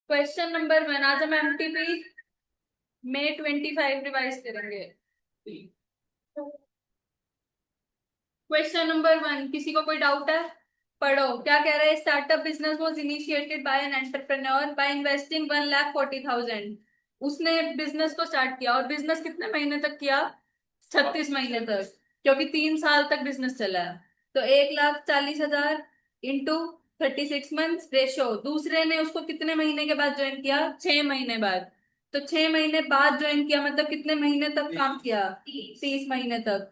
Question number 1, आज हम MTP में 25 रिवाइज करेंगे। क्वेश्चन नंबर 1, किसी को कोई डाउट है? पढ़ो क्या कह रहा है। Startup business was initiated by an entrepreneur by investing 1,40,000। उसने बिजनेस को स्टार्ट किया और बिजनेस कितने महीने तक किया? 36 महीने तक, क्योंकि 3 साल तक बिजनेस चला है। तो 1,40,000 इंटू 36 मंथ रेशो। दूसरे ने उसको कितने महीने के बाद ज्वाइन किया? 6 महीने बाद। तो 6 महीने बाद ज्वाइन किया मतलब कितने महीने तक काम किया? 30 महीने तक।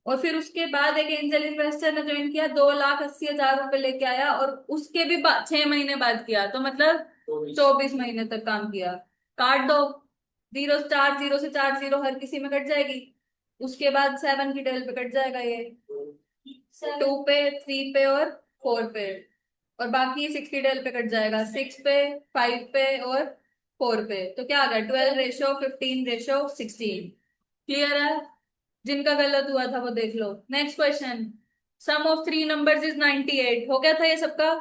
और फिर उसके बाद एक एंजल इन्वेस्टर ने ज्वाइन किया, 2,80,000 रुपए लेके आया और उसके भी 6 महीने बाद किया, तो मतलब 24 महीने तक काम किया। काट दो। जीरो स्टार, जीरो से 4 जीरो हर किसी में कट जाएगी। उसके बाद 7 की टेल पे कट जाएगा ये, 2 पे, 3 पे और 4 पे। और बाकी 6 की टेल पे कट जाएगा, 6 पे, 5 पे और 4 पे। तो क्या आ गया? 12:15:16। क्लियर है? जिनका गलत हुआ था वो देख लो। Next question. Sum of three numbers is 98। हो गया था ये सबका?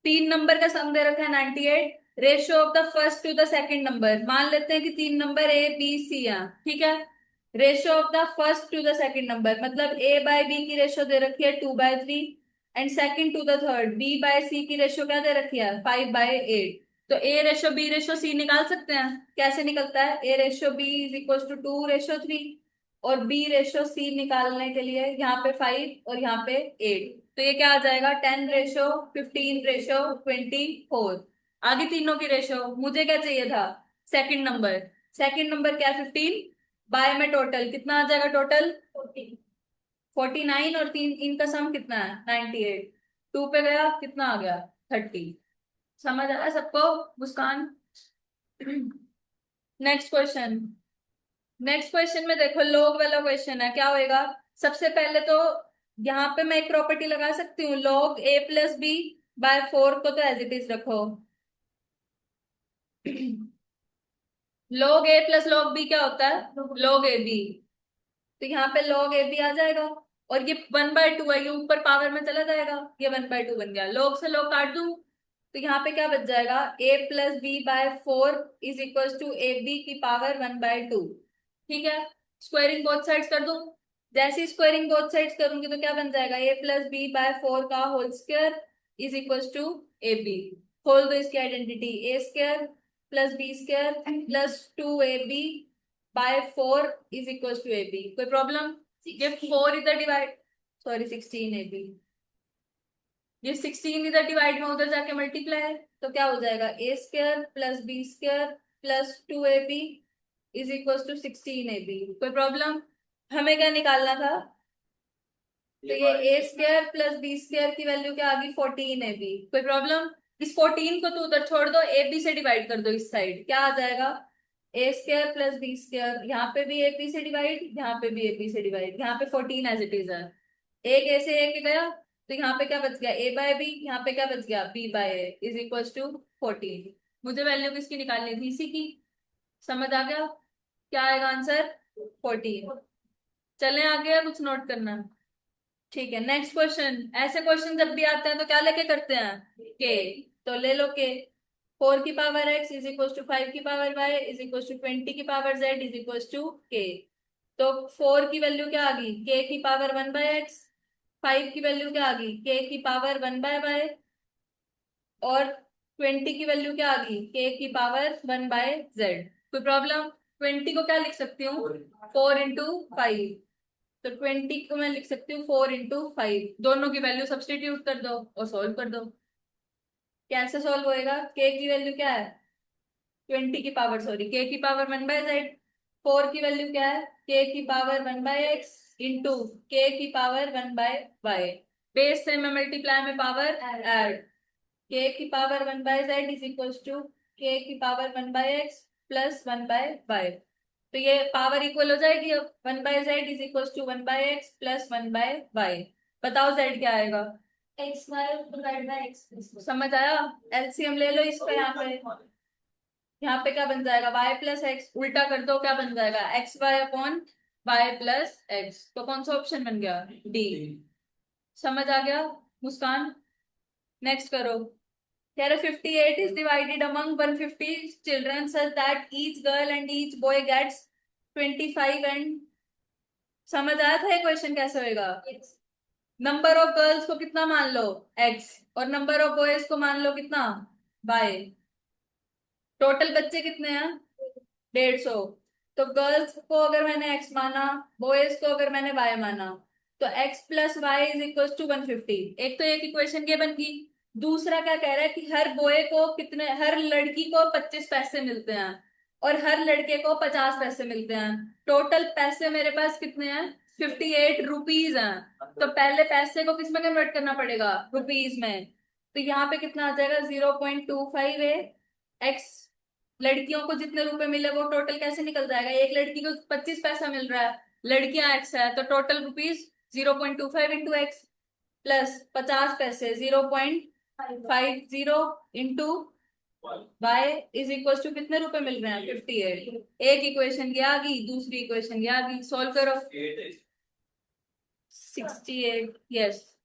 तीन नंबर का सम दे रखा है 98। Ratio of the first to the second number. मान लेते हैं कि तीन नंबर ए बी सी है, ठीक है। Ratio of the first to the second number मतलब ए बाय बी की रेशियो दे रखी है 2/3, and second to the third B by C की रेशियो क्या दे रखी है? 5/8। तो A ratio B ratio C निकाल सकते हैं। कैसे निकलता है? A ratio B is equal to 2:3। और बी रेशियो सी निकालने के लिए यहाँ पे 5 और यहाँ पे 8। तो ये क्या आ जाएगा? 10:15:24। आगे तीनों की रेशियो मुझे क्या चाहिए था? Second number. सेकंड नंबर क्या है? 15। बाय में टोटल कितना आ जाएगा? टोटल 49 और तीन इनका सम कितना है? 98। 2 पे गया कितना आ गया? 30। समझ आया सबको? Muskan. Next question. Next question में देखो, लॉग वाला क्वेश्चन है। क्या होएगा? सबसे पहले तो यहाँ पे मैं एक प्रॉपर्टी लगा सकती हूँ, log A plus B by 4 को तो एज इट इज रखो। Log A plus log B क्या होता है? Log A B. तो यहाँ पे लॉग ए बी आ जाएगा। और ये 1/2 है, ये ऊपर पावर में चला जाएगा, ये 1/2 बन गया। लॉग से लॉग काट दूं तो यहाँ पे क्या बच जाएगा? A plus B by 4 is equal to A B की पावर 1/2। ठीक है। स्क्वायरिंग बोथ साइड्स कर दूं। जैसे स्क्वायरिंग बोथ साइड्स करूंगी तो क्या बन जाएगा? ए प्लस बी बाय 4 का whole square is equal to A B. खोल दो इसकी identity, A square plus B square plus 2ab by 4 is equal to A B. कोई प्रॉब्लम? ये 4 इधर डिवाइड, सॉरी 16ab, ये 16 इधर डिवाइड में उधर जाके मल्टीप्लाई है। तो क्या हो जाएगा? A square plus B square plus 2ab is equal to 16ab। कोई प्रॉब्लम? हमें क्या निकालना था? तो ये A square plus B square की वैल्यू क्या आ गई? 14ab। कोई प्रॉब्लम? इस 14 को तो उधर छोड़ दो, ए बी से डिवाइड कर दो इस साइड, क्या आ जाएगा? A square plus B square, यहाँ पे भी ए बी से डिवाइड, यहाँ पे भी ए बी से डिवाइड, यहाँ पे 14 एज इट इज है। एक ए से एक गया तो यहाँ पे क्या बच गया? A by B. यहाँ पे क्या बच गया? B by A is equal to 14। मुझे वैल्यू किसकी निकालनी थी? इसी की। समझ आ गया? क्या आएगा आंसर? 14। चलें आगे या कुछ नोट करना? ठीक है। Next question. ऐसे क्वेश्चन जब भी आते हैं तो क्या लेके करते हैं? के। तो ले लो के। 4 की power x is equal to 5 की power y is equal to 20 की power z is equal to K. तो 4 की वैल्यू क्या आ गई? के की पावर 1/x। 5 की वैल्यू क्या आ गई? के की पावर 1/y। और 20 की वैल्यू क्या आ गई? के की पावर 1/z। कोई प्रॉब्लम? 20 को क्या लिख सकती हूँ? 4 into 5। तो 20 को मैं लिख सकती हूँ 4 into 5। दोनों की वैल्यू सब्सटीट्यूट कर दो और सोल्व कर दो। कैसे सोल्व होएगा? के की वैल्यू क्या है? 20 की पावर, सॉरी, के की पावर 1/z। 4 की वैल्यू क्या है? के की पावर 1/x इंटू के की पावर 1/y। बेस से मैं मल्टीप्लाई में पावर ऐड। के की power 1/z is equal to के की पावर 1/x प्लस 1/y। तो ये पावर इक्वल हो जाएगी अब। 1/z is equal to 1/x plus 1/y। बताओ z क्या आएगा? X Y divide by X. समझ आया? एलसीएम ले लो इसका। यहाँ पे क्या बन जाएगा? y plus X. उल्टा कर दो, क्या बन जाएगा? X Y upon Y plus X. तो कौन सा ऑप्शन बन गया? डी। समझ आ गया मुस्कान? नेक्स्ट करो। कह रहे 58 is divided among 150 children such that each girl and each boy gets 25 and. समझ आया था ये क्वेश्चन कैसे होएगा? नंबर ऑफ गर्ल्स को कितना मान लो, x, और नंबर ऑफ बॉयज को मान लो कितना, y। टोटल बच्चे कितने हैं? 150। तो गर्ल्स को अगर मैंने x माना, बॉयज को अगर मैंने y माना, तो x plus Y is equal to 150। एक तो एक इक्वेशन ये बन गई। दूसरा क्या कह रहा है कि हर बॉय को कितने, हर लड़की को 25 पैसे मिलते हैं और हर लड़के को 50 पैसे मिलते हैं। टोटल पैसे मेरे पास कितने हैं? 58 रुपीज हैं। तो पहले पैसे को किस में कन्वर्ट करना पड़ेगा? रुपीज में। तो यहाँ पे कितना आ जाएगा? 0.25 है। एक्स लड़कियों को जितने रुपए मिले वो टोटल कैसे निकल जाएगा? एक लड़की को 25 पैसा मिल रहा है, लड़कियां एक्स है, तो total rupees 0.25 into X plus 50 पैसे 0.50 into Y is equal to कितने रुपए मिल रहे हैं? 58। एक इक्वेशन ये आ गई, दूसरी इक्वेशन ये आ गई। सॉल्व करो। 68, यस।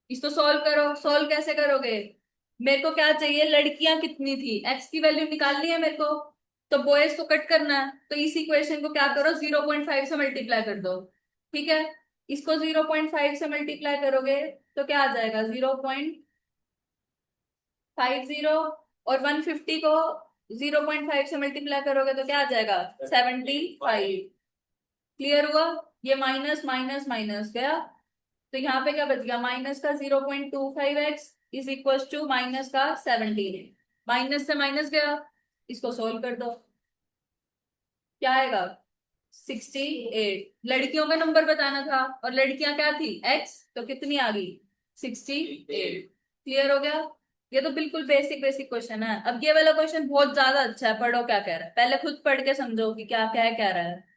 इसको सॉल्व करो। सॉल्व कैसे करोगे? मेरे को क्या चाहिए? लड़कियां कितनी थी, एक्स की वैल्यू निकालनी है मेरे को, तो बॉयज को कट करना है। तो इस इक्वेशन को क्या करो? 0.5 से मल्टीप्लाई कर दो। ठीक है, इसको 0.5 से मल्टीप्लाई करोगे तो क्या आ जाएगा? 0.50। और 150 को 0.5 से मल्टीप्लाई करोगे तो क्या आ जाएगा? 75। क्लियर हुआ? ये माइनस माइनस माइनस गया, तो यहाँ पे क्या बच गया? माइनस का 0.25x is equal to minus का 17। माइनस से माइनस गया, इसको सोल्व कर दो। क्या आएगा? 68। लड़कियों का नंबर बताना था और लड़कियां क्या थी? x, तो कितनी आ गई? 68। क्लियर हो गया? ये तो बिल्कुल बेसिक बेसिक क्वेश्चन है। अब ये वाला क्वेश्चन बहुत ज्यादा अच्छा है, पढ़ो क्या कह रहा है, पहले खुद पढ़ के समझो कि क्या क्या कह रहा है।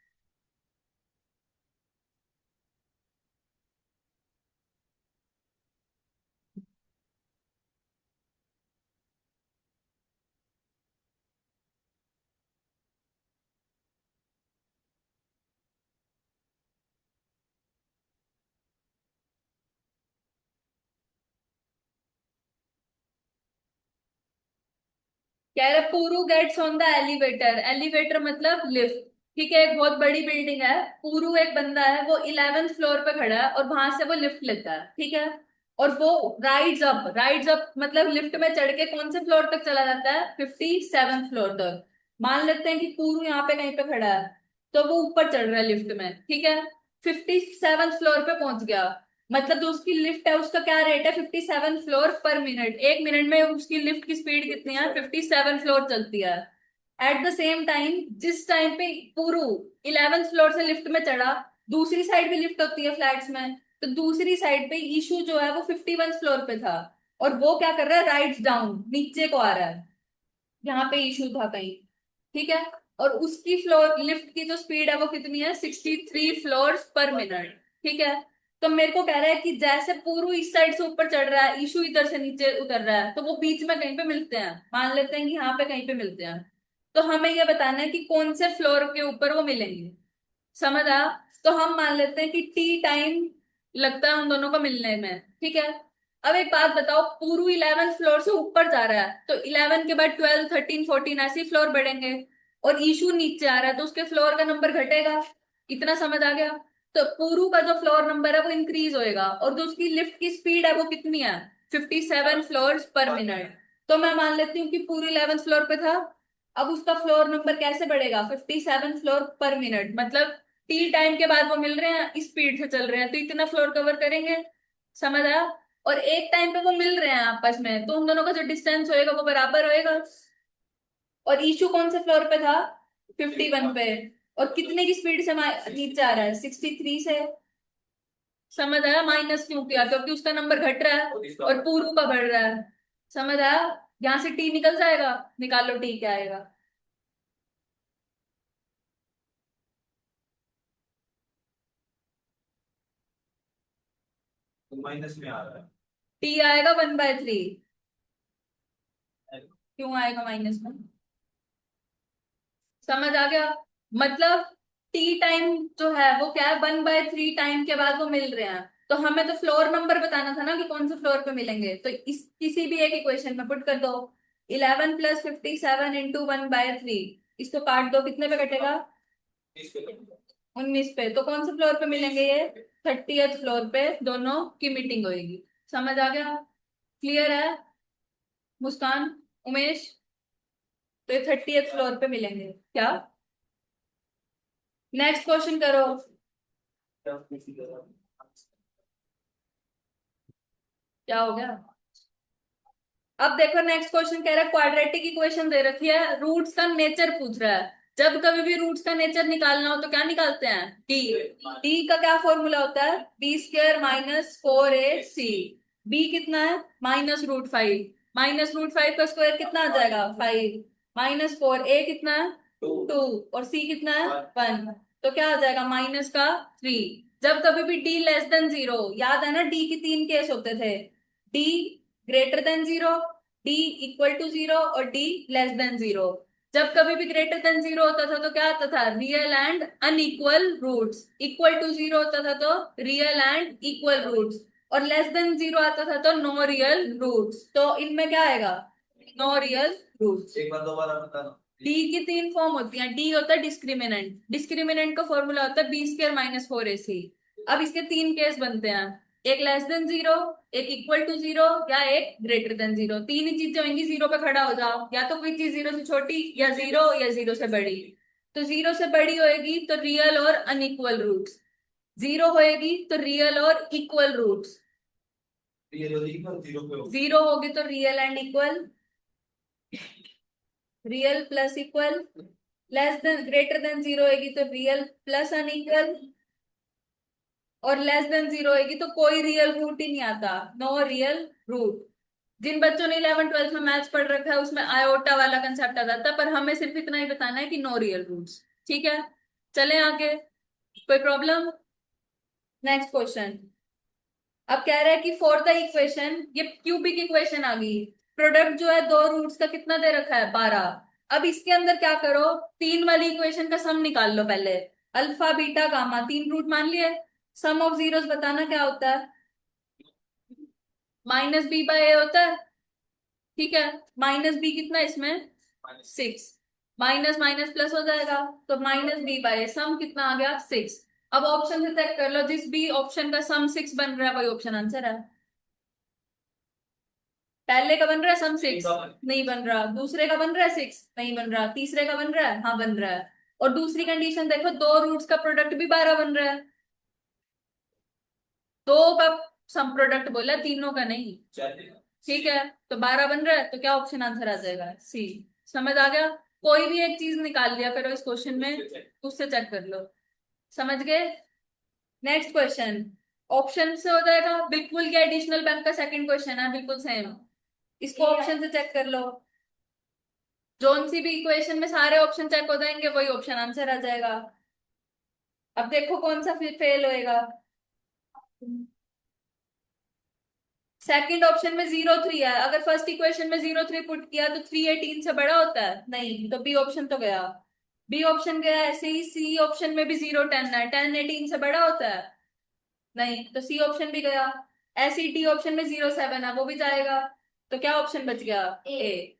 कह रहे Puru gets on the elevator. Elevator मतलब लिफ्ट। ठीक है, एक बहुत बड़ी बिल्डिंग है, पूरू एक बंदा है, वो 11th फ्लोर पे खड़ा है और वहां से वो लिफ्ट लेता है। ठीक है, और वो राइड्स अप मतलब लिफ्ट में चढ़ के कौन से फ्लोर तक चला जाता है? 57th फ्लोर तक। मान लेते हैं कि पूरू यहाँ पे कहीं पे खड़ा है, तो वो ऊपर चढ़ रहा है लिफ्ट में। ठीक है, 57th फ्लोर पे पहुंच गया, मतलब जो उसकी लिफ्ट है उसका क्या रेट है? 57 फ्लोर पर मिनट। एक मिनट में उसकी लिफ्ट की स्पीड कितनी है? 57 फ्लोर चलती है। एट द सेम टाइम जिस टाइम पे पूरू 11th फ्लोर से लिफ्ट में चढ़ा, दूसरी साइड भी लिफ्ट होती है फ्लैट्स में, तो दूसरी साइड पे ईशू जो है वो 51 फ्लोर पे था, और वो क्या कर रहा है? राइट्स डाउन, नीचे को आ रहा है। यहाँ पे इशू था कहीं। ठीक है, और उसकी फ्लोर लिफ्ट की जो स्पीड है वो कितनी है? 63 फ्लोर पर मिनट। ठीक है, तो मेरे को कह रहा है कि जैसे पूर्व इस साइड से ऊपर चढ़ रहा है, इशू इधर से नीचे उतर रहा है, तो वो बीच में कहीं पे मिलते हैं। मान लेते हैं कि यहाँ पे कहीं पे मिलते हैं, तो हमें यह बताना है कि कौन से फ्लोर के ऊपर वो मिलेंगे। समझ आ? तो हम मान लेते हैं कि टी टाइम लगता है उन दोनों को मिलने में। ठीक है, अब एक बात बताओ, पूरू 11th फ्लोर से ऊपर जा रहा है, तो 11 के बाद 12 13 14 ऐसे ही फ्लोर बढ़ेंगे, और ईशू नीचे आ रहा है तो उसके फ्लोर का नंबर घटेगा। इतना समझ आ गया? तो पूरू का जो फ्लोर नंबर है वो इंक्रीज होएगा, और जो उसकी लिफ्ट की स्पीड है वो कितनी है? 57 फ्लोर पर मिनट। तो मैं मान लेती हूँ कि पूरी 11th फ्लोर पे था। अब उसका फ्लोर नंबर कैसे बढ़ेगा? 57 फ्लोर पर मिनट, मतलब टी टाइम के बाद वो मिल रहे हैं, स्पीड से चल रहे हैं, तो इतना फ्लोर कवर करेंगे। समझ आया? और एक टाइम पे वो मिल रहे हैं आपस में, तो उन दोनों का जो डिस्टेंस होएगा वो बराबर होएगा। और ईशू कौन से फ्लोर पे था? 51 पे। और कितने की स्पीड से नीचे आ रहा है? 63 से। समझ आया? माइनस क्यों किया? क्योंकि उसका नंबर घट रहा है और पूर्व का बढ़ रहा है। समझ आया? यहाँ से टी निकल जाएगा, निकालो टी क्या आएगा। तो माइनस में आ रहा है। टी आएगा 1/3। क्यों आएगा माइनस में? समझ आ गया? मतलब टी टाइम जो है वो क्या है? 1/3 टाइम के बाद वो मिल रहे हैं, तो हमें तो फ्लोर नंबर बताना था ना कि कौन से फ्लोर पे मिलेंगे, तो इस किसी भी एक इक्वेशन में पुट कर दो। 11 + 57 × 1/3, इसको काट दो, कितने पे कटेगा? 19 पे। तो कौन से फ्लोर पे मिलेंगे ये? 30th फ्लोर पे दोनों की मीटिंग होगी। समझ आ गया? क्लियर है मुस्कान, उमेश? तो ये 30th फ्लोर पे मिलेंगे क्या? नेक्स्ट क्वेश्चन करो। क्या हो गया? अब देखो नेक्स्ट क्वेश्चन कह रहा है क्वाड्रेटिक इक्वेशन दे रखी है, रूट्स का नेचर पूछ रहा है। जब कभी भी रूट्स का नेचर निकालना हो तो क्या निकालते हैं? डी। डी का क्या फॉर्मूला होता है? b² - 4ac। बी कितना है? -√5। -√5 का स्क्वायर कितना आ जाएगा? 5। -4, ए कितना है? 2। और सी कितना है? 1। तो क्या आ जाएगा? माइनस का 3। जब कभी भी डी लेस देन 0, याद है ना डी की 3 केस होते थे, D greater than 0, D equal to 0 और डी लेस देन 0। जब कभी भी ग्रेटर देन 0 होता था तो क्या आता था? Real and unequal roots. Equal to 0 होता था तो रियल एंड इक्वल रूट्स। और लेस देन 0 आता था तो नो रियल रूट्स। तो इनमें क्या आएगा? No real roots. एक बार दोबारा बताना। डी की 3 फॉर्म होती हैं। डी होता है डिस्क्रिमिनेंट, डिस्क्रिमिनेंट का फॉर्मूला होता है b² - 4ac। अब इसके 3 केस बनते हैं, एक लेस देन 0, एक इक्वल टू 0 या एक ग्रेटर देन 0। तीन ही चीजें होंगी, 0 पे खड़ा हो जाओ, या तो कोई चीज 0 से छोटी या 0 या 0 से बड़ी। तो 0 से बड़ी होएगी तो रियल और अनइक्वल रूट्स, 0 होएगी तो रियल और इक्वल रूट्स, 0 होगी तो real and equal, real plus equal, less than greater than 0 होगी तो रियल प्लस अनइक्वल, और लेस देन 0 होगी तो कोई रियल रूट ही नहीं आता, नो रियल रूट। जिन बच्चों ने 11th 12th में मैथ्स पढ़ रखा है उसमें आयोटा वाला कंसेप्ट आ जाता है, पर हमें सिर्फ इतना ही बताना है कि नो रियल रूट्स। ठीक है, चले आगे। कोई प्रॉब्लम? Next question. अब कह रहा है कि फॉर द इक्वेशन, ये क्यूबिक इक्वेशन आ गई, प्रोडक्ट जो है दो रूट्स का कितना दे रखा है? 12। अब इसके अंदर क्या करो, 3 वाली इक्वेशन का सम निकाल लो पहले। अल्फा बीटा गामा 3 रूट मान लिए। सम ऑफ जीरोस बताना क्या होता है? -b/a होता है। ठीक है, -b कितना है इसमें? 6। माइनस माइनस प्लस हो जाएगा, तो -b/a सम कितना आ गया? 6। अब ऑप्शन से चेक कर लो, जिस भी ऑप्शन का सम 6 बन रहा है वही ऑप्शन आंसर है। पहले का बन रहा है सम 6, नहीं बन रहा। दूसरे का बन रहा है 6, नहीं बन रहा। तीसरे का बन रहा है, हाँ बन रहा है। और दूसरी कंडीशन देखो, दो रूट्स का प्रोडक्ट भी 12 बन रहा है। दो का सम प्रोडक्ट बोला, तीनों का नहीं। ठीक है, तो 12 बन रहा है, तो क्या ऑप्शन आंसर आ जाएगा? सी। समझ आ गया? कोई भी एक चीज निकाल लिया करो इस क्वेश्चन में, उससे चेक कर लो। समझ गए? Next question. ऑप्शन से हो जाएगा बिल्कुल, क्या एडिशनल बैंक का सेकंड क्वेश्चन है, बिल्कुल सेम। इसको ऑप्शन से चेक कर लो। जोन सी भी इक्वेशन में सारे ऑप्शन चेक हो जाएंगे, वही ऑप्शन आंसर आ जाएगा। अब देखो कौन सा फिर फेल होएगा। सेकंड ऑप्शन में 0 3 है, अगर फर्स्ट इक्वेशन में 0 3 पुट किया तो 3 18 से बड़ा होता है? नहीं, तो बी ऑप्शन तो गया। बी ऑप्शन गया। ऐसे ही सी ऑप्शन में भी 0 10 है, 10 18 से बड़ा होता है? नहीं, तो सी ऑप्शन भी गया। ऐसे ही डी ऑप्शन में 0 7 है, वो भी जाएगा। तो क्या ऑप्शन बच गया? ए।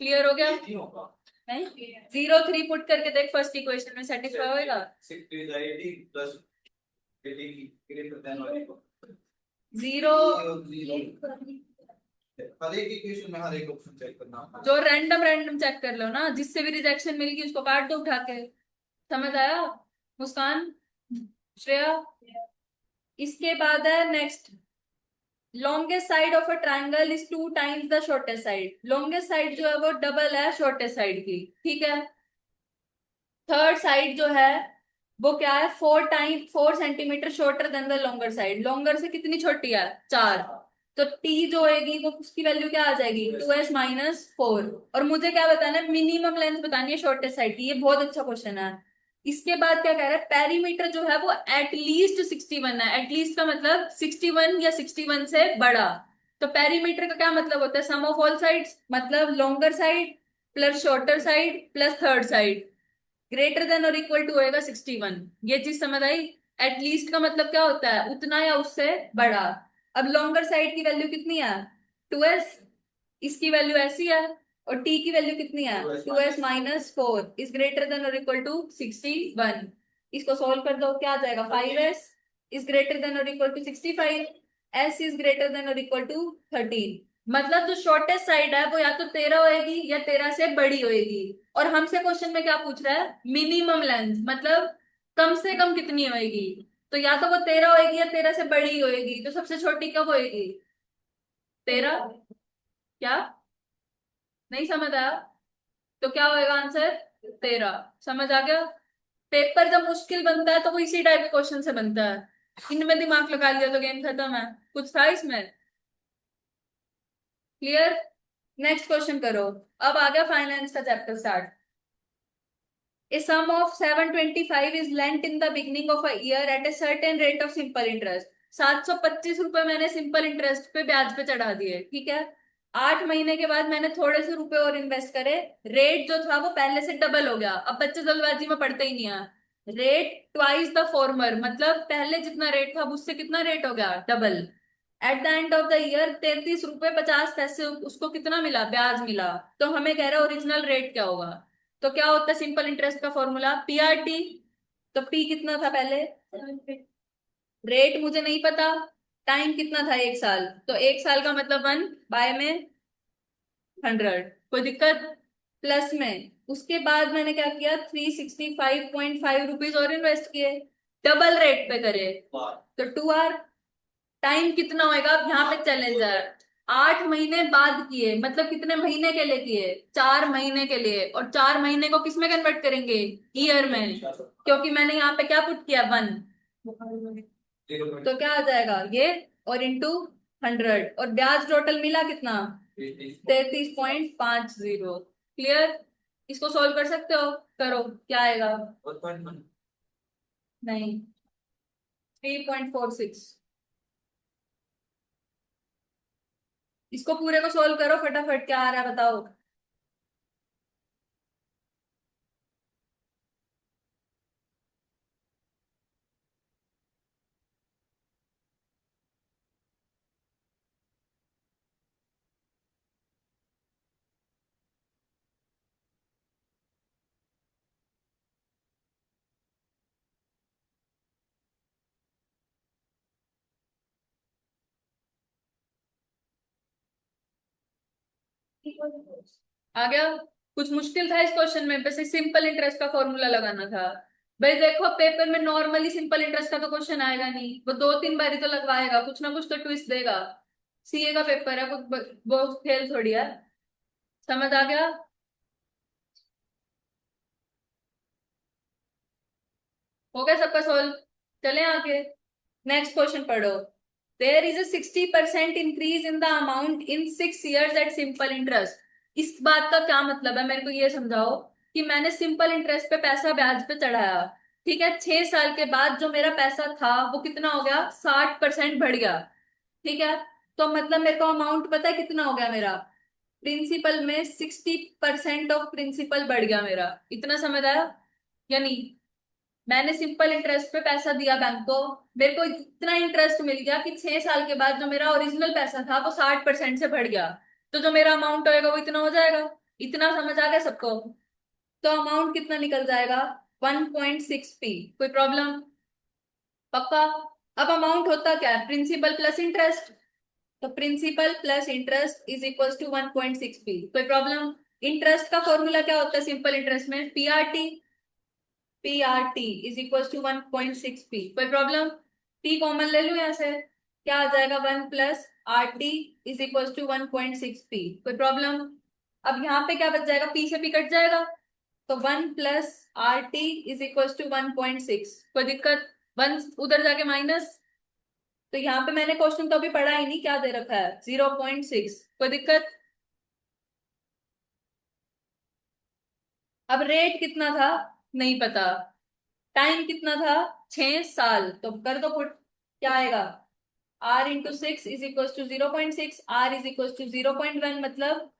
क्लियर हो गया? नहीं, 0 3 पुट करके देख, फर्स्ट इक्वेशन में सेटिस्फाई होएगा? 0 हर एक इक्वेशन में हर एक ऑप्शन चेक करना, जो रैंडम रैंडम चेक कर लो ना, जिससे भी रिजेक्शन मिलेगी उसको काट दो उठा के। समझ आया मुस्कान, श्रेया? इसके बाद है next. Longest side of a triangle is 2 times the shortest side. Longest side जो है वो डबल है शॉर्टेस्ट साइड की। ठीक है, थर्ड साइड जो है वो क्या है? 4 centimetre shorter than the longer side. Longer से कितनी छोटी है? 4। तो टी जो होगी वो उसकी वैल्यू क्या आ जाएगी? 2s - 4। और मुझे क्या बताना है? मिनिमम लेंथ बतानी है शॉर्टेस्ट साइड की। ये बहुत अच्छा क्वेश्चन है। इसके बाद क्या कह रहा है? पेरीमीटर जो है वो एटलीस्ट 61 है। एटलीस्ट का मतलब 61 या 61 से बड़ा। तो पेरीमीटर का क्या मतलब होता है? सम ऑफ ऑल साइड्स, मतलब longer side plus shorter side plus third side, greater than और इक्वल टू होएगा 61। ये चीज समझ आई? एटलीस्ट का मतलब क्या होता है, उतना या उससे बड़ा। अब लॉन्गर साइड की वैल्यू कितनी है, 2s, इसकी वैल्यू ऐसी है, और t की वैल्यू कितनी है, 2s-4 इज ग्रेटर देन और इक्वल टू 61। इसको सॉल्व कर दो, क्या आ जाएगा, 5s इज ग्रेटर देन और equal to 65, s is greater than और इक्वल टू 13। मतलब जो शॉर्टेस्ट साइड है वो या तो 13 होएगी या 13 से बड़ी होएगी। और हमसे क्वेश्चन में क्या पूछ रहा है, मिनिमम लेंथ, मतलब कम से कम कितनी होएगी। तो या तो वो 13 होएगी या 13 से बड़ी होएगी, तो सबसे छोटी कब होएगी, 13। क्या, नहीं समझ आया, तो क्या होएगा आंसर, 13। समझ आ गया। पेपर जब मुश्किल बनता है तो वो इसी टाइप के क्वेश्चन से बनता है, इनमें दिमाग लगा लिया तो गेम खत्म है, कुछ था इसमें। क्लियर। नेक्स्ट क्वेश्चन करो। अब आ गया फाइनेंस का chapter start. A sum of 725 is lent in the beginning of a year at a certain rate of simple interest। 725 रुपए मैंने सिंपल इंटरेस्ट पे ब्याज पे चढ़ा दिए, ठीक है। 8 महीने के बाद मैंने थोड़े से रुपए और इन्वेस्ट करे, रेट जो था वो पहले से डबल हो गया। अब बच्चे जल्दबाजी में पढ़ते ही नहीं है। रेट ट्वाइस द फॉर्मर, मतलब पहले जितना रेट था उससे कितना रेट हो गया, double. Eight the end of the year 33 रुपए 50 पैसे उसको कितना मिला, ब्याज मिला। तो हमें कह रहा है ओरिजिनल रेट क्या होगा। तो क्या होता है सिंपल इंटरेस्ट का फॉर्मूला, पीआरटी। तो पी कितना था पहले, रेट मुझे नहीं पता, टाइम कितना था 1 साल, तो 1 साल का मतलब 1/100, कोई दिक्कत। प्लस में उसके बाद मैंने क्या किया, 365.5 रुपीज और इन्वेस्ट किए, डबल रेट पे करे, तो 2 आर। टाइम कितना होएगा, अब यहाँ पे चैलेंज है। 8 महीने बाद किए, मतलब कितने महीने के लिए किए, 4 महीने के लिए। और 4 महीने को किस में कन्वर्ट करेंगे, ईयर में, क्योंकि मैंने यहाँ पे क्या पुट किया, 1। तो क्या आ जाएगा ये, और इंटू 100, और ब्याज टोटल मिला कितना, 33.50। क्लियर। इसको सॉल्व कर सकते हो, करो, क्या आएगा, नहीं, 3.46। इसको पूरे को सोल्व करो फटाफट, क्या आ रहा है बताओ। आ गया। कुछ मुश्किल था इस क्वेश्चन में, बस सिंपल इंटरेस्ट का फॉर्मूला लगाना था। भाई देखो पेपर में नॉर्मली सिंपल इंटरेस्ट का तो क्वेश्चन आएगा नहीं, वो 2-3 बारी तो लगवाएगा, कुछ ना कुछ तो ट्विस्ट देगा। सीए का पेपर है, कुछ वो खेल थोड़ी है। समझ आ गया। हो गया सबका सोल्व। चले आगे, नेक्स्ट क्वेश्चन पढ़ो। There is a 60% increase in the amount in 6 years at simple interest. इस बात का क्या मतलब है, मेरे को ये समझाओ कि मैंने सिंपल इंटरेस्ट पे पैसा ब्याज पे चढ़ाया, ठीक है। 6 साल के बाद जो मेरा पैसा था वो कितना हो गया, 60% बढ़ गया, ठीक है। तो मतलब मेरे को अमाउंट पता है कितना हो गया मेरा, प्रिंसिपल में 60% ऑफ प्रिंसिपल बढ़ गया मेरा। इतना समझ आया या नहीं। मैंने सिंपल इंटरेस्ट पे पैसा दिया बैंक को, मेरे को इतना इंटरेस्ट मिल गया कि 6 साल के बाद जो मेरा ओरिजिनल पैसा था वो 60% से बढ़ गया। तो जो मेरा अमाउंट होएगा वो इतना हो जाएगा। इतना समझ आ गया सबको। तो अमाउंट कितना निकल जाएगा, 1.6p। कोई प्रॉब्लम, पक्का। अब अमाउंट होता क्या है, प्रिंसिपल प्लस इंटरेस्ट। तो principal plus interest is equal to 1.6p। कोई प्रॉब्लम। इंटरेस्ट का फॉर्मूला क्या होता है सिंपल इंटरेस्ट में, PRT. P R T is equal to 1.6p। कोई प्रॉब्लम। टी कॉमन ले लूं यहाँ से, क्या आ जाएगा, 1 + RT is equal to 1.6p। कोई प्रॉब्लम। अब यहाँ पे क्या बच जाएगा, पी से पी कट जाएगा, तो 1 + RT इज इक्वल टू 1.6। कोई दिक्कत, 1 उधर जाके माइनस। तो यहाँ पे मैंने क्वेश्चन तो अभी पढ़ा ही नहीं, क्या दे रखा है, 0.6। कोई दिक्कत। अब रेट कितना था, नहीं पता। टाइम कितना था, 6 साल, तो कर दो पुट, क्या आएगा, R × 6 is equal to 0.6, R is equal to 0.1, मतलब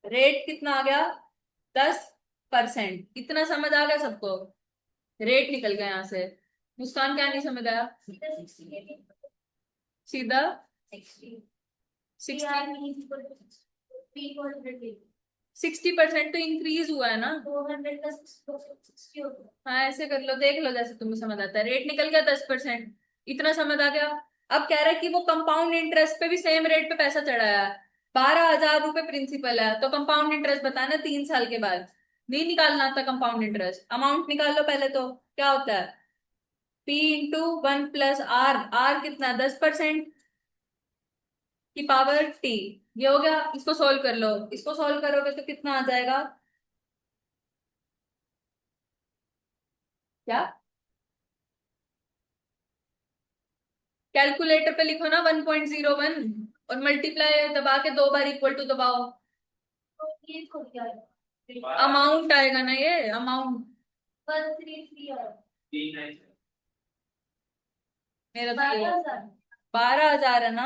रेट कितना आ गया, 10%। इतना समझ आ गया सबको। रेट निकल गया यहाँ से। मुस्कान क्या नहीं समझ आया? सीधा 60% तो इंक्रीज हुआ है ना। 200 हाँ ऐसे कर लो, देख लो जैसे तुम्हें समझ आता है। रेट निकल गया 10%, इतना समझ आ गया। अब कह रहा है कि वो कंपाउंड इंटरेस्ट पे भी सेम रेट पे पैसा चढ़ाया है। 12,000 रुपए प्रिंसिपल है, तो कंपाउंड इंटरेस्ट बताना 3 साल के बाद। नहीं निकालना था कंपाउंड इंटरेस्ट, अमाउंट निकाल लो पहले। तो क्या होता है P × 1 + R। आर कितना है? 10% की पावर T। ये हो गया। इसको सोल्व कर लो। इसको सोल्व करोगे तो कितना आ जाएगा? क्या? कैलकुलेटर पे लिखो ना 1.01 और मल्टीप्लाई दबा के 2 बार इक्वल टू दबाओ। अमाउंट आएगा ना, ये अमाउंट। 133 मेरा तो 12,000 है ना।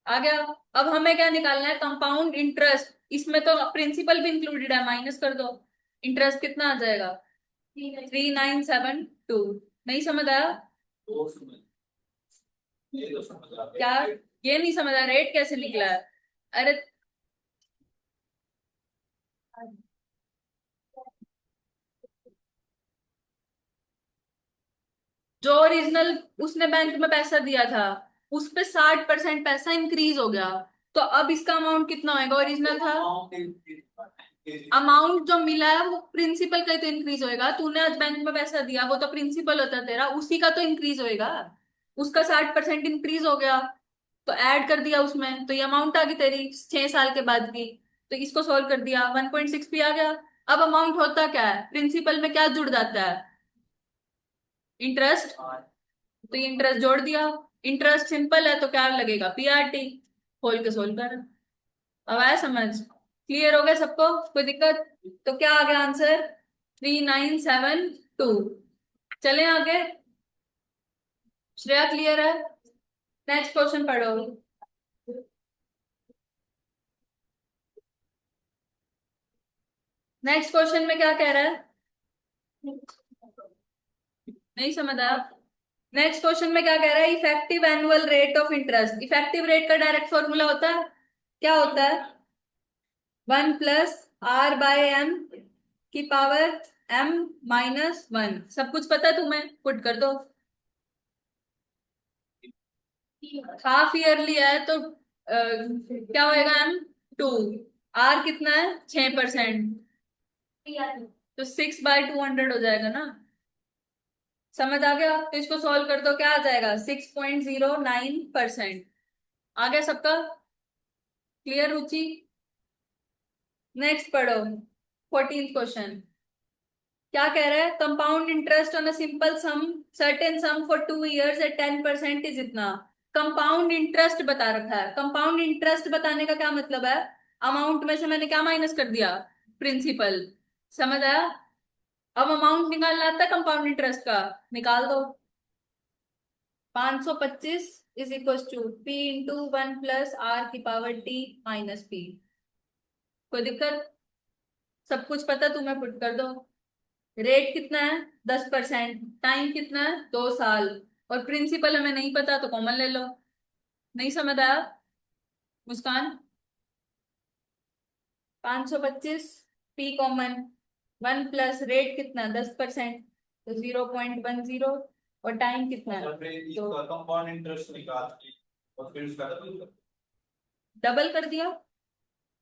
आ गया। अब हमें क्या निकालना है? Compound interest. इसमें तो प्रिंसिपल भी इंक्लूडेड है, माइनस कर दो। इंटरेस्ट कितना आ जाएगा? 3972। नहीं समझ आया? क्या? ये नहीं समझ आया रेट कैसे निकला है? अरे जो ओरिजिनल उसने बैंक में पैसा दिया था, उस पे 60% पैसा इंक्रीज हो गया। तो अब इसका अमाउंट कितना होएगा? ओरिजिनल था, अमाउंट जो मिला है वो प्रिंसिपल का ही तो इंक्रीज होएगा। तूने आज बैंक में पैसा दिया, वो तो प्रिंसिपल होता है तेरा, उसी का तो इंक्रीज होएगा। उसका 60% इंक्रीज हो गया, तो ऐड कर दिया उसमें, तो ये अमाउंट आ गई तेरी 6 साल के बाद की। तो इसको सोल्व कर दिया, 1.6 भी आ गया। अब अमाउंट होता क्या है? प्रिंसिपल में क्या जुड़ जाता है? इंटरेस्ट। तो ये इंटरेस्ट जोड़ दिया। इंटरेस्ट सिंपल है तो क्या लगेगा? PRT। खोल के सोल्व कर। अब आया समझ? क्लियर हो गया सबको? कोई दिक्कत? तो क्या आ गया आंसर? 3972। चलें आगे। श्रेया क्लियर है? नेक्स्ट क्वेश्चन पढ़ो। नेक्स्ट क्वेश्चन में क्या कह रहा है? नहीं समझ आया? नेक्स्ट क्वेश्चन में क्या कह रहा है? Effective annual rate of interest. Effective rate का डायरेक्ट फॉर्मूला होता है, क्या होता है? 1 + R/M की पावर M-1। सब कुछ पता है तुम्हें? पुट कर दो। हाफ ईयरली है तो क्या होएगा? M2। R कितना है? 6%। तो 6/200 हो जाएगा ना। समझ आ गया? तो इसको सॉल्व कर दो, क्या आ जाएगा? 6.09%। आ गया सबका? क्लियर रुचि? नेक्स्ट पढ़ो। 14th question. क्या कह रहा है? Compound interest on a simple sum, certain sum for 2 years at 10% is इतना। कंपाउंड इंटरेस्ट बता रखा है। कंपाउंड इंटरेस्ट बताने का क्या मतलब है? अमाउंट में से मैंने क्या माइनस कर दिया? प्रिंसिपल। समझ आया? अब अमाउंट निकालना आता है कंपाउंड इंटरेस्ट का, निकाल दो। 525 is equal to P × 1 + R⁻T - P। कोई दिक्कत? सब कुछ पता, तुम्हें पुट कर दो। रेट कितना है? 10%। टाइम कितना है? 2 साल। और प्रिंसिपल हमें नहीं पता तो कॉमन ले लो। नहीं समझ आया? मुस्कान? 525 P कॉमन, 1 + रेट कितना? 10%, तो 0.10। और टाइम कितना है? तो कंपाउंड इंटरेस्ट निकाल के और फिर उसका डबल कर दिया।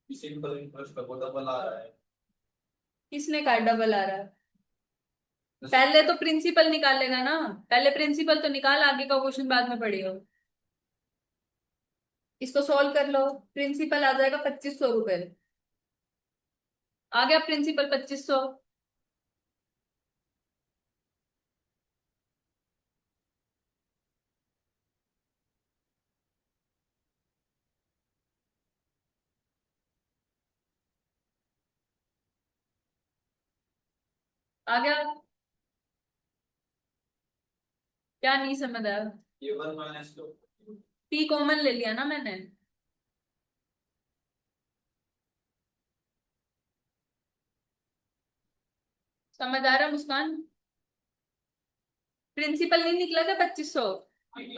सिंपल इंटरेस्ट का डबल आ रहा है। किसने कहा डबल आ रहा है? पहले तो प्रिंसिपल निकालेगा ना। पहले प्रिंसिपल तो निकाल, आगे का क्वेश्चन बाद में पढ़ियो। इसको सोल्व कर लो। प्रिंसिपल आ जाएगा 2500 रुपए। आ गया प्रिंसिपल 2500। आ गया? क्या नहीं समझ आया? ये 1 - 2 P कॉमन ले लिया ना मैंने। समझ आ रहा है मुस्कान? प्रिंसिपल नहीं निकला था 2500?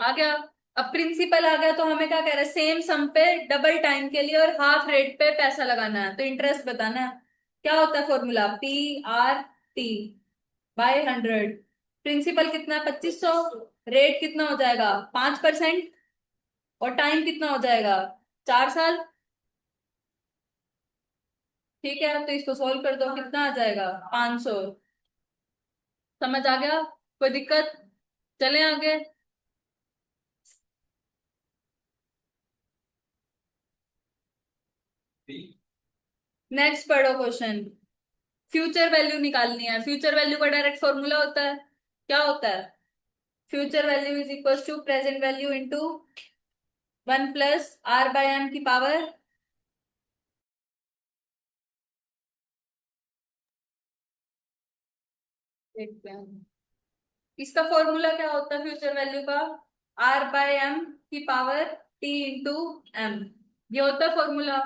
आ गया। अब प्रिंसिपल आ गया तो हमें क्या कह रहा है, सेम सम पे डबल टाइम के लिए और हाफ रेट पे पैसा लगाना है, तो इंटरेस्ट बताना है। क्या होता है फॉर्मूला, PRT बाय 100। प्रिंसिपल कितना है, 2500। रेट कितना हो जाएगा, 5%। और टाइम कितना हो जाएगा, 4 साल। ठीक है, तो इसको सोल्व कर दो, कितना आ जाएगा, 500। समझ आ गया? कोई दिक्कत? चलें आगे। नेक्स्ट पढ़ो क्वेश्चन। फ्यूचर वैल्यू निकालनी है। फ्यूचर वैल्यू का डायरेक्ट फॉर्मूला होता है, क्या होता है, future value is equal to present value into 1 + R/m की पावर। देखते हैं इसका फॉर्मूला क्या होता है फ्यूचर वैल्यू का, R/m की पावर T × M। ये होता है फॉर्मूला।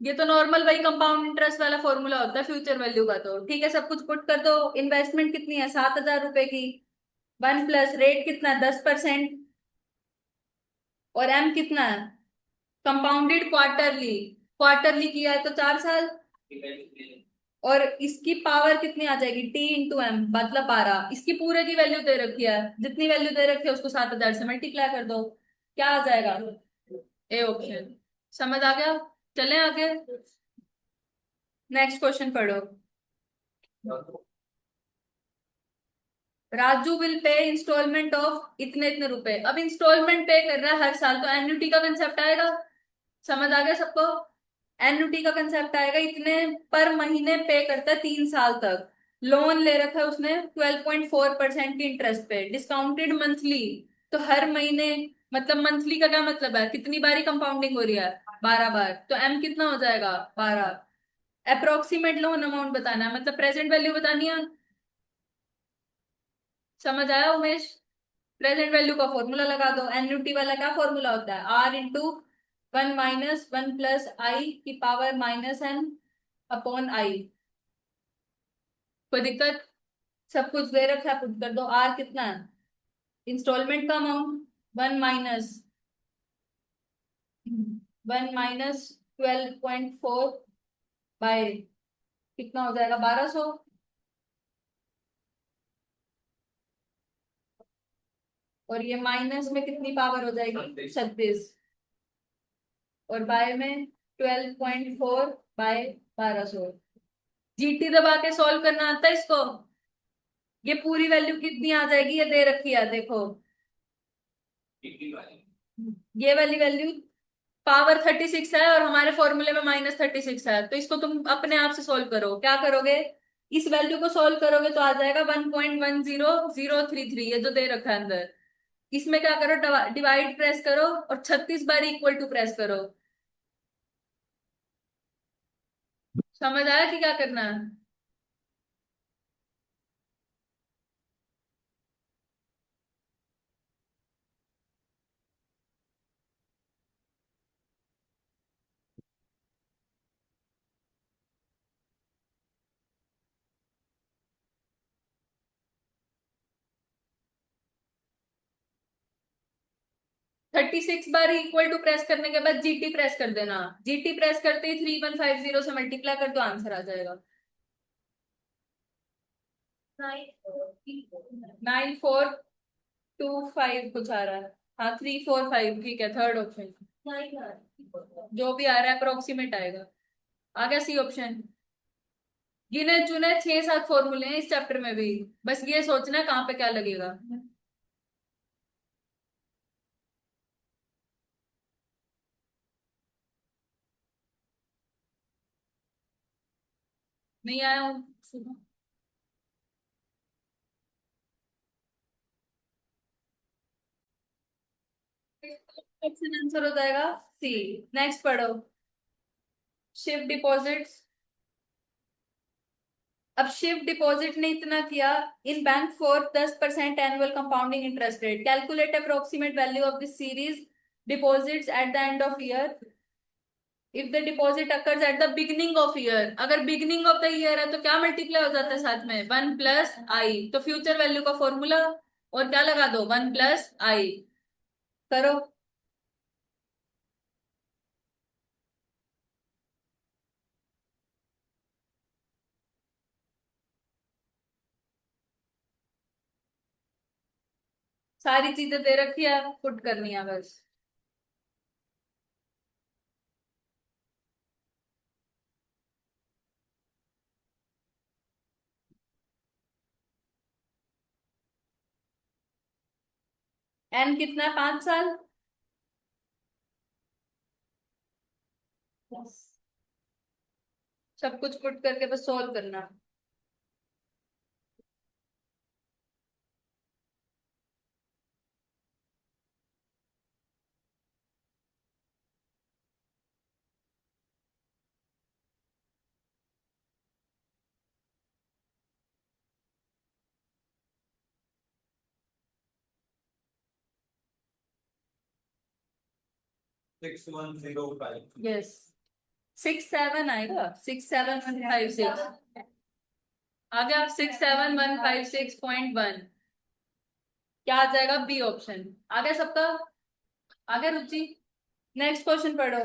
ये तो नॉर्मल वही कंपाउंड इंटरेस्ट वाला फॉर्मूला होता है फ्यूचर वैल्यू का। तो ठीक है, सब कुछ पुट कर दो। इन्वेस्टमेंट कितनी है, 7,000 रुपए की। 1 + रेट कितना है, 10%। और M कितना है, कंपाउंडेड क्वार्टरली। क्वार्टरली किया है तो 4 साल। और इसकी पावर कितनी आ जाएगी, T × M, मतलब 12। इसकी पूरे की वैल्यू दे रखी है, जितनी वैल्यू दे रखी है उसको 7,000 से मल्टीप्लाई कर दो। क्या आ जाएगा, ए ऑप्शन। समझ आ गया? चलें आगे। नेक्स्ट क्वेश्चन पढ़ो। Raju will pay instalment of इतने इतने रुपए। अब इंस्टॉलमेंट पे कर रहा है हर साल, तो एन्युटी का कंसेप्ट आएगा। समझ आ गया सबको? एन्युटी का कंसेप्ट आएगा, इतने पर महीने पे करता है 3 साल तक। लोन ले रखा है उसने 12.4% की इंटरेस्ट पे, डिस्काउंटेड मंथली। तो हर महीने, मतलब मंथली का क्या मतलब है, कितनी बारी कंपाउंडिंग हो रही है, 12 बार। तो एम कितना हो जाएगा, 12। अप्रोक्सीमेट लोन अमाउंट बताना है, मतलब प्रेजेंट वैल्यू बतानी है। समझ आया उमेश? प्रेजेंट वैल्यू का फॉर्मूला लगा दो। एन्युटी वाला क्या फॉर्मूला होता है, R × 1 - 1 + I की पावर -N/I। कोई दिक्कत? सब कुछ दे रखा है, पुट कर दो। आर कितना है, इंस्टॉलमेंट का अमाउंट, 1 - 1 - 12.4 बाय कितना हो जाएगा, 1200। और ये माइनस में कितनी पावर हो जाएगी, 36। और बाय में 12.4/1200। जीटी दबा के सॉल्व करना आता है इसको। ये पूरी वैल्यू कितनी आ जाएगी, ये दे रखी है देखो। ये वाली वैल्यू पावर 36 है, और हमारे फॉर्मूले में -36 है। तो इसको तुम अपने आप से सोल्व करो। क्या करोगे, इस वैल्यू को सोल्व करोगे तो आ जाएगा 1.10033, ये जो दे रखा है अंदर। इसमें क्या करो, डिवाइड प्रेस करो और 36 बार इक्वल टू प्रेस करो। समझ आया कि क्या करना है? 36 बार इक्वल टू प्रेस करने के बाद जीटी प्रेस कर देना। जीटी प्रेस करते ही 3150 से मल्टीप्लाई कर दो, आंसर आ जाएगा। 9425 कुछ आ रहा है। हाँ, 345, ठीक है, थर्ड ऑप्शन। जो भी आ रहा है अप्रोक्सीमेट आएगा। आ गया सी ऑप्शन। गिने चुने 6-7 फॉर्मूले हैं इस चैप्टर में भी, बस ये सोचना है कहाँ पे क्या लगेगा। नहीं आया हूँ। ऑप्शन आंसर हो जाएगा सी। नेक्स्ट पढ़ो। Shift deposits. अब शिफ्ट डिपॉजिट ने इतना किया in bank for 10% annual compounding interest rate, calculate approximate value of this series deposits at the end of year. If the deposit occurs at the beginning of year, अगर beginning of the year है तो क्या multiply हो जाता है साथ में, 1 + i, तो फ्यूचर वैल्यू का फॉर्मूला, और क्या लगा दो, 1 + i। करो। सारी चीजें दे रखी है, पुट करनी है बस। एन कितना है, 5 साल। सब कुछ पुट करके बस सोल्व करना। 6105, यस। 67 आएगा, 67156। आ गया, 67156.1। क्या आ जाएगा, बी ऑप्शन। आ गया सबका। आ गया रुचि। नेक्स्ट क्वेश्चन पढ़ो।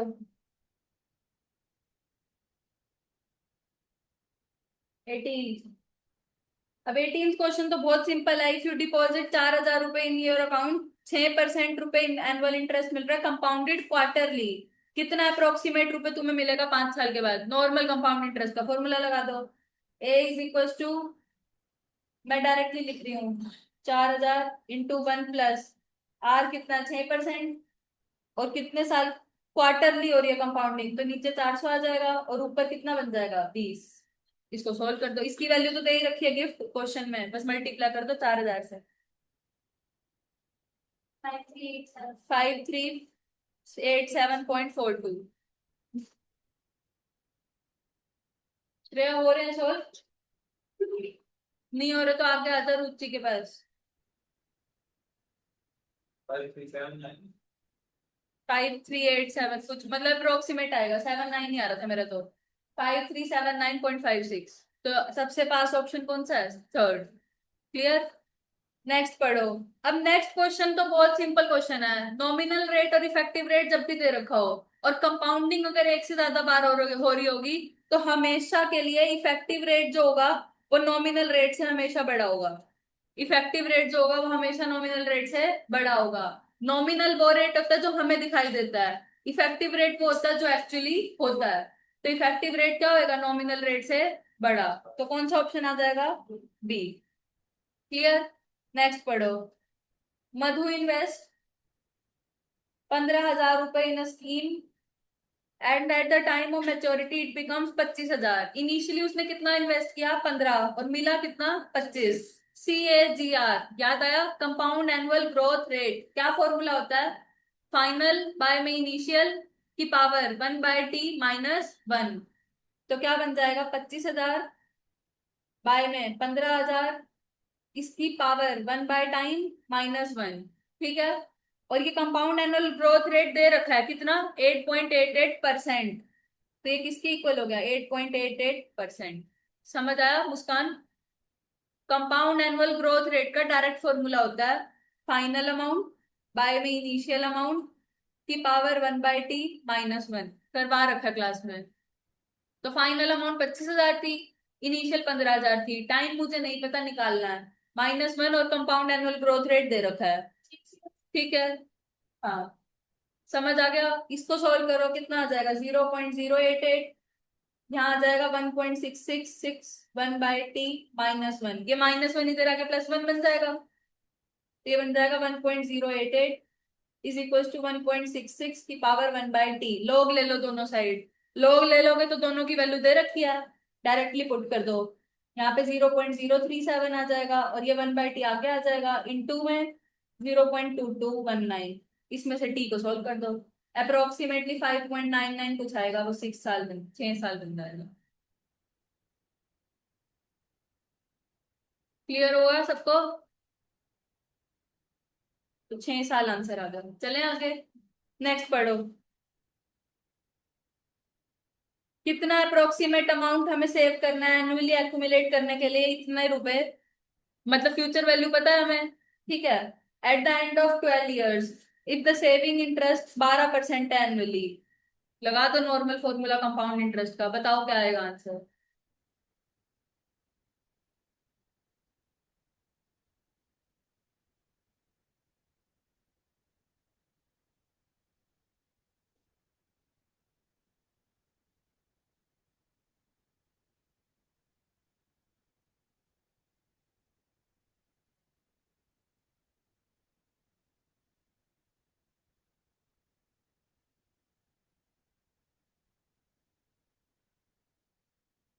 18। अब 18 क्वेश्चन तो बहुत सिंपल है। इफ यू डिपॉजिट 4,000 रुपए इन योर अकाउंट, 6% रुपए एनुअल इंटरेस्ट मिल रहा है, कंपाउंडेड क्वार्टरली, कितना अप्रोक्सीमेट रुपए तुम्हें मिलेगा 5 साल के बाद। नॉर्मल कंपाउंड इंटरेस्ट का फॉर्मूला लगा दो। ए इज इक्वल टू, मैं डायरेक्टली लिख रही हूँ, 4,000 इंटू 1 + आर कितना, 6%, और कितने साल, क्वार्टरली हो रही है कंपाउंडिंग, तो नीचे 400 आ जाएगा, और ऊपर कितना बन जाएगा, 20। इसको सॉल्व कर दो, इसकी वैल्यू तो दे ही रखी है गिफ्ट क्वेश्चन में, बस मल्टीप्लाई कर दो 4,000 से। 5387.42। श्रेया हो रहे हैं सॉल्व, नहीं हो रहे तो आगे आता रुचि के पास। 5387 कुछ मतलब अप्रोक्सीमेट आएगा, 79 नहीं आ रहा था मेरा तो। 5379.56, तो सबसे पास ऑप्शन कौन सा है, थर्ड। क्लियर। नेक्स्ट पढ़ो। अब नेक्स्ट क्वेश्चन तो बहुत सिंपल क्वेश्चन है। नॉमिनल रेट और इफेक्टिव रेट जब भी दे रखा हो, और कंपाउंडिंग अगर एक से ज्यादा बार हो रही होगी, तो हमेशा के लिए इफेक्टिव रेट जो होगा वो नॉमिनल रेट से हमेशा बड़ा होगा। इफेक्टिव रेट जो होगा वो हमेशा नॉमिनल रेट से बड़ा होगा। नॉमिनल वो रेट होता है जो हमें दिखाई देता है, इफेक्टिव रेट वो होता है जो एक्चुअली होता है। तो इफेक्टिव रेट क्या होगा, नॉमिनल रेट से बड़ा। तो कौन सा ऑप्शन आ जाएगा, बी। क्लियर। नेक्स्ट पढ़ो। मधु इन्वेस्ट 15,000 रुपए in scheme, and at the time of maturity it becomes 25,000। Initially उसने कितना इन्वेस्ट किया, 15, और मिला कितना, 25। CAGR याद आया, कंपाउंड एनुअल ग्रोथ रेट, क्या फॉर्मूला होता है, फाइनल बाय में इनिशियल की पावर 1/t - 1। तो क्या बन जाएगा, 25,000 बाय में 15,000, इसकी पावर 1/टाइम -1। ठीक है। और ये कंपाउंड एनुअल ग्रोथ रेट दे रखा है कितना, 8.88%। तो ये किसके इक्वल हो गया, 8.88%। समझ आया मुस्कान। कंपाउंड एनुअल ग्रोथ रेट का डायरेक्ट फॉर्मूला होता है फाइनल अमाउंट बाय में इनिशियल अमाउंट की पावर 1/t - 1। करवा रखा क्लास में। तो फाइनल अमाउंट 25,000 थी, इनिशियल 15,000 थी, टाइम मुझे नहीं पता, निकालना है -1, और कंपाउंड एनुअल ग्रोथ रेट दे रखा है। ठीक है। हाँ, समझ आ गया। इसको सॉल्व करो, कितना आ जाएगा, 0.088। यहाँ आ जाएगा 1.666, 1/t - 1, ये -1 इधर आके +1 बन जाएगा, तो ये बन जाएगा 1.088 इज इक्वल टू 1.66 की पावर 1/t। लॉग ले लो दोनों साइड, लॉग ले लोगे तो दोनों की वैल्यू दे रखी है, डायरेक्टली पुट कर दो। यहाँ पे 0.037 आ जाएगा, और ये 1/t आगे आ जाएगा, इनटू में 0.2219। इसमें से t को सोल्व कर दो, अप्रोक्सीमेटली 5.99 कुछ आएगा, वो 6 साल बन जाएगा। क्लियर होगा सबको। तो 6 साल आंसर आ गया। चले आगे। नेक्स्ट पढ़ो। कितना अप्रोक्सीमेट अमाउंट हमें सेव करना है एनुअली एक्यूमुलेट करने के लिए, इतने रुपए, मतलब फ्यूचर वैल्यू पता है हमें, ठीक है। Eight the end of 12 years, if the saving interest 12% annually, लगा दो नॉर्मल फॉर्मूला कंपाउंड इंटरेस्ट का, बताओ क्या आएगा आंसर।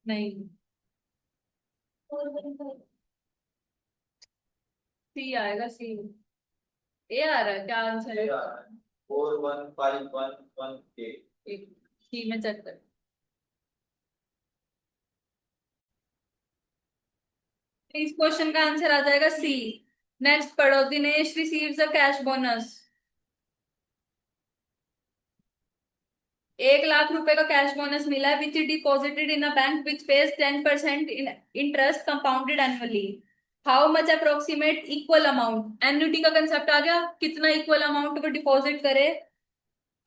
नहीं, सी आएगा, सी। ए आ रहा है क्या आंसर है? 415118। सी में चेक कर। इस क्वेश्चन का आंसर आ जाएगा सी। नेक्स्ट पढ़ो, Dinesh receives a cash bonus. 1 lakh रुपए का कैश बोनस मिला है, which deposited in a bank which pays 10% in interest compounded annually. How much approximate equal amount, annuity का कंसेप्ट आ गया, कितना इक्वल अमाउंट को डिपॉजिट करे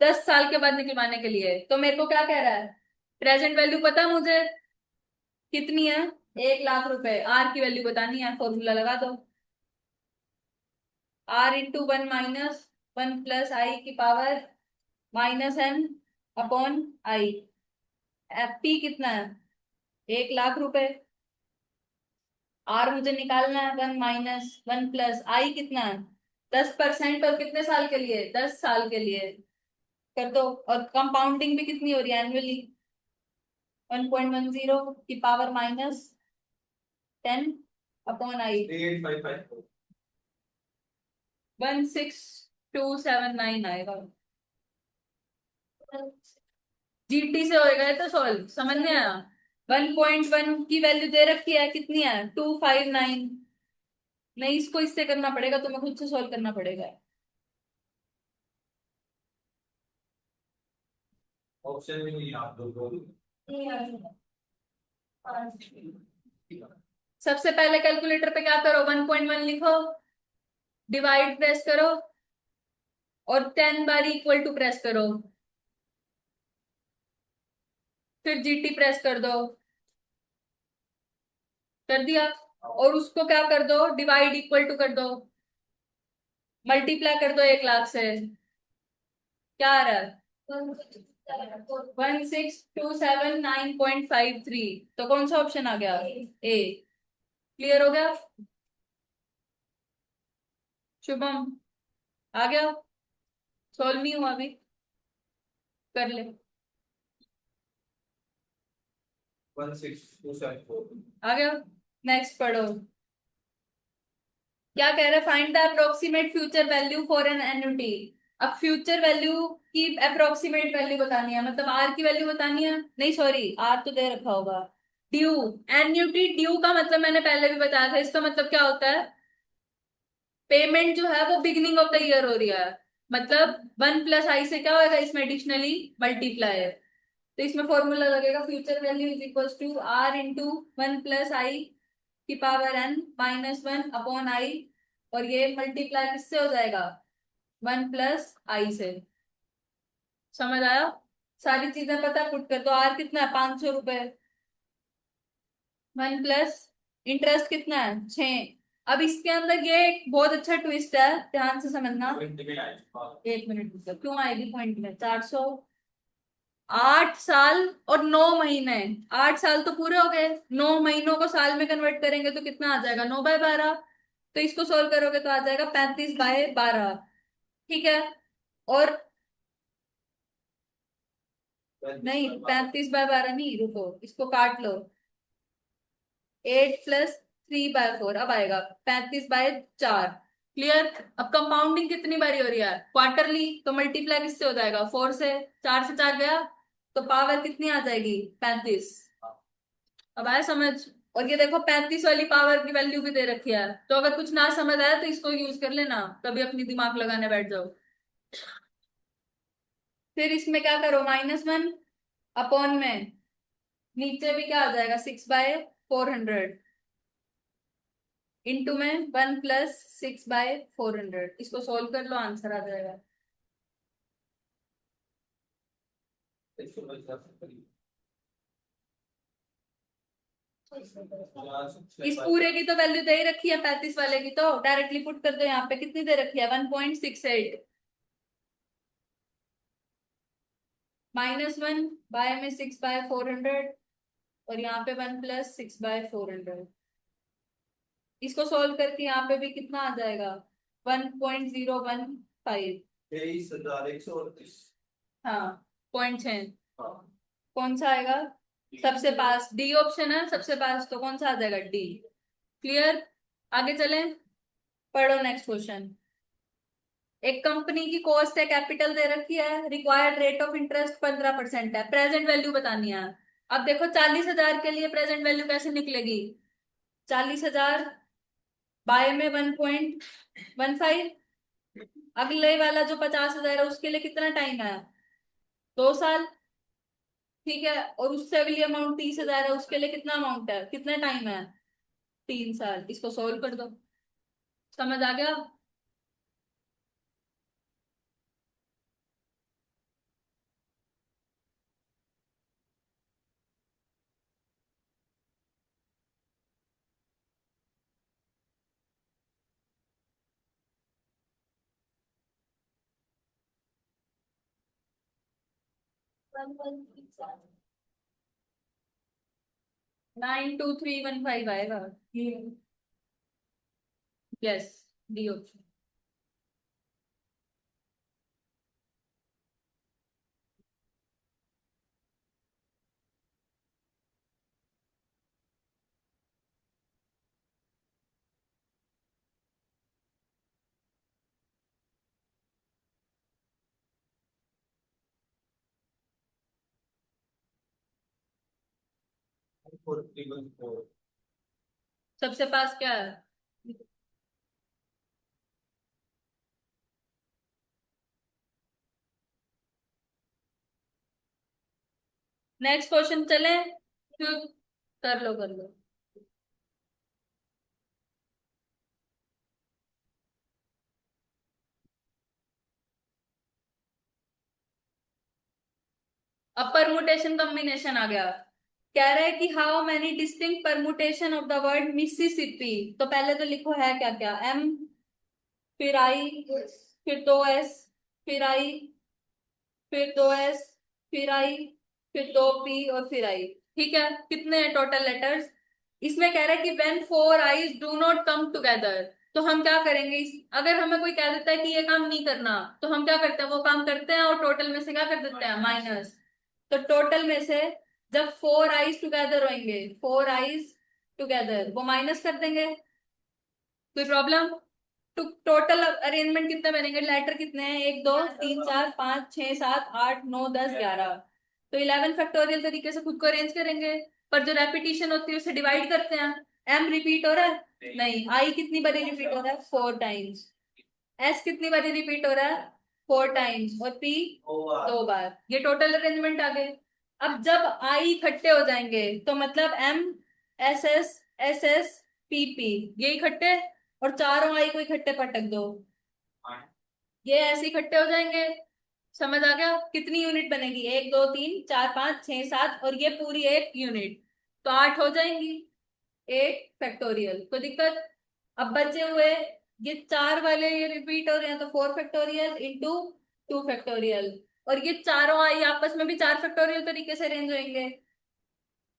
10 साल के बाद निकलवाने के लिए। तो मेरे को क्या कह रहा है, प्रेजेंट वैल्यू पता है मुझे कितनी है, 1 लाख रुपए। आर की वैल्यू बतानी है, फॉर्मूला लगा दो, आर इंटू 1 - 1 प्लस आई की पावर -n अपॉन आई। पी कितना है, 1 लाख रुपए। आर मुझे निकालना है, 1 - 1 प्लस आई कितना है, 10%, और कितने साल के लिए, 10 साल के लिए। कर दो, और कंपाउंडिंग भी कितनी हो रही है एनुअली, 1.10 की पावर -10 अपॉन आई। 16279 आएगा। जीटी से होएगा ये तो सॉल्व, समझ में आया। 1.1 की वैल्यू दे रखी है, कितनी है, 259। नहीं, इसको इससे करना पड़ेगा, तुम्हें खुद से सॉल्व करना पड़ेगा। ऑप्शन भी नहीं, आप लोग सबसे पहले कैलकुलेटर पे क्या करो, 1.1 लिखो, डिवाइड प्रेस करो, और 10 बार इक्वल टू प्रेस करो, फिर जीटी प्रेस कर दो। कर दिया, और उसको क्या कर दो, डिवाइड इक्वल टू कर दो, मल्टीप्लाई कर दो 1 लाख से। क्या आ रहा है, 16279.53। तो कौन सा ऑप्शन आ गया, ए। क्लियर हो गया, शुभम, आ गया, सॉल्व नहीं हुआ अभी, कर ले। 16274 आ गया। नेक्स्ट पढ़ो, क्या कह रहे हैं, find the approximate future value for an annuity. अब फ्यूचर वैल्यू की अप्रोक्सीमेट वैल्यू बतानी है, मतलब आर की वैल्यू बतानी है, नहीं सॉरी, आर तो दे रखा होगा। ड्यू, एन्युटी ड्यू का मतलब मैंने पहले भी बताया था, इसका मतलब क्या होता है, पेमेंट जो है वो बिगिनिंग ऑफ द ईयर हो रही है, मतलब 1 + i से क्या होगा इसमें, एडिशनली मल्टीप्लाई है। तो इसमें फॉर्मूला लगेगा, future value is equal to R into 1 + i की पावर n -1 अपॉन आई, और ये मल्टीप्लाई किससे हो जाएगा, 1 + i से। समझ आया, सारी चीजें पता, पुट कर दो। आर कितना है, 500 रुपए। 1 + इंटरेस्ट कितना है, 6। अब इसके अंदर ये एक बहुत अच्छा ट्विस्ट है, ध्यान से समझना। एक मिनट रुको, क्यों आएगी पॉइंट में, 400, 8 साल और 9 महीने। 8 साल तो पूरे हो गए, 9 महीनों को साल में कन्वर्ट करेंगे तो कितना आ जाएगा, 9/12। तो इसको सोल्व करोगे तो आ जाएगा 35/12, ठीक है। और नहीं, 35/12 नहीं, रुको इसको काट लो, 8 + 3/4, अब आएगा 35/4। क्लियर। अब कंपाउंडिंग कितनी बारी हो रही है, क्वार्टरली, तो मल्टीप्लाई किससे हो जाएगा, 4 से। 4 से 4 गया, तो पावर कितनी आ जाएगी, 35। अब आया समझ। और ये देखो 35 वाली पावर की वैल्यू भी दे रखी है, तो अगर कुछ ना समझ आया तो इसको यूज कर लेना, तभी अपनी दिमाग लगाने बैठ जाओ। फिर इसमें क्या करो, -1 अपॉन में नीचे भी क्या आ जाएगा 6/400 इंटू में 1 + 6/400। इसको सोल्व कर लो, आंसर आ जाएगा। इस पूरे की तो वैल्यू दे ही रखी है, 35 वाले की तो डायरेक्टली पुट कर दो। यहाँ पे कितनी दे रखी है 1.68। -1 बाय में 6/400 और यहाँ पे 1 + 6/400। इसको सोल्व करके यहाँ पे भी कितना आ जाएगा 1.015। 23,138। हाँ, 0.6। कौन सा आएगा सबसे पास? डी ऑप्शन है सबसे पास, तो कौन सा आ जाएगा? डी। क्लियर? आगे चलें, पढ़ो नेक्स्ट क्वेश्चन। एक कंपनी की कॉस्ट है, कैपिटल दे रखी है, रिक्वायर्ड रेट ऑफ इंटरेस्ट 15% है, प्रेजेंट वैल्यू बतानी है। अब देखो 40,000 के लिए प्रेजेंट वैल्यू कैसे निकलेगी? 40,000 बाय में 1.15। अगले वाला जो 50,000 है उसके लिए कितना टाइम है? 2 साल। ठीक है, और उससे अगली अमाउंट 30,000 है, उसके लिए कितना अमाउंट है, कितना टाइम है? 3 साल। इसको सोल्व कर दो। समझ आ गया? वन वन 92315 आएगा। Yes, D option. सबसे पास क्या है? नेक्स्ट क्वेश्चन चले, कर लो कर लो। अब परमुटेशन कॉम्बिनेशन आ गया। कह रहा है कि how many distinct permutation of the word Mississippi. तो पहले तो लिखो है क्या क्या, एम, फिर आई, फिर 2 S, फिर आई, फिर 2 S, फिर आई, फिर 2 P और फिर आई। ठीक है, कितने हैं टोटल लेटर्स? इसमें कह रहा है कि when 4 I's do not come together. तो हम क्या करेंगे अगर हमें कोई कह देता है कि ये काम नहीं करना, तो हम क्या करते हैं, वो काम करते हैं और टोटल में से क्या कर देते हैं, माइनस। तो टोटल में से जब 4 I's टुगेदर होंगे, 4 I's टुगेदर, वो माइनस कर देंगे। कोई प्रॉब्लम? तो टोटल अरेंजमेंट कितने बनेंगे, लेटर कितने हैं, 1 2 3 4 5 6 7 8 9 10 11। तो 11 फैक्टोरियल तरीके से खुद को अरेंज करेंगे। पर जो रेपिटेशन होती है उसे डिवाइड करते हैं। एम रिपीट हो रहा है? नहीं। आई कितनी बारी रिपीट हो रहा है? 4 टाइम्स। एस कितनी बारी रिपीट हो रहा है? 4 टाइम्स। और पी 2 बार। ये टोटल अरेंजमेंट आ गए। अब जब आई इकट्ठे हो जाएंगे तो मतलब M, S S P P, ये इकट्ठे, और चारों आई को इकट्ठे पटक दो, ये ऐसे इकट्ठे हो जाएंगे। समझ आ गया? कितनी यूनिट बनेगी, 1 2 3 4 5 6 7, और ये पूरी एक यूनिट, तो 8 हो जाएंगी। 8 फैक्टोरियल, कोई दिक्कत? अब बचे हुए ये चार वाले, ये रिपीट हो रहे हैं, तो 4 फैक्टोरियल इंटू 2 फैक्टोरियल। और ये चारों आई आपस में भी 4 फैक्टोरियल तरीके से अरेंज होंगे।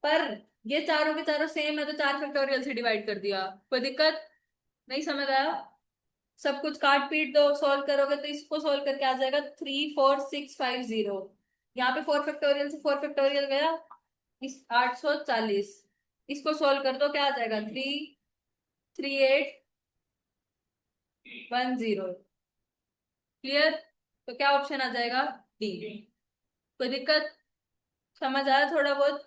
पर ये चारों के चारों सेम है, तो 4 फैक्टोरियल से डिवाइड कर दिया। कोई दिक्कत? नहीं समझ आया? सब कुछ काट पीट दो, सॉल्व करोगे तो इसको सॉल्व करके आ जाएगा 34650। यहाँ पे 4 फैक्टोरियल से 4 फैक्टोरियल गया, इस 840। इसको सॉल्व कर दो, क्या आ जाएगा 33810। क्लियर? तो क्या ऑप्शन आ जाएगा? डी। कोई दिक्कत? समझ आया थोड़ा बहुत?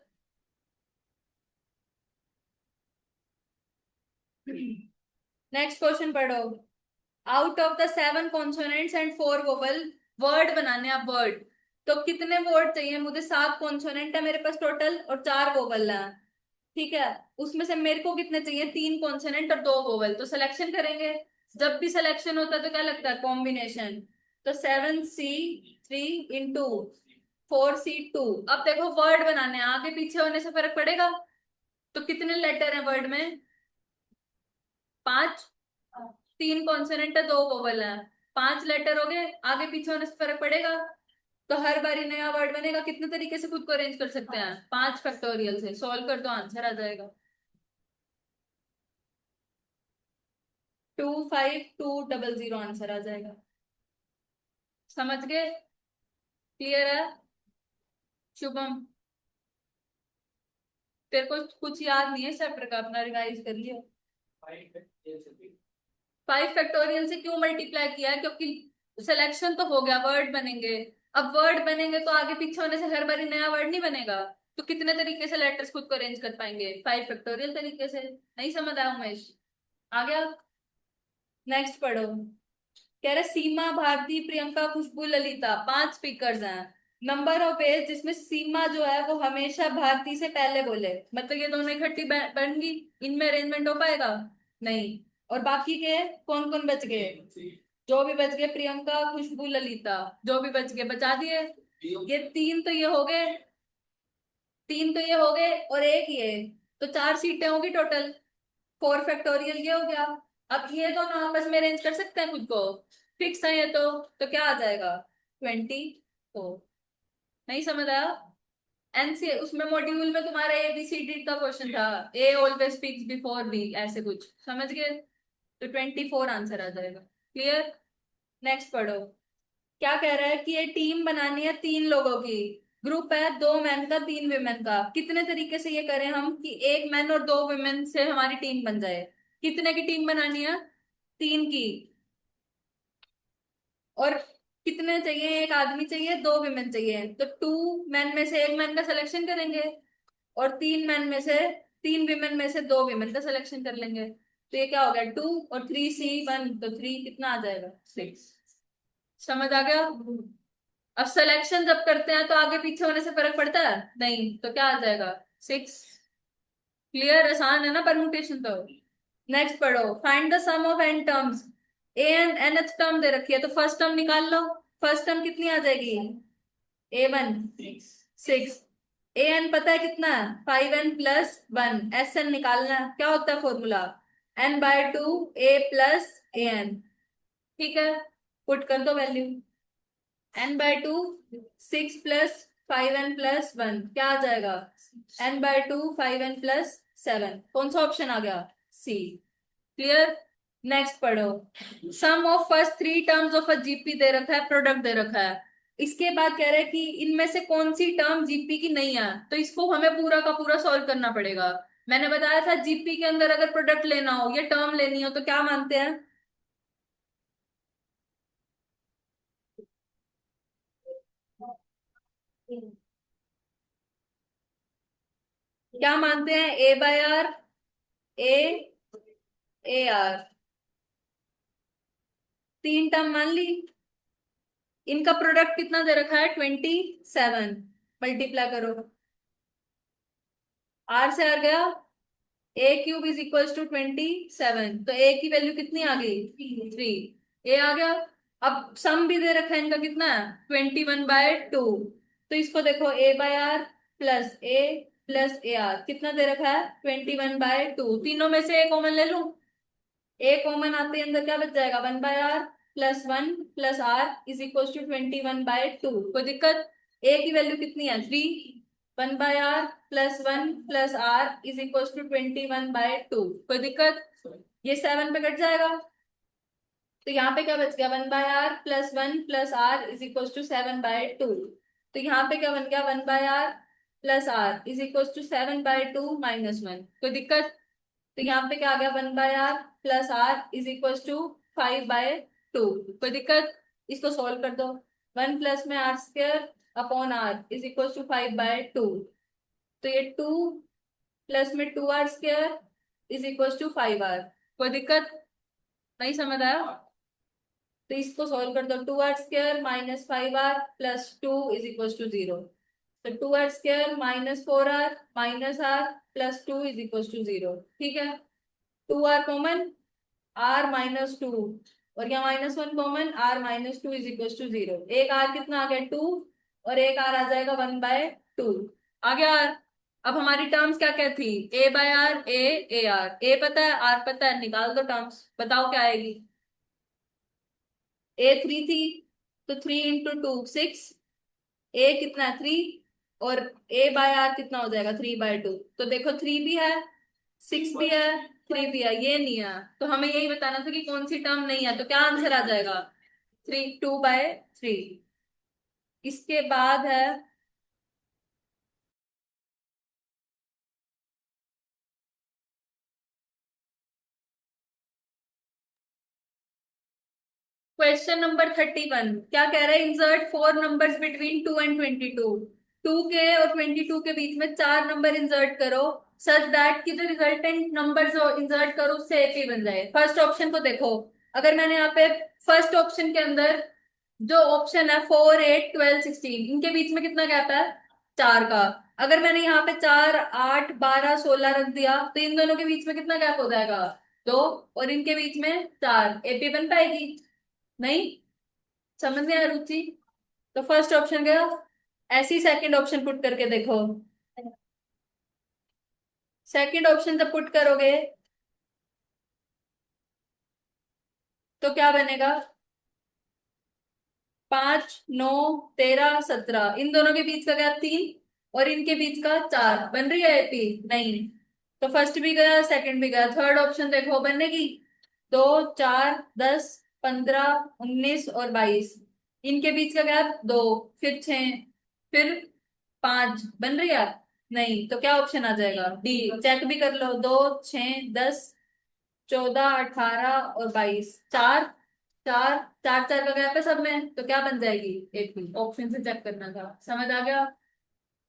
नेक्स्ट क्वेश्चन पढ़ो। Out of the 7 consonants and 4 vowel, word बनाने आप, वर्ड। तो कितने वर्ड चाहिए मुझे? 7 कॉन्सोनेंट है मेरे पास टोटल और 4 वोवल है। ठीक है। उसमें से मेरे को कितने चाहिए? 3 कॉन्सोनेंट और 2 वोवल। तो सिलेक्शन करेंगे। जब भी सिलेक्शन होता है तो क्या लगता है? कॉम्बिनेशन। तो 7C3 into 4C2। अब देखो वर्ड बनाने हैं, आगे पीछे होने से फर्क पड़ेगा? तो कितने लेटर हैं वर्ड में? 5। 3 कॉन्सोनेंट है, 2 वोवल है। 5 लेटर हो गए, आगे पीछे होने से फर्क पड़ेगा? तो हर बारी नया वर्ड बनेगा। कितने तरीके से खुद को अरेंज कर सकते हैं? 5 फैक्टोरियल से सॉल्व कर दो, आंसर आ जाएगा। 25200 आंसर आ जाएगा। समझ गए? क्लियर है? शुभम, तेरे को कुछ याद नहीं है चैप्टर का? अपना रिवाइज कर लिया। 5 फैक्टोरियल से क्यों मल्टीप्लाई किया है? क्योंकि सिलेक्शन तो हो गया, वर्ड बनेंगे। अब वर्ड बनेंगे तो आगे पीछे होने से हर बारी नया वर्ड नहीं बनेगा। तो कितने तरीके से लेटर्स खुद को अरेंज कर पाएंगे? 5 फैक्टोरियल तरीके से। नहीं समझ आया उमेश? आ गया? नेक्स्ट पढ़ो। कह रहे सीमा, भारती, प्रियंका, खुशबू, ललिता 5 स्पीकर्स हैं। नंबर ऑफ एज जिसमें सीमा जो है वो हमेशा भारती से पहले बोले, मतलब ये दोनों इकट्ठी बन गई, इनमें अरेंजमेंट हो पाएगा? नहीं। और बाकी के कौन कौन बच गए? जो भी बच गए, प्रियंका, खुशबू, ललिता, जो भी बच गए बचा दिए। ये 3 तो ये हो गए। 3 तो ये हो गए और एक ये। तो 4 सीटें होगी टोटल। 4 फैक्टोरियल ये हो गया। अब ये दोनों आपस में अरेंज कर सकते हैं खुद को? फिक्स है ये तो क्या आ जाएगा? 24। नहीं समझ आया? एनसी उसमें मॉड्यूल में तुम्हारा ABCD का क्वेश्चन था। A always speaks before B, ऐसे कुछ समझ गए? तो 24 आंसर आ जाएगा। क्लियर? नेक्स्ट पढ़ो। क्या कह रहा है कि ये टीम बनानी है 3 लोगों की। ग्रुप है 2 मैन का 3 विमेन का। कितने तरीके से ये करें हम कि 1 मैन और 2 विमेन से हमारी टीम बन जाए? कितने की टीम बनानी है? 3 की। और कितने चाहिए? 1 आदमी चाहिए, 2 विमेन चाहिए। तो 2 मैन में से 1 मैन का सिलेक्शन करेंगे और 3 मैन में से 3 विमेन में से 2 विमेन का सिलेक्शन कर लेंगे। तो ये क्या हो गया? 2 और 3C1, तो 3 कितना आ जाएगा? 6। समझ आ गया? अब सिलेक्शन जब करते हैं तो आगे पीछे होने से फर्क पड़ता है? नहीं। तो क्या आ जाएगा? 6। क्लियर? आसान है ना परमुटेशन तो। नेक्स्ट पढ़ो। Find the sum of n terms. A n nth term दे रखी है तो फर्स्ट टर्म निकाल लो। फर्स्ट टर्म कितनी आ जाएगी? A1 6। ए एन पता है कितना? 5n+1। SN निकालना है। क्या होता है फॉर्मूला? n/2 A+AN। ठीक है। पुट कर दो वैल्यू। n/2 6+5n+1 क्या आ जाएगा? n/2 5n+7। कौन सा ऑप्शन आ गया? C। क्लियर? नेक्स्ट पढ़ो। Sum of first 3 terms of a GP दे रखा है, प्रोडक्ट दे रखा है। इसके बाद कह रहे हैं कि इनमें से कौन सी टर्म जीपी की नहीं है। तो इसको हमें पूरा का पूरा सॉल्व करना पड़ेगा। मैंने बताया था जीपी के अंदर अगर प्रोडक्ट लेना हो या टर्म लेनी हो तो क्या मानते हैं? क्या मानते हैं? A/R, A, AR। 3 टर्म मान ली। इनका प्रोडक्ट कितना दे रखा है? 27। मल्टीप्लाई करो। R से R गया। A³ = 27। तो A की वैल्यू कितनी आ गई? 3। A आ गया। अब सम भी दे रखा है इनका, कितना है? 21/2। तो इसको देखो, A/R+A+AR कितना दे रखा है? 21/2। तीनों में से A कॉमन ले लूं। A कॉमन आते ही अंदर क्या बच जाएगा? 1/1+1 = 21/2। कोई दिक्कत? A की वैल्यू कितनी है? 3। 1/R+1+R = 21/2। कोई दिक्कत? ये 7 पे कट जाएगा। तो यहाँ पे क्या बच गया? 1/R+1+R = 7/2। तो यहाँ पे क्या बन गया? 1/R+R = 7/2 - 1। कोई दिक्कत? तो यहाँ पे क्या आ गया? 1/R+R = 5/2। कोई दिक्कत? इसको सॉल्व कर दो। 1 प्लस में R² / R = 5/2। तो ये 2 प्लस में 2R² = 5R। कोई दिक्कत? नहीं समझ आया? तो इसको सॉल्व कर दो, 2r² minus 5r plus 2 is equal to 0। तो 2r² minus 4r minus r plus 2 is equal to 0। ठीक है, 2r कॉमन, r माइनस 2, और यहाँ -1 common, r minus 2 is equal to 0। एक r कितना आ गया 2, और एक r आ जाएगा 1/2 आ गया r। अब हमारी टर्म्स क्या क्या थी, a/r, a ar, a पता है r पता है, निकाल दो टर्म्स, बताओ क्या आएगी। a 3 थी, तो 3 × 2 6, a कितना है 3, और a/r कितना हो जाएगा 3/2। तो देखो 3 भी है, 6 भी है, 3 भी है, ये नहीं है। तो हमें यही बताना था कि कौन सी टर्म नहीं है, तो क्या आंसर आ जाएगा 2/3। इसके बाद है क्वेश्चन नंबर 31। क्या कह रहा है, इंसर्ट 4 नंबर्स बिटवीन 2 एंड 22। 2 के और 22 के बीच में 4 नंबर इंसर्ट करो सच दैट कि जो रिजल्टेंट नंबर जो इंसर्ट करो उससे AP बन जाए। फर्स्ट ऑप्शन को देखो, अगर मैंने यहाँ पे फर्स्ट ऑप्शन के अंदर जो ऑप्शन है 4 8 12 16, इनके बीच में कितना गैप है 4 का। अगर मैंने यहाँ पे 4 8 12 16 रख दिया तो इन दोनों के बीच में कितना गैप हो जाएगा 2, और इनके बीच में 4, AP बन पाएगी नहीं। समझ में आया रुचि। तो फर्स्ट ऑप्शन गया, ऐसी सेकंड ऑप्शन पुट करके देखो। सेकंड ऑप्शन जब पुट करोगे तो क्या बनेगा, 5 9 13 17, इन दोनों के बीच का गैप 3, और इनके बीच का 4, बन रही है AP नहीं। तो फर्स्ट भी गया, सेकंड भी गया, थर्ड ऑप्शन देखो बनेगी, 2 4 10 15 19 और 22, इनके बीच का गैप 2, फिर 6, फिर 5, बन रही है नहीं। तो क्या ऑप्शन आ जाएगा D। चेक भी कर लो, 2 6 10 14 18 और 22, 4 4 4 4 का गैप है सब में, तो क्या बन जाएगी AP। ऑप्शन से चेक करना था, समझ आ गया,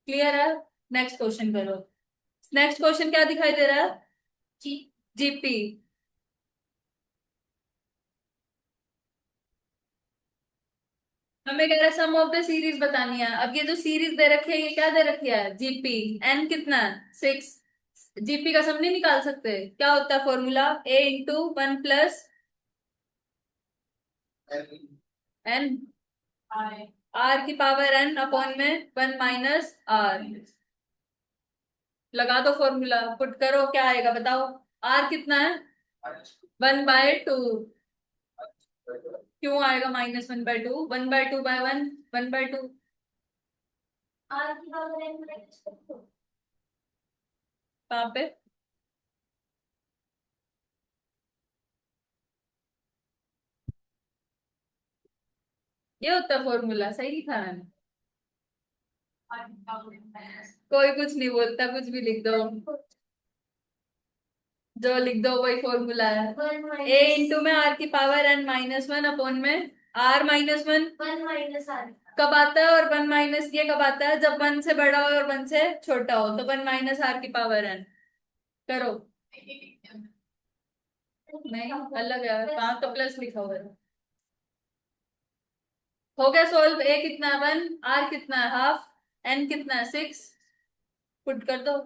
क्लियर है। नेक्स्ट क्वेश्चन करो। नेक्स्ट क्वेश्चन क्या दिखाई दे रहा है, GP। हमें कह रहा है सम ऑफ द सीरीज बतानी है। अब ये जो सीरीज दे रखी है ये क्या दे रखी है GP, N कितना है 6। GP का सम नहीं निकाल सकते, क्या होता है formula, A × 1 plus N, R की पावर N अपॉन में 1 माइनस R। लगा दो फॉर्मूला, पुट करो, क्या आएगा बताओ। R कितना है 1/2, क्यों आएगा -1/2, 1/2/1, 1/2। कहाँ पे, ये होता है फॉर्मूला, सही लिखा है मैंने। कोई कुछ नहीं बोलता, कुछ भी लिख दो, जो लिख दो वही फॉर्मूला है। A में R की पावर N -1 अपॉन में R -1 कब आता है, और 1 माइनस ये कब आता है, जब 1 से बड़ा हो और 1 से छोटा हो, तो 1 माइनस R की पावर N। करो, नहीं अलग है, कहाँ तो प्लस लिखा हुआ है। हो गया सोल्व, A कितना है 1, R कितना है हाफ, N कितना है 6, पुट कर दो।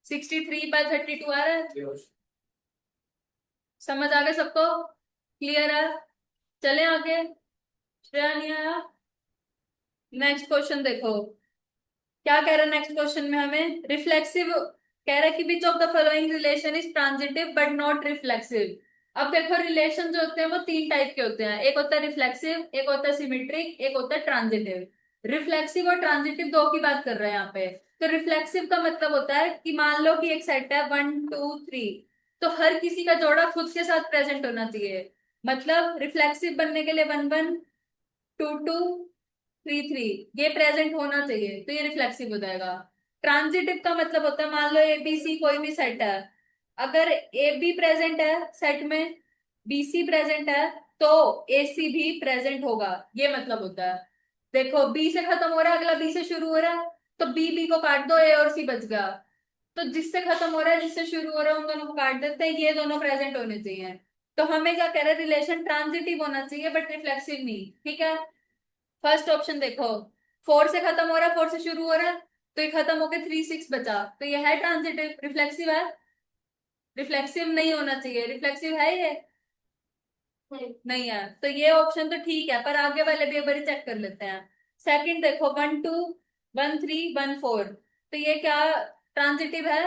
63/32 आ रहा है, समझ आ गया सबको, क्लियर है। चले आगे, श्रेया नहीं आया। नेक्स्ट क्वेश्चन देखो, क्या कह रहा है नेक्स्ट क्वेश्चन में हमें, रिफ्लेक्सिव कह रहा है कि विच of the following relation is transitive but not reflexive. अब देखो रिलेशन जो होते हैं वो 3 टाइप के होते हैं, एक होता है रिफ्लेक्सिव, एक होता है सिमेट्रिक, एक होता है ट्रांजिटिव। रिफ्लेक्सिव और ट्रांजिटिव दो की बात कर रहे हैं यहाँ पे। तो रिफ्लेक्सिव का मतलब होता है कि मान लो कि एक सेट है 1 2 3, तो हर किसी का जोड़ा खुद के साथ प्रेजेंट होना चाहिए। मतलब रिफ्लेक्सिव बनने के लिए 1 1 2 2 3 3 ये प्रेजेंट होना चाहिए, तो ये रिफ्लेक्सिव हो जाएगा। ट्रांजिटिव का मतलब होता है मान लो ABC कोई भी सेट है, अगर ए बी प्रेजेंट है सेट में, बी सी प्रेजेंट है, तो ए सी भी प्रेजेंट होगा, ये मतलब होता है। देखो बी से खत्म हो रहा है, अगला बी से शुरू हो रहा है, तो बी बी को काट दो, ए और सी बच गया। तो जिससे खत्म हो रहा है जिससे शुरू हो रहा है उन दोनों को काट देते हैं, ये दोनों प्रेजेंट होने चाहिए। तो हमें क्या कह रहे हैं, रिलेशन ट्रांजिटिव होना चाहिए बट रिफ्लेक्सिव नहीं, ठीक है। फर्स्ट ऑप्शन देखो, 4 से खत्म हो रहा है, 4 से शुरू हो रहा है, तो ये खत्म होके 3 6 बचा, तो ये है ट्रांजिटिव, रिफ्लेक्सिव है? रिफ्लेक्सिव नहीं होना चाहिए, रिफ्लेक्सिव है ये? नहीं है, तो ये ऑप्शन तो ठीक है, पर आगे वाले भी एक बार चेक कर लेते हैं। सेकंड देखो, 1 2 1 3 1 4, तो ये क्या ट्रांजिटिव है?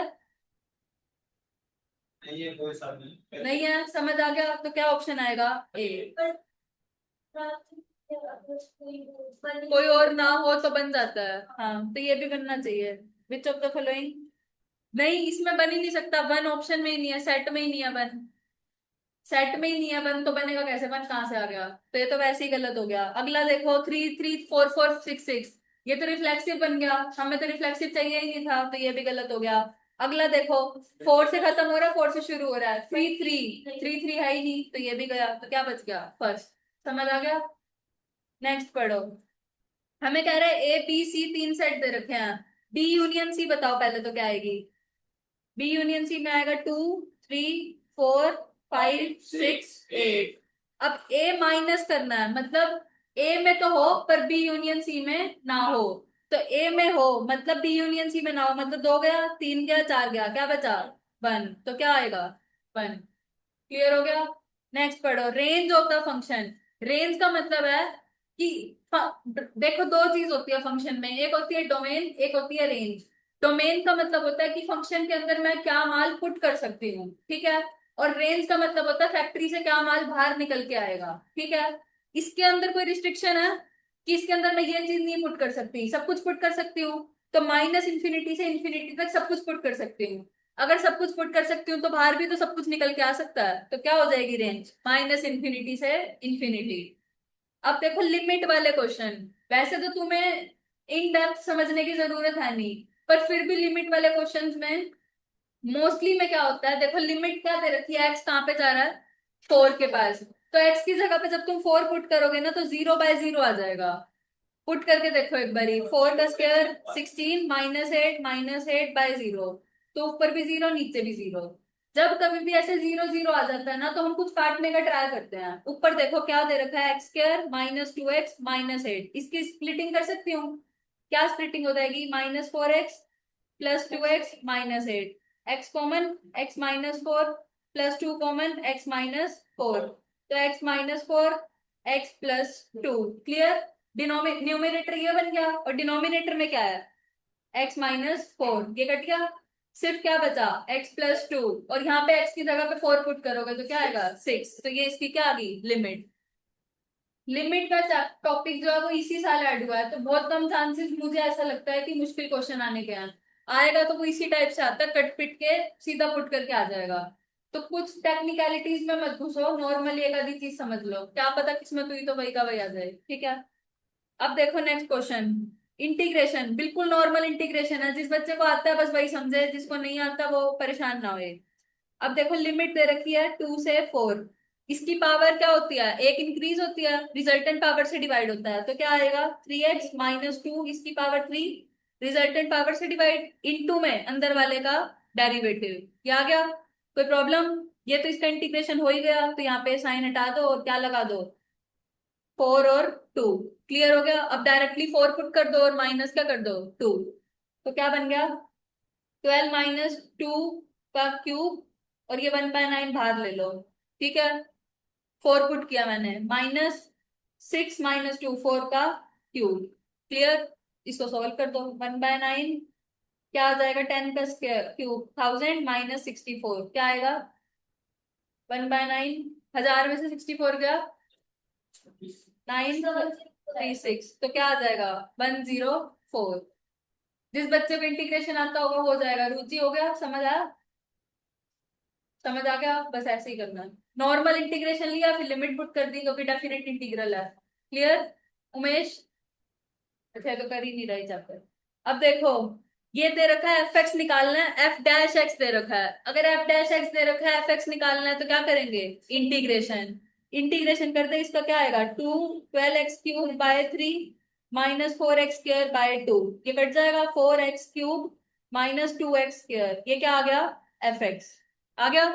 नहीं है कोई साथ नहीं। नहीं है, समझ आ गया, तो क्या ऑप्शन आएगा? ए। कोई और ना हो तो बन जाता है, हाँ, तो ये भी बनना चाहिए। विच ऑफ द फॉलोइंग? नहीं, इसमें बन ही नहीं सकता, वन ऑप्शन में ही नहीं है, सेट में ही नहीं है वन। सेट में ही नहीं है वन, तो बनेगा कैसे? वन कहाँ से आ गया? तो ये तो वैसे ही गलत हो गया। अगला देखो, 3 3 4 4 6 6, ये तो रिफ्लेक्सिव बन गया, हमें तो रिफ्लेक्सिव चाहिए ही नहीं था, तो ये भी गलत हो गया। अगला देखो, 4 से खत्म हो रहा है, 4 से शुरू हो रहा है, 3 3 3 3 है ही नहीं, तो ये भी गया, तो क्या बच गया? फर्स्ट। समझ आ गया? नेक्स्ट पढ़ो। हमें कह रहा है ए बी सी तीन सेट दे रखे हैं, बी यूनियन सी बताओ पहले तो क्या आएगी। बी यूनियन सी में आएगा 2 3 4 5 6 8। अब ए माइनस करना है, मतलब ए में तो हो पर बी यूनियन सी में ना हो। तो ए में हो मतलब बी यूनियन सी में ना हो, मतलब 2 गया, 3 गया, 4 गया, क्या बचा? 1, तो क्या आएगा? 1। क्लियर हो गया? नेक्स्ट पढ़ो, range of the function. Range का मतलब है कि देखो दो चीज होती है फंक्शन में, एक होती है डोमेन, एक होती है रेंज। डोमेन का मतलब होता है कि फंक्शन के अंदर मैं क्या माल पुट कर सकती हूँ, ठीक है। और रेंज का मतलब होता है फैक्ट्री से क्या माल बाहर निकल के आएगा, ठीक है। इसके अंदर कोई रिस्ट्रिक्शन है कि इसके अंदर मैं ये चीज नहीं पुट कर सकती? सब कुछ पुट कर सकती हूँ। तो माइनस इंफिनिटी से इंफिनिटी तक सब कुछ पुट कर सकती हूँ। अगर सब कुछ पुट कर सकती हूँ तो बाहर भी तो सब कुछ निकल के आ सकता है, तो क्या हो जाएगी रेंज? माइनस इंफिनिटी से इंफिनिटी। अब देखो लिमिट वाले क्वेश्चन, वैसे तो तुम्हें इन डेप्थ समझने की जरूरत है नहीं, पर फिर भी लिमिट वाले क्वेश्चंस में मोस्टली में क्या होता है, देखो लिमिट क्या दे रखी है, एक्स कहाँ पे जा रहा है? 4 के पास। तो एक्स की जगह पे जब तुम 4 पुट करोगे ना, तो 0/0 आ जाएगा। पुट करके देखो एक बारी, 4 का स्क्वायर 16 -8 -8/0, तो ऊपर भी 0 नीचे भी 0। जब कभी भी ऐसे 0 0 आ जाता है ना, तो हम कुछ काटने का ट्राई करते हैं। ऊपर देखो क्या दे रखा है, x² -2x -8, इसकी स्प्लिटिंग कर सकती हूँ। क्या स्प्लिटिंग हो जाएगी? -4x +2x -8, x common, x-4 +2 common, x-4, तो x-4 x+2। क्लियर? न्यूमिनेटर ये बन गया, और डिनोमिनेटर में क्या है? x-4, ये कट गया, सिर्फ क्या बचा? x+2, और यहाँ पे x की जगह पे 4 पुट करोगे तो क्या आएगा? 6। तो ये इसकी क्या आ गई? लिमिट। लिमिट का टॉपिक जो है वो इसी साल ऐड हुआ है, तो बहुत कम चांसेस मुझे ऐसा लगता है कि मुश्किल क्वेश्चन आने के हैं। आएगा तो वो इसी टाइप से आता है, कट पिट के सीधा पुट करके आ जाएगा। तो कुछ टेक्निकलिटीज में मत घुसो, नॉर्मली एक आधी चीज समझ लो, क्या पता किसमें तो ही तो वही का वही आ जाए, ठीक है। अब देखो नेक्स्ट क्वेश्चन, इंटीग्रेशन, बिल्कुल नॉर्मल इंटीग्रेशन है, जिस बच्चे को आता है बस वही समझे, जिसको नहीं आता वो परेशान ना होए। अब देखो लिमिट दे रखी है 2 से 4, इसकी पावर क्या होती है? एक इंक्रीज होती है, रिजल्टेंट पावर से डिवाइड होता है, तो क्या आएगा? 3x -2, इसकी पावर 3, रिजल्टेंट पावर से डिवाइड, इनटू में अंदर वाले का डेरिवेटिव, ये आ गया। कोई प्रॉब्लम? ये तो इसका इंटीग्रेशन हो ही गया, तो यहाँ पे साइन हटा दो और क्या लगा दो? 4 और 2। क्लियर हो गया? अब डायरेक्टली 4 पुट कर दो और माइनस क्या कर दो? 2। तो क्या बन गया? 12 -2 का क्यूब, और ये 1/9 बाहर ले लो, ठीक है। 4 पुट किया मैंने, -6 -2 4 का क्यूब। क्लियर? इसको सॉल्व कर दो, 1/9 क्या आ जाएगा? 10 का स्क्वायर क्यूब 1000 -64, क्या आएगा? 1/9, 1000 में से 64 गया, 936, तो क्या आ जाएगा? 104। जिस बच्चे को इंटीग्रेशन आता होगा हो जाएगा। रुचि हो गया? समझ आया? समझ आ गया? बस ऐसे ही करना है। नॉर्मल इंटीग्रेशन लिया, फिर लिमिट पुट कर दी, क्योंकि डेफिनेट इंटीग्रल है। क्लियर? उमेश? अच्छा, ये तो कर ही नहीं रही चैप्टर। अब देखो, ये दे रखा है एफ एक्स निकालना है, एफ डैश एक्स दे रखा है। अगर एफ डैश एक्स दे रखा है, एफ एक्स निकालना है तो क्या करेंगे, इंटीग्रेशन। इंटीग्रेशन करते हैं, इसका क्या आएगा, 2 12x³ बाय 3 -4x² बाय 2। ये कट जाएगा, 4x³ -2x², ये क्या आ गया, एफ एक्स आ गया।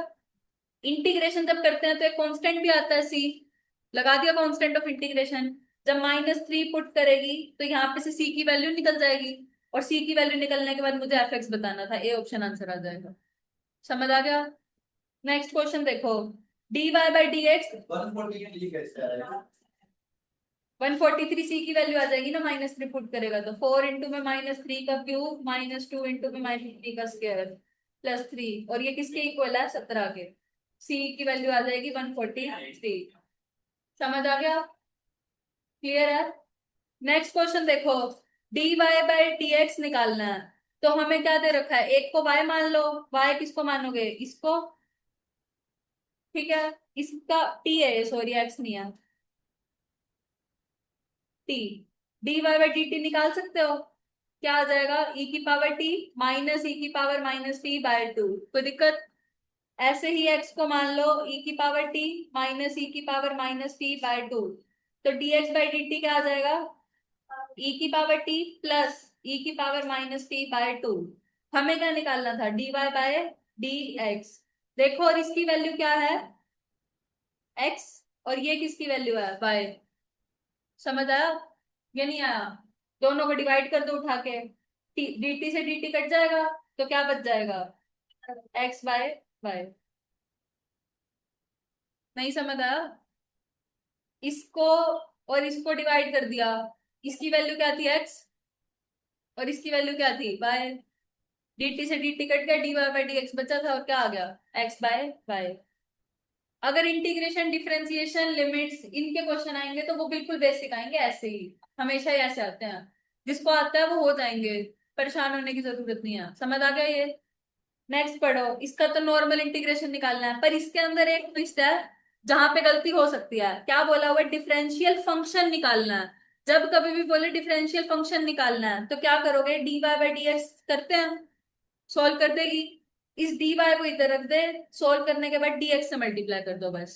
इंटीग्रेशन जब करते हैं तो एक कांस्टेंट भी आता है सी, लगा दिया कांस्टेंट ऑफ इंटीग्रेशन। जब -3 पुट करेगी तो यहाँ पे से सी की वैल्यू निकल जाएगी, और सी की वैल्यू निकलने के बाद मुझे एफ एक्स बताना था, ए ऑप्शन आंसर आ जाएगा। समझ आ गया। नेक्स्ट क्वेश्चन देखो, D Y by D X. 140 के लिए कैसे आएगा? 143 सी की वैल्यू आ जाएगी ना, -3 पुट करेगा तो 4 इंटू में -3 का क्यूब -2 इंटू में -3 का स्क्वायर +3, और ये किसके इक्वल है, 17 के। सी की वैल्यू आ जाएगी 143। समझ आ गया, क्लियर है। नेक्स्ट क्वेश्चन देखो, D Y by D X निकालना है। तो हमें क्या दे रखा है, एक को वाई मान लो, वाई किसको मानोगे, इसको, ठीक है। इसका टी है, सॉरी एक्स नहीं है, T. D Y by D T निकाल सकते हो, क्या आ जाएगा, ई की पावर टी माइनस ई की पावर -t/2। कोई दिक्कत। ऐसे ही एक्स को मान लो ई की पावर टी माइनस ई की पावर -t/2, तो dx बाई डी टी क्या आ जाएगा, ई की पावर टी प्लस ई की पावर -t/2। हमें क्या निकालना था, dy बाय डी एक्स। देखो, और इसकी वैल्यू क्या है, x, और ये किसकी वैल्यू है, y। समझ आया, ये नहीं आया, दोनों को डिवाइड कर दो उठा के, dt से dt कट जाएगा, तो क्या बच जाएगा, x/y। नहीं समझ आया, इसको और इसको डिवाइड कर दिया, इसकी वैल्यू क्या थी, x, और इसकी वैल्यू क्या थी, y। dt से dt कट गया, dy बाई डी एक्स बचा था, और क्या आ गया, x/y। अगर इंटीग्रेशन, डिफरेंशिएशन, लिमिट्स, इनके क्वेश्चन आएंगे तो वो बिल्कुल बेसिक आएंगे, ऐसे ही हमेशा ही ऐसे आते हैं। जिसको आता है वो हो जाएंगे, परेशान होने की जरूरत नहीं है। समझ आ गया ये। नेक्स्ट पढ़ो, इसका तो नॉर्मल इंटीग्रेशन निकालना है, पर इसके अंदर एक ट्विस्ट है जहां पे गलती हो सकती है। क्या बोला हुआ, डिफरेंशियल फंक्शन निकालना है। जब कभी भी बोले डिफरेंशियल फंक्शन निकालना है तो क्या करोगे, D Y by D X करते हैं, सॉल्व कर देगी। इस डी वाई को इधर रख दे, सॉल्व करने के बाद डी एक्स से मल्टीप्लाई कर दो बस,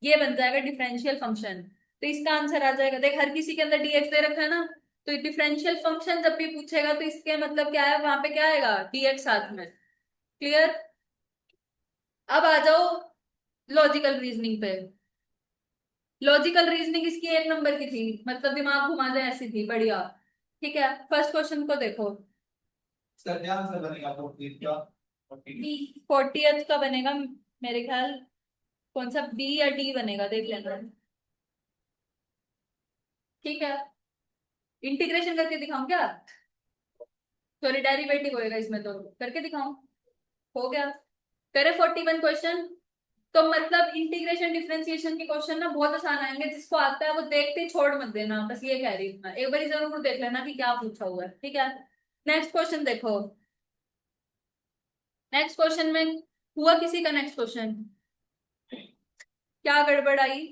ये बन जाएगा डिफरेंशियल फंक्शन। तो इसका आंसर आ जाएगा, देख हर किसी के अंदर डी एक्स दे रखा है ना, तो डिफरेंशियल फंक्शन जब भी पूछेगा तो इसके मतलब क्या है, वहां पे क्या आएगा, डी एक्स साथ में। क्लियर। अब आ जाओ लॉजिकल रीजनिंग पे। लॉजिकल रीजनिंग इसकी 1 नंबर की थी, मतलब दिमाग घुमा दे ऐसी थी, बढ़िया। ठीक है, फर्स्ट क्वेश्चन को देखो। इसका क्या आंसर बनेगा 40 का? 40th का बनेगा मेरे ख्याल, कौन सा बी या डी बनेगा, देख लेना। ठीक है, इंटीग्रेशन करके दिखाऊं क्या, सॉरी डेरिवेटिव होएगा इसमें, तो करके दिखाऊं, हो गया। करे 41 क्वेश्चन। तो मतलब इंटीग्रेशन डिफरेंशिएशन के क्वेश्चन ना बहुत आसान आएंगे, जिसको आता है वो देखते ही छोड़ मत देना, बस ये कह रही हूँ मैं, एक बार जरूर देख लेना कि क्या पूछा हुआ है, ठीक है। नेक्स्ट क्वेश्चन देखो, नेक्स्ट क्वेश्चन में हुआ किसी का, नेक्स्ट क्वेश्चन क्या गड़बड़ आई।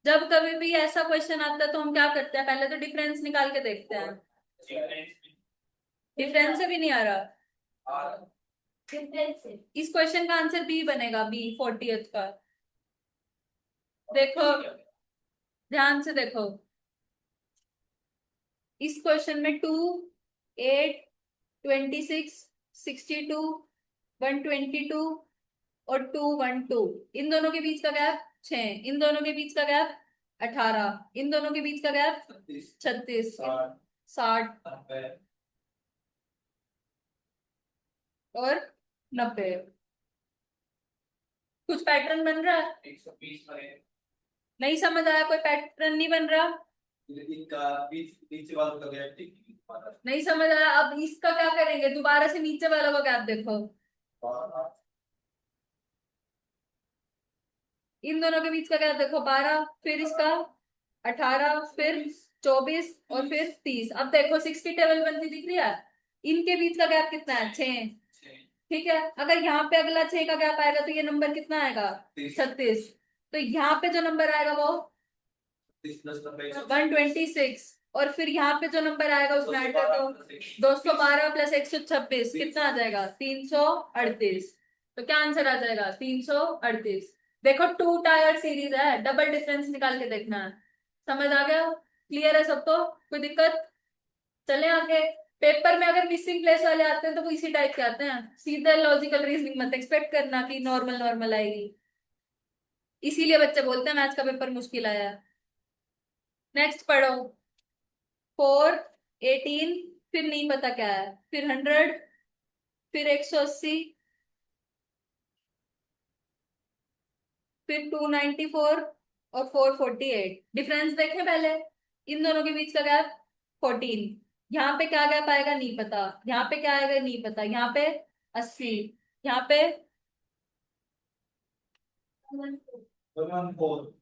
जब कभी भी ऐसा क्वेश्चन आता है तो हम क्या करते हैं, पहले तो डिफरेंस निकाल के देखते हैं। डिफरेंस से भी नहीं आ रहा, इस क्वेश्चन का आंसर बी बनेगा, बी 40th का। देखो, ध्यान से देखो, इस क्वेश्चन में 2 8 26 62 122 और 212, इन दोनों के बीच का गैप 6, इन दोनों के बीच का गैप 18, इन दोनों के बीच का गैप 36, 60 और 90। कुछ पैटर्न बन रहा है, 120 बनेगा। नहीं समझ आया, कोई पैटर्न नहीं बन रहा, इनका बीच नीचे वालों का गैप ठीक नहीं समझ आया। अब इसका क्या करेंगे, दोबारा से नीचे वाला का गैप देखो, इन दोनों के बीच का गैप देखो 12, फिर इसका 18, फिर 24 और फिर 30। अब देखो 6 की टेबल बनती दिख रही है, इनके बीच का गैप कितना है, 6। ठीक है, अगर यहाँ पे अगला 6 का गैप आएगा तो ये नंबर कितना आएगा, 36। तो यहाँ पे जो नंबर आएगा वो 126। और फिर यहाँ पे जो नंबर आएगा उस मैटर को 212 प्लस 126 कितना आ जाएगा 338। तो क्या आंसर आ जाएगा 338। देखो टू टायर सीरीज है, डबल डिफरेंस निकाल के देखना है। समझ आ गया? क्लियर है सबको? कोई दिक्कत? चले आगे। पेपर में अगर मिसिंग प्लेस वाले आते हैं तो वो इसी टाइप के आते हैं, सीधे लॉजिकल रीजनिंग मत एक्सपेक्ट करना कि नॉर्मल नॉर्मल आएगी। इसीलिए बच्चे बोलते हैं मैथ्स का पेपर मुश्किल आया है। नेक्स्ट पढ़ो। 418, फिर नहीं पता क्या है, फिर 100, फिर 180, फिर 294 और 448। डिफरेंस देखें पहले, इन दोनों के बीच का गैप 14। यहाँ पे क्या गैप आएगा नहीं पता, यहाँ पे क्या आएगा नहीं पता, यहाँ पे 80, यहाँ पे 114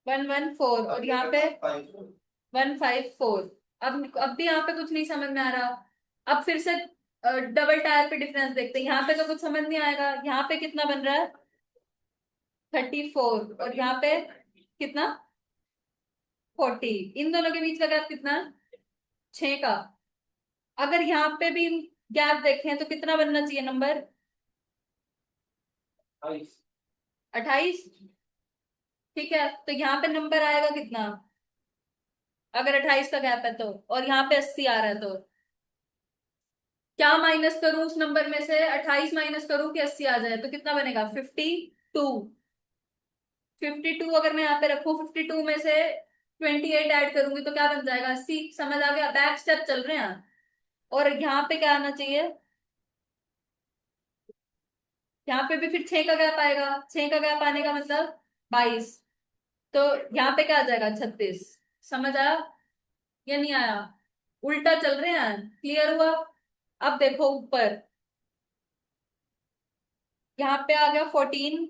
114 और यहाँ पे 154। अब भी यहाँ पे कुछ नहीं समझ में आ रहा। अब फिर से डबल टायर पे डिफरेंस देखते हैं। यहाँ पे तो कुछ समझ नहीं आएगा। यहाँ पे कितना बन रहा है 34 और यहाँ पे कितना 40। इन दोनों के बीच का गैप कितना है 6 का। अगर यहाँ पे भी गैप देखें तो कितना बनना चाहिए नंबर 28। ठीक है, तो यहाँ पे नंबर आएगा कितना अगर 28 का गैप है तो, और यहाँ पे 80 आ रहा है तो क्या माइनस करूं उस नंबर में से, 28 माइनस करूं कि 80 आ जाए तो कितना बनेगा 52। 52 अगर मैं यहाँ पे रखूं, 52 में से 28 ऐड करूंगी तो क्या बन जाएगा 80। समझ आ गया? बैक स्टेप चल रहे हैं। और यहाँ पे क्या आना चाहिए, यहाँ पे भी फिर 6 का गैप आएगा। 6 का गैप आने का मतलब 22। तो यहाँ पे क्या आ जाएगा 36। समझ आया या नहीं आया? उल्टा चल रहे हैं। क्लियर हुआ? अब देखो ऊपर, यहाँ पे आ गया 14।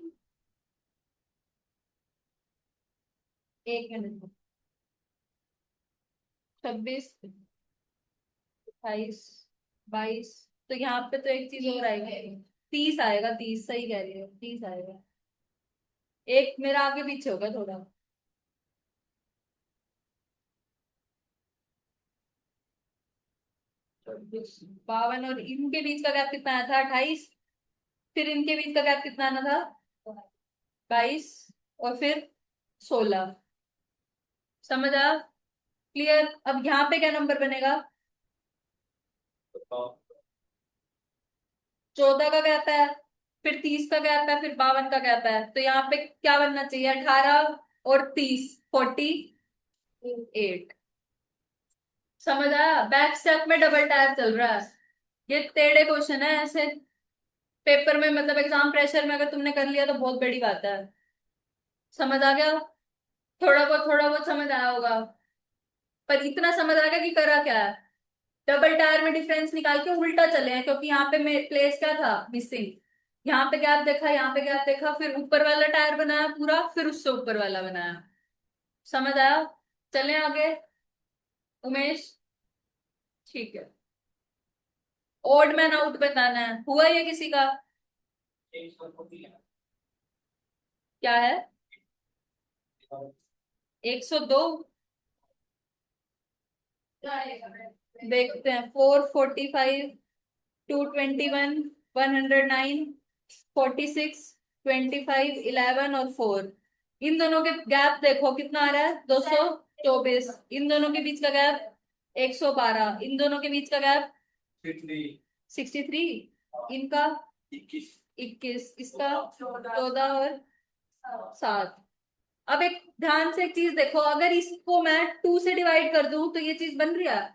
एक मिनट, 26, 28, 22। तो यहाँ पे तो एक चीज और आएगी, 30 आएगा। 30 सही कह रही हो, 30 आएगा। एक मेरा आगे पीछे होगा थोड़ा। 52 और इनके बीच का गैप कितना आया था 28। फिर इनके बीच का गैप कितना आना था 22 और फिर 16। समझ आ? क्लियर? अब यहाँ पे क्या नंबर बनेगा 14 का गैप है, फिर 30 का गैप है, फिर 52 का गैप है। तो यहाँ पे क्या बनना चाहिए 18 और 30 48। समझ आया? बैक स्टेप में डबल टायर चल रहा है। ये टेढ़े क्वेश्चन है ऐसे पेपर में, मतलब एग्जाम प्रेशर में अगर तुमने कर लिया तो बहुत बड़ी बात है। समझ आ गया? थोड़ा बहुत समझ आया होगा, पर इतना समझ आ गया कि करा क्या है। डबल टायर में डिफरेंस निकाल के उल्टा चले हैं, क्योंकि यहाँ पे प्लेस क्या था मिसिंग। यहाँ पे गैप देखा, यहाँ पे गैप देखा, फिर ऊपर वाला टायर बनाया पूरा, फिर उससे ऊपर वाला बनाया। समझ आया? चले आगे उमेश। ठीक है, ओड मैन आउट बताना है। हुआ ये किसी का? क्या है 102? देखते हैं 445, 221, 109, 46, 25, 11 और 4। इन दोनों के गैप देखो कितना आ रहा है 224। इन दोनों के बीच का गैप 112। इन दोनों के बीच का गैप 63। इनका 21, इसका 14 और 7। अब एक ध्यान से एक चीज देखो, अगर इसको मैं 2 से डिवाइड कर दूं तो ये चीज बन रही है।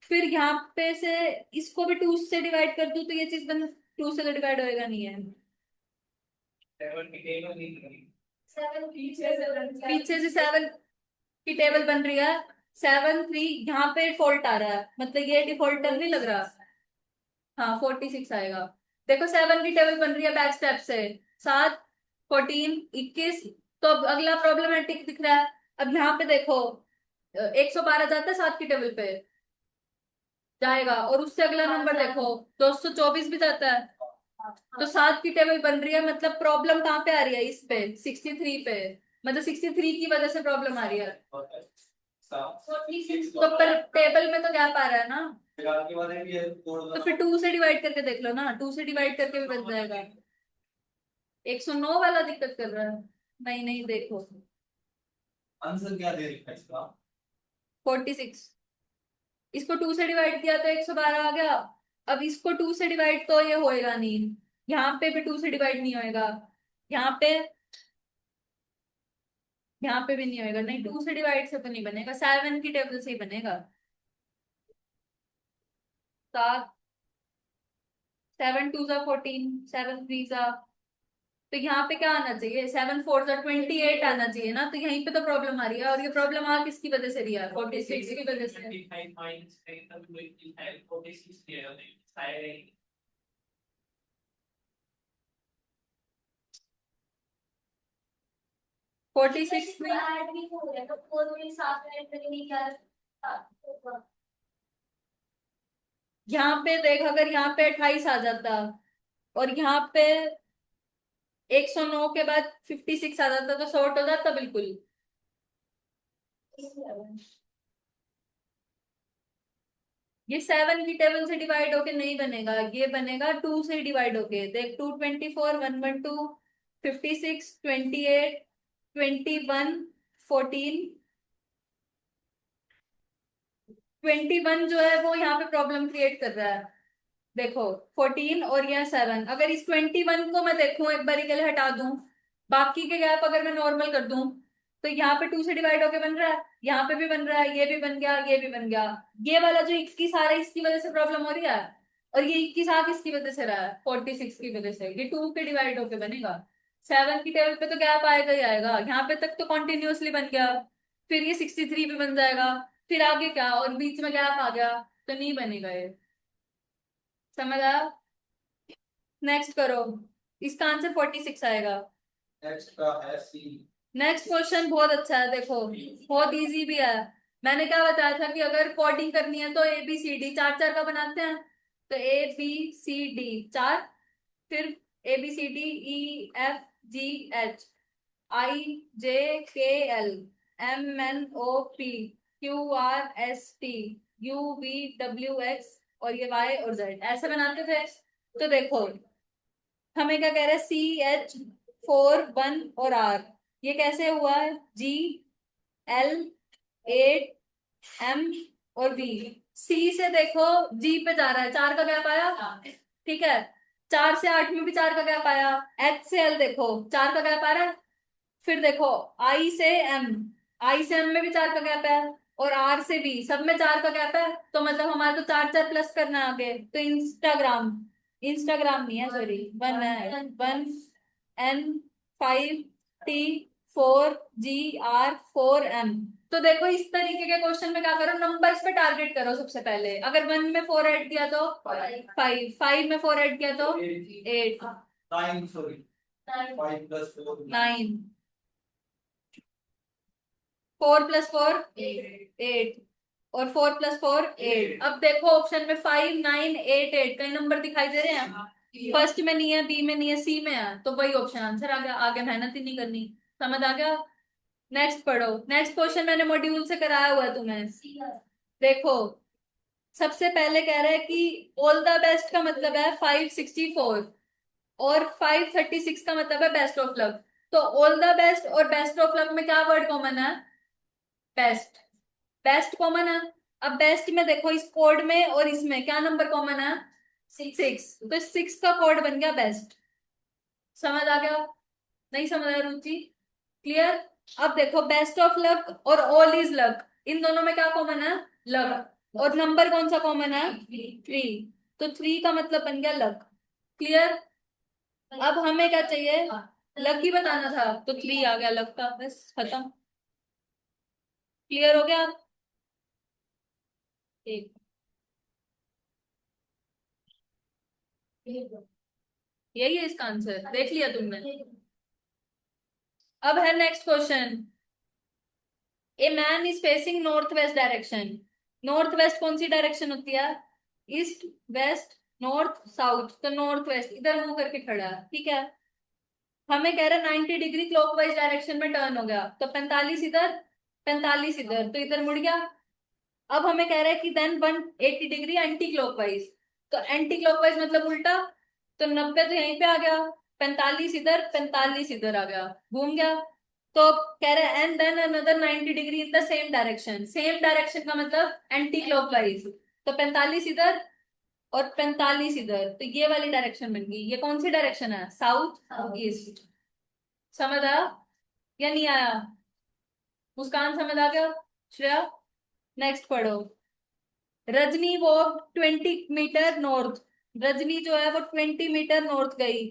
फिर यहाँ पे से इसको भी 2 से डिवाइड कर दूं तो ये चीज बन, 2 से तो डिवाइड होएगा नहीं है। पीछे से 7 की टेबल बन रही है। 7 3 यहाँ पे फॉल्ट आ रहा है, मतलब ये डिफॉल्टर नहीं लग रहा। हाँ 46 आएगा। देखो 7 की टेबल बन रही है बैक स्टेप से, 7, 14, 21। तो अब अगला प्रॉब्लमेटिक दिख रहा है। अब यहाँ पे देखो 112 जाता है 7 की टेबल पे जाएगा, और उससे अगला नंबर देखो 224 भी जाता है। तो 7 की टेबल बन रही है, मतलब प्रॉब्लम कहाँ पे आ रही है इस पे 63 पे, मतलब 63 की वजह से प्रॉब्लम आ रही है। तो पर टेबल में तो गैप आ रहा है ना, के बाद है कि ये तोड़ तो दो। फिर 2 से डिवाइड करके देख लो ना, 2 से डिवाइड करके भी बन जाएगा। 109 वाला दिक्कत कर रहा है। नहीं नहीं देखो, आंसर क्या दे रखा है इसका? 46। इसको 2 से डिवाइड किया तो 112 आ गया। अब इसको 2 से डिवाइड तो ये होएगा नहीं, यहाँ पे भी 2 से डिवाइड नहीं होएगा, यहाँ पे, यहाँ पे भी नहीं होएगा, नहीं 2 से डिवाइड से तो नहीं बनेगा, 7 की टेबल से ही बनेगा। 7, 7 2 जा 14, 7 3 जा, तो यहाँ पे क्या आना चाहिए, 7 4 जा 28 आना चाहिए ना, तो यहीं पे तो प्रॉब्लम आ रही है, और ये प्रॉब्लम आ किसकी वजह से रही है, 46 की वजह से। 46 में यहाँ पे देख, अगर यहाँ पे 28 आ जाता और यहाँ पे 109 के बाद 56 आ जाता तो शॉर्ट हो जाता बिल्कुल। ये 7 की टेबल से डिवाइड होके नहीं बनेगा, ये बनेगा 2 से डिवाइड होके, देख 224 112 56 28 21 14, 21 जो है वो यहाँ पे प्रॉब्लम क्रिएट कर रहा है। देखो 14 और यह 7, अगर इस 21 को मैं देखूं एक बारी के लिए हटा दूं, बाकी के गैप अगर मैं नॉर्मल कर दूं, तो यहाँ पे 2 से डिवाइड होके बन रहा है, यहाँ पे भी बन रहा है, ये भी बन गया, ये भी बन गया। ये वाला जो 21 आ रहा है इसकी वजह से प्रॉब्लम हो रही है, और ये 21 आ किसकी वजह से रहा है, 46 की वजह से, ये 2 पे डिवाइड होके बनेगा। 7 की टेबल पे तो गैप आएगा ही आएगा, यहाँ पे तक तो कॉन्टिन्यूअसली बन गया, फिर ये 63 भी बन जाएगा, फिर आगे क्या, और बीच में गैप आ गया, तो नहीं बनेगा ये। समझ आया? नेक्स्ट करो, इसका आंसर 46 आएगा। नेक्स्ट का है सी। नेक्स्ट क्वेश्चन बहुत अच्छा है, देखो बहुत इजी भी है। मैंने क्या बताया था कि अगर कोडिंग करनी है तो ए बी सी डी चार चार का बनाते हैं, तो ए बी सी डी चार, फिर A B C D E F G H I J K L M N O P Q R S T U V W X, और ये वाई और जेड, ऐसे बनाते थे। तो देखो हमें क्या कह रहा है, सी एच 4 1 और आर, ये कैसे हुआ है, जी एल 8 एम और वी। सी से देखो जी पे जा रहा है, 4 का गैप आया, ठीक है। 4 से 8 में भी 4 का गैप आया, एच से एल देखो 4 का गैप आ रहा है। फिर देखो आई से एम, आई से एम में भी 4 का गैप है, और आर से बी, सब में 4 का गैप है, तो मतलब हमारे को 4 4 प्लस करना है आगे, तो इंस्टाग्राम, इंस्टाग्राम नहीं है सॉरी, 1 है, 1N 5T 4 GR 4M। तो देखो इस तरीके के क्वेश्चन में क्या करो, नंबर्स पे टारगेट करो सबसे पहले, अगर 1 में 4 ऐड किया तो 5, 5 में 4 ऐड किया तो 8, 9 सॉरी 5 + 4 9, 4 + 4 8, और 4 + 4 8। अब देखो ऑप्शन में 5 9 8 8 कई नंबर दिखाई दे रहे हैं, फर्स्ट में नहीं है, बी में नहीं है, सी में है, तो वही ऑप्शन आंसर आ गया, आगे मेहनत ही नहीं करनी। समझ आ गया? नेक्स्ट पढ़ो, नेक्स्ट क्वेश्चन मैंने मॉड्यूल से कराया हुआ है तुम्हें। देखो सबसे पहले कह रहा है कि ऑल द बेस्ट का मतलब है 564, और 536 का मतलब है बेस्ट ऑफ लक। तो ऑल द बेस्ट और बेस्ट ऑफ लक में क्या वर्ड कॉमन है, बेस्ट, बेस्ट कॉमन है। अब बेस्ट में देखो इस कोड में और इसमें क्या नंबर कॉमन है, 6, तो 6 का कोड बन गया बेस्ट। समझ आ गया? नहीं समझ आया रुचि? क्लियर? अब देखो बेस्ट ऑफ लक और ऑल इज लक, इन दोनों में क्या कॉमन है, लक, और नंबर कौन सा कॉमन है, 3, तो 3 का मतलब बन गया लक। क्लियर? अब हमें क्या चाहिए, लक ही बताना था, तो 3 आ गया लक का, बस खत्म। क्लियर हो गया? ठीक, यही है इसका आंसर, देख लिया तुमने। अब है next question, a man is facing north west direction. North west कौन सी डायरेक्शन होती है, ईस्ट वेस्ट नॉर्थ साउथ, तो नॉर्थ वेस्ट इधर मुंह करके खड़ा है, ठीक है। हमें कह रहा है 90 डिग्री क्लॉकवाइज डायरेक्शन में टर्न हो गया, तो 45 इधर 45 इधर, तो इधर मुड़ गया। अब हमें कह रहा है कि देन 180 डिग्री एंटी क्लॉकवाइज, तो एंटी क्लॉकवाइज मतलब उल्टा, तो 90 तो यहीं पे आ गया, 45 इधर 45 इधर आ गया, घूम गया। तो अब कह रहे हैं and then another 90 degree in the same direction, same direction का मतलब एंटी क्लॉकवाइज, तो 45 इधर और 45 इधर, तो ये वाली डायरेक्शन बन गई। ये कौन सी डायरेक्शन है? South east. समझ आया या नहीं आया? मुस्कान समझ आ गया? श्रेया नेक्स्ट पढ़ो। Rajni walk 20 metre north, Rajni जो है वो 20 मीटर नॉर्थ गई,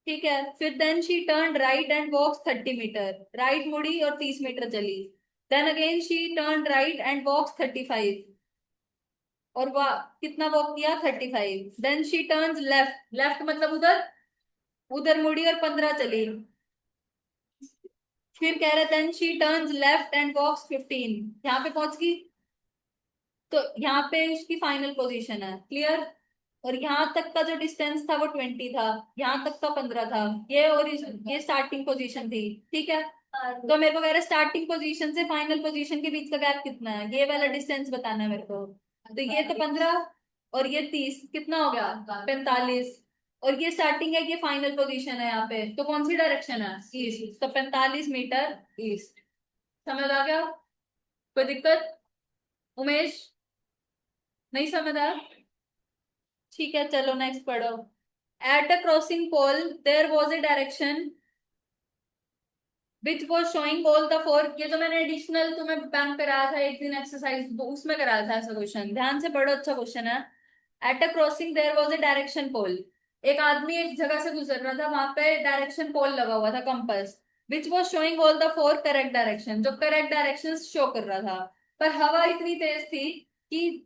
ठीक है। फिर then she turn right and walks 30 metre, right मुड़ी और 30 मीटर चली। Then again she turn right and walks 35, और वाह कितना वॉक किया? 35। Then she turn left, left मतलब उधर, उधर मुड़ी और 15 चली। फिर कह रहे then she turn left and walks 15, यहाँ पे पहुंच गई। तो यहाँ पे उसकी फाइनल पोजीशन है, क्लियर। और यहाँ तक का जो डिस्टेंस था वो 20 था, यहाँ तक का 15 था, ये और ये स्टार्टिंग पोजीशन थी, ठीक है। तो मेरे को कह रहा है स्टार्टिंग पोजीशन से फाइनल पोजीशन के बीच का गैप कितना है, ये वाला डिस्टेंस बताना है मेरे को। तो ये तो 15 और ये 30, कितना हो गया? 45। और ये स्टार्टिंग है, ये फाइनल पोजीशन है यहाँ पे, तो कौन सी डायरेक्शन है? ईस्ट, तो 45 मीटर ईस्ट। समझ आ गया? कोई दिक्कत? उमेश नहीं समझ आया? ठीक है चलो नेक्स्ट पढ़ो। At a crossing pole there was a direction which was showing all the four, ये तो मैंने एडिशनल तुम्हें बैंक कराया था एक दिन एक्सरसाइज, उसमें कराया था ऐसा क्वेश्चन, ध्यान से पढ़ो, अच्छा क्वेश्चन है। At a crossing there was a direction pole, एक आदमी एक जगह से गुजर रहा था, वहां पे डायरेक्शन पोल लगा हुआ था, compass, which was showing all the four correct direction, जो करेक्ट डायरेक्शन शो कर रहा था। पर हवा इतनी तेज थी कि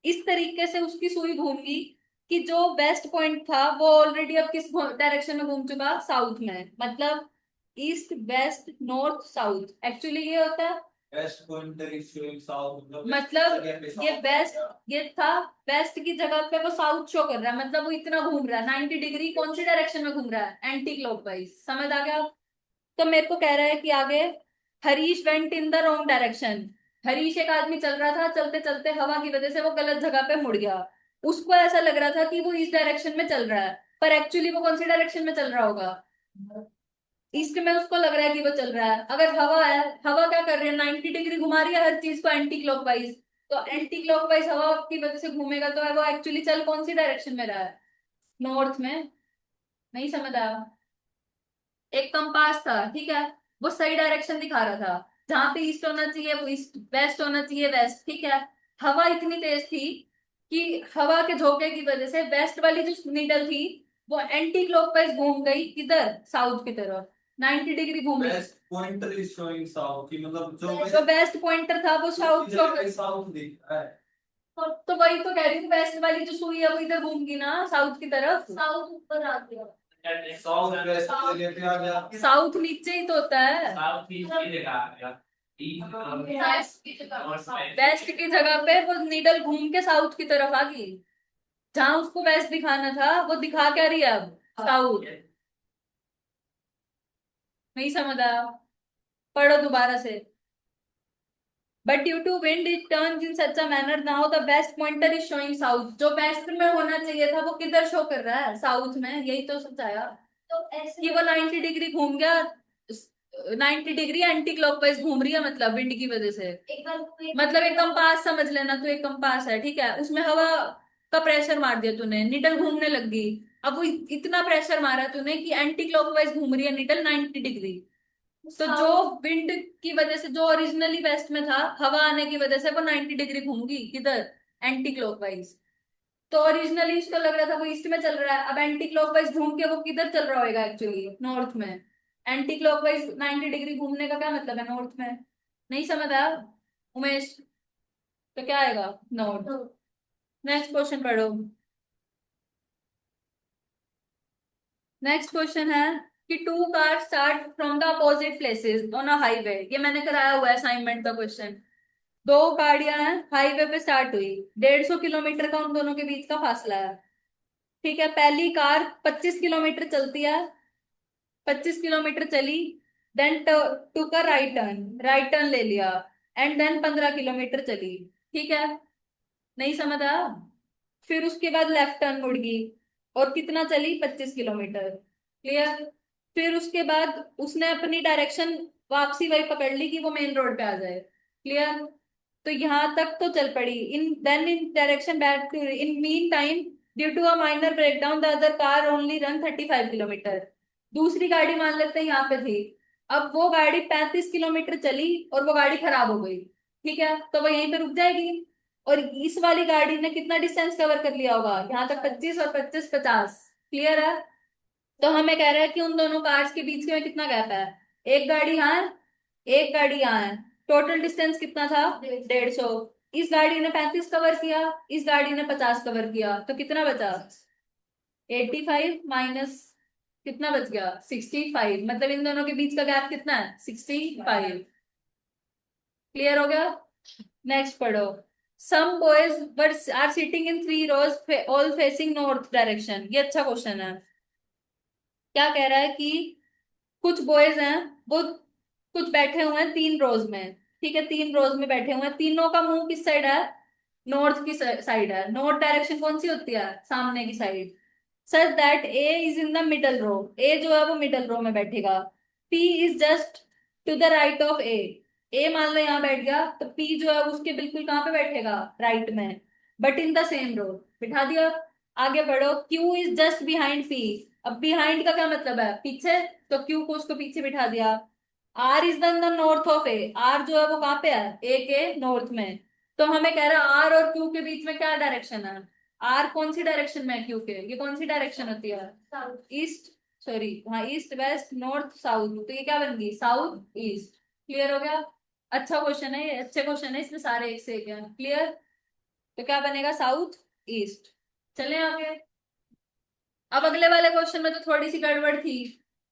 इस तरीके से उसकी सुई घूमी कि जो वेस्ट पॉइंट था वो ऑलरेडी अब किस डायरेक्शन में घूम चुका? साउथ में, मतलब east west north south, actually ये होता है। West pointer is showing south, मतलब ये वेस्ट, ये था वेस्ट की जगह पे वो साउथ शो कर रहा है, मतलब वो इतना घूम रहा है 90 डिग्री, कौन सी डायरेक्शन में घूम रहा है? Anti clockwise. समझ आ गया? तो मेरे को कह रहा है कि आगे Harish went in the wrong direction, Harish एक आदमी चल रहा था, चलते चलते हवा की वजह से वो गलत जगह पे मुड़ गया, उसको ऐसा लग रहा था कि वो इस डायरेक्शन में चल रहा है, पर एक्चुअली वो कौन सी डायरेक्शन में चल रहा होगा? ईस्ट में उसको लग रहा है कि वो चल रहा है। अगर हवा है, हवा क्या कर रही है? 90 डिग्री घुमा रही है हर चीज को एंटी क्लॉकवाइज, तो एंटी क्लॉकवाइज हवा की वजह से घूमेगा, तो वो एक्चुअली चल कौन सी डायरेक्शन में रहा है? नॉर्थ में। नहीं समझ आया? एक कंपास था, ठीक है, वो सही डायरेक्शन दिखा रहा था, जहां पे ईस्ट होना चाहिए वो ईस्ट, वेस्ट होना चाहिए वेस्ट, ठीक है। हवा इतनी तेज थी कि हवा के झोंके की वजह से वेस्ट वाली जो नीडल थी वो एंटी क्लॉकवाइज घूम गई, किधर? साउथ की तरफ, 90 डिग्री घूमी। West pointer is showing south की मतलब जो वेस्ट पॉइंटर था वो साउथ शो कर, साउथ दिख रहा है। तो वही तो कह रही हूँ, वेस्ट वाली जो सुई है वो इधर घूमगी ना साउथ की तरफ, साउथ ऊपर आ गया, साउथ वेस्ट एरिया पे आ गया। साउथ नीचे ही तो होता है, वेस्ट की जगह पे वो नीडल घूम के साउथ की तरफ आ गई, जहां उसको वेस्ट दिखाना था वो दिखा क्या रही है अब? साउथ। नहीं समझ आया? पढ़ो दोबारा से। But due to wind it turns in such a manner now the west pointer is showing south, जो वेस्ट में होना चाहिए था वो किधर शो कर रहा है? साउथ में, यही तो समझाया। तो ऐसे कि वो 90 डिग्री घूम गया, 90 डिग्री एंटी क्लॉकवाइज घूम रही है, मतलब विंड की वजह से। मतलब एक कंपास समझ लेना, तो एक कंपास है, ठीक है, उसमें हवा का प्रेशर मार दिया तूने, निडल घूमने लग गई। अब वो इतना प्रेशर मारा तूने कि एंटी क्लॉकवाइज घूम रही है निडल 90 डिग्री, तो जो विंड की वजह से जो ओरिजिनली वेस्ट में था, हवा आने की वजह से वो 90 डिग्री घूमगी, किधर? Anti clockwise. तो ओरिजिनली उसको लग रहा था वो ईस्ट में चल रहा है, अब एंटी क्लॉकवाइज घूम के वो किधर चल रहा होगा? एक्चुअली नॉर्थ में। एंटी क्लॉकवाइज 90 डिग्री घूमने का क्या मतलब है? नॉर्थ में। नहीं समझ आया उमेश? तो क्या आएगा? नॉर्थ। नेक्स्ट क्वेश्चन पढ़ो। नेक्स्ट क्वेश्चन है कि two car start from the opposite places on a highway, ये मैंने कराया हुआ है असाइनमेंट का क्वेश्चन। दो गाड़ियां हैं, हाईवे पे स्टार्ट हुई, 150 किलोमीटर का उन दोनों के बीच का फासला है, ठीक है। पहली कार 25 किलोमीटर चलती है, 25 किलोमीटर चली, then took a right turn ले लिया, एंड देन 15 किलोमीटर चली। ठीक है, नहीं समझ आया? फिर उसके बाद लेफ्ट टर्न मुड़ गई और कितना चली, 25 किलोमीटर। क्लियर? फिर उसके बाद उसने अपनी डायरेक्शन वापसी वही पकड़ ली कि वो मेन रोड पे आ जाए। क्लियर? तो यहां तक तो चल पड़ी। In direction back to in meantime, due to a minor breakdown the other car only run 35 kilometre. दूसरी गाड़ी मान लेते हैं यहाँ पे थी। अब वो गाड़ी 35 किलोमीटर चली और वो गाड़ी खराब हो गई। ठीक है, तो वो यहीं पे रुक जाएगी। और इस वाली गाड़ी ने कितना डिस्टेंस कवर कर लिया होगा, यहाँ तक 25 और 25 50। क्लियर है? तो हमें कह रहा है कि उन दोनों कार्स के बीच में कितना गैप है। एक गाड़ी यहाँ है, एक गाड़ी यहाँ है। टोटल डिस्टेंस कितना था, 150। इस गाड़ी ने 35 कवर किया, इस गाड़ी ने 50 कवर किया, तो कितना बचा, 85 माइनस कितना बच गया, 65। मतलब इन दोनों के बीच का गैप कितना है, 65। क्लियर हो गया? नेक्स्ट पढ़ो। Some boys were are sitting in 3 rows all facing north direction. ये अच्छा क्वेश्चन है। क्या कह रहा है कि कुछ बॉयज हैं, वो कुछ बैठे हुए हैं 3 rows में। ठीक है, 3 rows में बैठे हुए हैं, तीनों का मुंह किस साइड है, नॉर्थ की साइड है। नॉर्थ डायरेक्शन कौन सी होती है, सामने की side. Such that A is in the middle row, A जो है वो मिडल रो में बैठेगा। P is just to the right of A मान लो यहाँ बैठ गया, तो पी जो है उसके बिल्कुल कहाँ पे बैठेगा, राइट में, but in the same row. बिठा दिया। आगे बढ़ो, Q is just behind P. अब बिहाइंड का क्या मतलब है, पीछे, तो क्यू को उसको पीछे बिठा दिया। R is the north of A, R जो है वो कहाँ पे है, ए के नॉर्थ में। तो हमें कह रहा है आर और क्यू के बीच में क्या डायरेक्शन है, आर कौन सी डायरेक्शन में है क्यू के, ये कौन सी डायरेक्शन होती है, ईस्ट, सॉरी हाँ, ईस्ट वेस्ट नॉर्थ साउथ, तो ये क्या बन गई, साउथ ईस्ट। क्लियर हो गया? अच्छा क्वेश्चन है ये, अच्छे क्वेश्चन है, इसमें सारे एक से एक है। क्लियर? तो क्या बनेगा, साउथ ईस्ट। चले आगे। अब अगले वाले क्वेश्चन में तो थोड़ी सी गड़बड़ थी।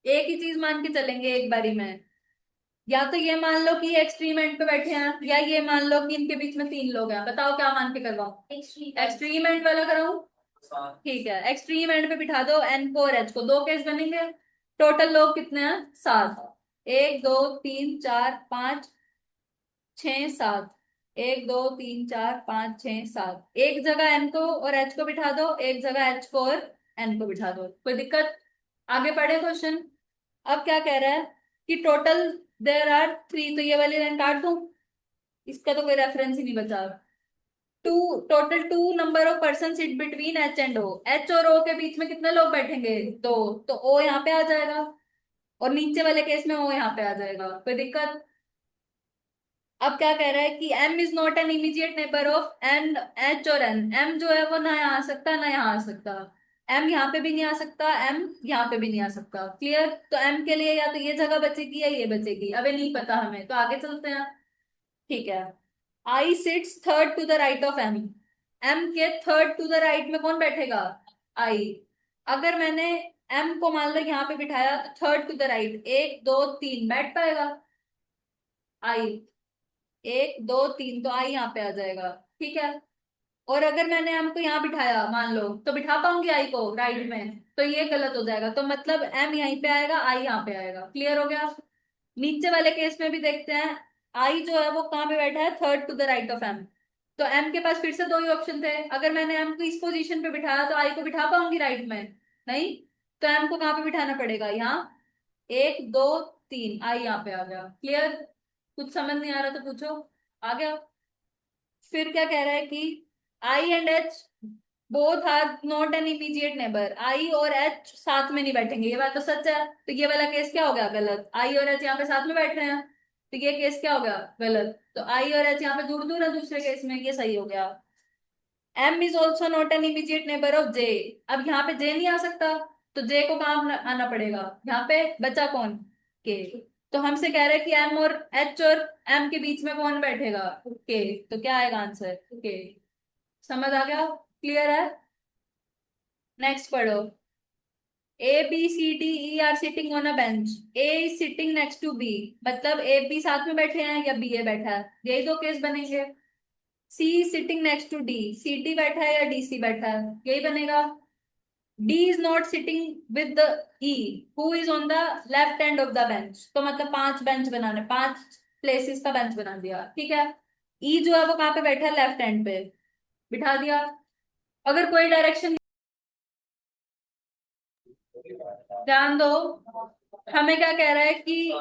एक ही चीज मान के चलेंगे एक बारी में। या तो ये मान लो कि एक्सट्रीम एंड पे बैठे हैं, या ये मान लो कि इनके बीच में 3 लोग हैं। बताओ क्या मान के करवाऊं, एक्सट्रीम एंड वाला कराऊं? ठीक है, एक्सट्रीम एंड पे बिठा दो एन को और एच को, 2 केस बनेंगे। टोटल लोग कितने हैं, 7। 1 2 3 4 5 6 7। 1 2 3 4 5 6 7। एक जगह एन को और एच को बिठा दो, एक जगह एच को और एन को बिठा दो। कोई दिक्कत? आगे पढ़े क्वेश्चन। अब क्या कह रहा है कि टोटल देर आर 3, तो ये वाली लाइन काट दूं, इसका तो कोई रेफरेंस ही नहीं बचा। Two, total 2 number of person sit between H and O, H और ओ के बीच में कितने लोग बैठेंगे, 2। तो ओ यहाँ पे आ जाएगा, और नीचे वाले केस में ओ यहाँ पे आ जाएगा। कोई दिक्कत? अब क्या कह रहा है कि m is not an immediate neighbour of N, H और एन। m जो है वो ना यहाँ आ सकता ना यहाँ आ सकता। m यहाँ पे भी नहीं आ सकता, m यहाँ पे भी नहीं आ सकता। क्लियर? तो m के लिए या तो ये जगह बचेगी या ये बचेगी, अबे नहीं पता हमें, तो आगे चलते हैं। ठीक है, I sits third to the right of m। m के थर्ड टू द राइट में कौन बैठेगा, I। अगर मैंने m को मान लो यहाँ पे बिठाया, तो थर्ड टू द राइट 1 2 3 बैठ पाएगा, I। 1 2 3, तो आई यहाँ पे आ जाएगा। ठीक है, और अगर मैंने एम को यहाँ बिठाया मान लो, तो बिठा पाऊंगी आई को राइट में, तो ये गलत हो जाएगा। तो मतलब एम यहीं पे आएगा, आई यहाँ पे आएगा। क्लियर हो गया? नीचे वाले केस में भी देखते हैं, आई जो है वो कहाँ पे बैठा है, third to the right of M. तो एम के पास फिर से 2 ही ऑप्शन थे। अगर मैंने एम को इस पोजीशन पे बिठाया, तो आई को बिठा पाऊंगी राइट में, नहीं। तो एम को कहाँ पे बिठाना पड़ेगा, यहाँ। 1 2 3, आई यहाँ पे आ गया। क्लियर? कुछ समझ नहीं आ रहा तो पूछो। आ गया? फिर क्या कह रहा है कि I and H both are not an immediate neighbour. I और एच साथ में नहीं बैठेंगे, ये बात तो सच है। तो ये वाला केस क्या हो गया, गलत। आई और एच यहाँ पे साथ में बैठ रहे हैं, तो ये केस क्या हो गया, गलत। तो आई और एच यहाँ पे दूर दूर है दूसरे केस में, ये सही हो गया। M is also not an immediate neighbour of J. अब यहाँ पे जे नहीं आ सकता, तो जे को कहाँ आना पड़ेगा, यहाँ पे बचा कौन, के। तो हमसे कह रहे हैं कि एम और एच और एम के बीच में कौन बैठेगा, के। तो क्या आएगा आंसर, के। समझ आ गया? क्लियर है? नेक्स्ट पढ़ो। A B C D E are sitting on a bench. A is sitting next to B, मतलब ए बी साथ में बैठे हैं या बी ए बैठा है, यही 2 केस बनेंगे। C sitting next to D, C D बैठा है या डी सी बैठा है, यही बनेगा। D is not sitting with the E who is on the left hand of the bench। तो मतलब 5 बेंच बनाने, 5 प्लेसेस का बेंच बना दिया, ठीक है। E जो है वो कहाँ पे बैठा है, लेफ्ट हैंड पे, बिठा दिया। अगर कोई डायरेक्शन, ध्यान दो, हमें क्या कह रहा है कि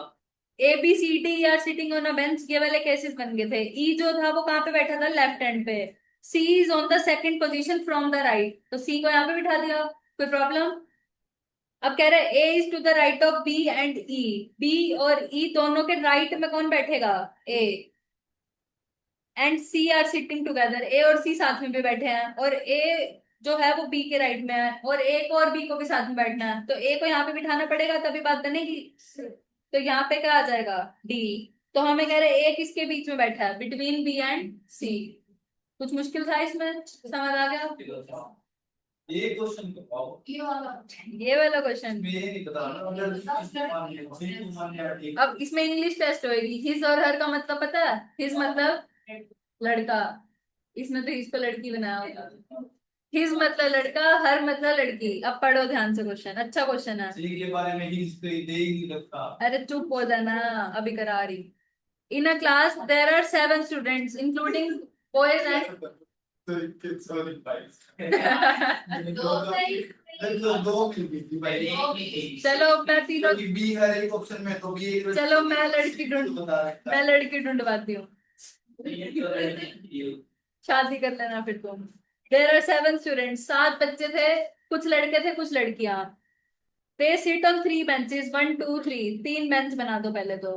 ABCD are sitting on a bench, ये वाले केसेस बन गए थे। ई जो था वो कहाँ पे बैठा था, लेफ्ट हैंड पे। C is on the second position from the right, तो सी को यहाँ पे बिठा दिया, कोई प्रॉब्लम। अब कह रहा है A is to the right of B and E, B और ई दोनों के राइट में कौन बैठेगा, A. And C are sitting together, A और सी साथ में भी बैठे हैं, और ए जो है वो बी के राइट में है, और ए को और बी को भी साथ में बैठना है, तो ए को यहाँ पे बिठाना पड़ेगा तभी बात बनेगी। तो यहाँ पे क्या आ जाएगा, डी। तो हमें कह रहे हैं ए किसके बीच में बैठा है, बिटवीन बी एंड सी। कुछ मुश्किल था इसमें, समझ आ गया। ये क्वेश्चन बताओ। ये वाला क्वेश्चन, इसमें ये नहीं बता रहा अगर किसको मान लिया, सी को मान लिया, ठीक। अब इसमें इंग्लिश टेस्ट होएगी। हिज और हर का मतलब पता है, हिज मतलब लड़का, इसमें तो हिज को लड़की बनाया होगा। हिज मतलब लड़का, हर मतलब लड़की। अब पढ़ो ध्यान से क्वेश्चन, अच्छा क्वेश्चन है। सी के बारे में ही इसको दे ही नहीं रखा। अरे चुप हो जाना, अभी करा रही। In a class there are 7 students including boys and sorry भाई। दो मिल गई थी भाई। चलो मैं तीनों, क्योंकि बी है एक ऑप्शन में, तो बी एक। चलो मैं लड़की ढूंढ, बता रखा मैं लड़की ढूंढवाती हूँ, है। शादी कर लेना फिर तुम। देयर आर 7 स्टूडेंट्स, 7 बच्चे थे, कुछ लड़के थे कुछ लड़कियां। They sit on 3 benches, 1 2 3, 3 bench बना दो पहले तो।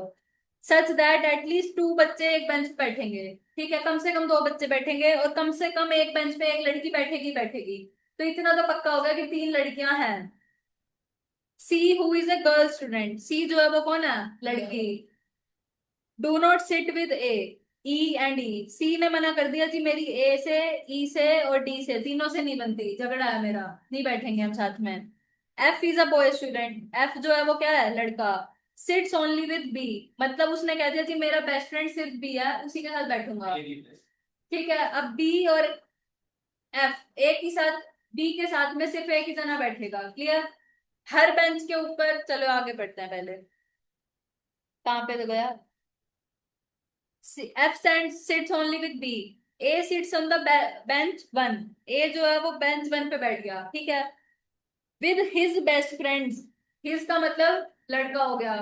सच दैट एटलीस्ट 2 बच्चे एक बेंच पे बैठेंगे, ठीक है, कम से कम 2 बच्चे बैठेंगे, और कम से कम एक बेंच पे एक लड़की बैठेगी बैठेगी। तो इतना तो पक्का होगा कि 3 लड़कियां हैं। C who is a girl student, C जो है वो कौन है, लड़की। Do not sit with A, E and E, C ने मना कर दिया जी, मेरी ए से, ई से और डी से, तीनों से नहीं बनती, झगड़ा है मेरा, नहीं बैठेंगे हम साथ में। F is a boy student, F जो है वो क्या है, लड़का। सिट्स ओनली विद बी, मतलब उसने कह दिया जी मेरा बेस्ट फ्रेंड सिर्फ बी है, उसी के साथ बैठूंगा, ठीक है। अब बी और एफ एक ही साथ, बी के साथ में सिर्फ एक ही जना बैठेगा, क्लियर। हर बेंच के ऊपर, चलो आगे बढ़ते हैं पहले, कहाँ पे तो गया। F sits only with B. A sits on the bench 1. A जो है वो बेंच 1 पे बैठ गया, ठीक है। With his best friends. His का मतलब लड़का हो गया,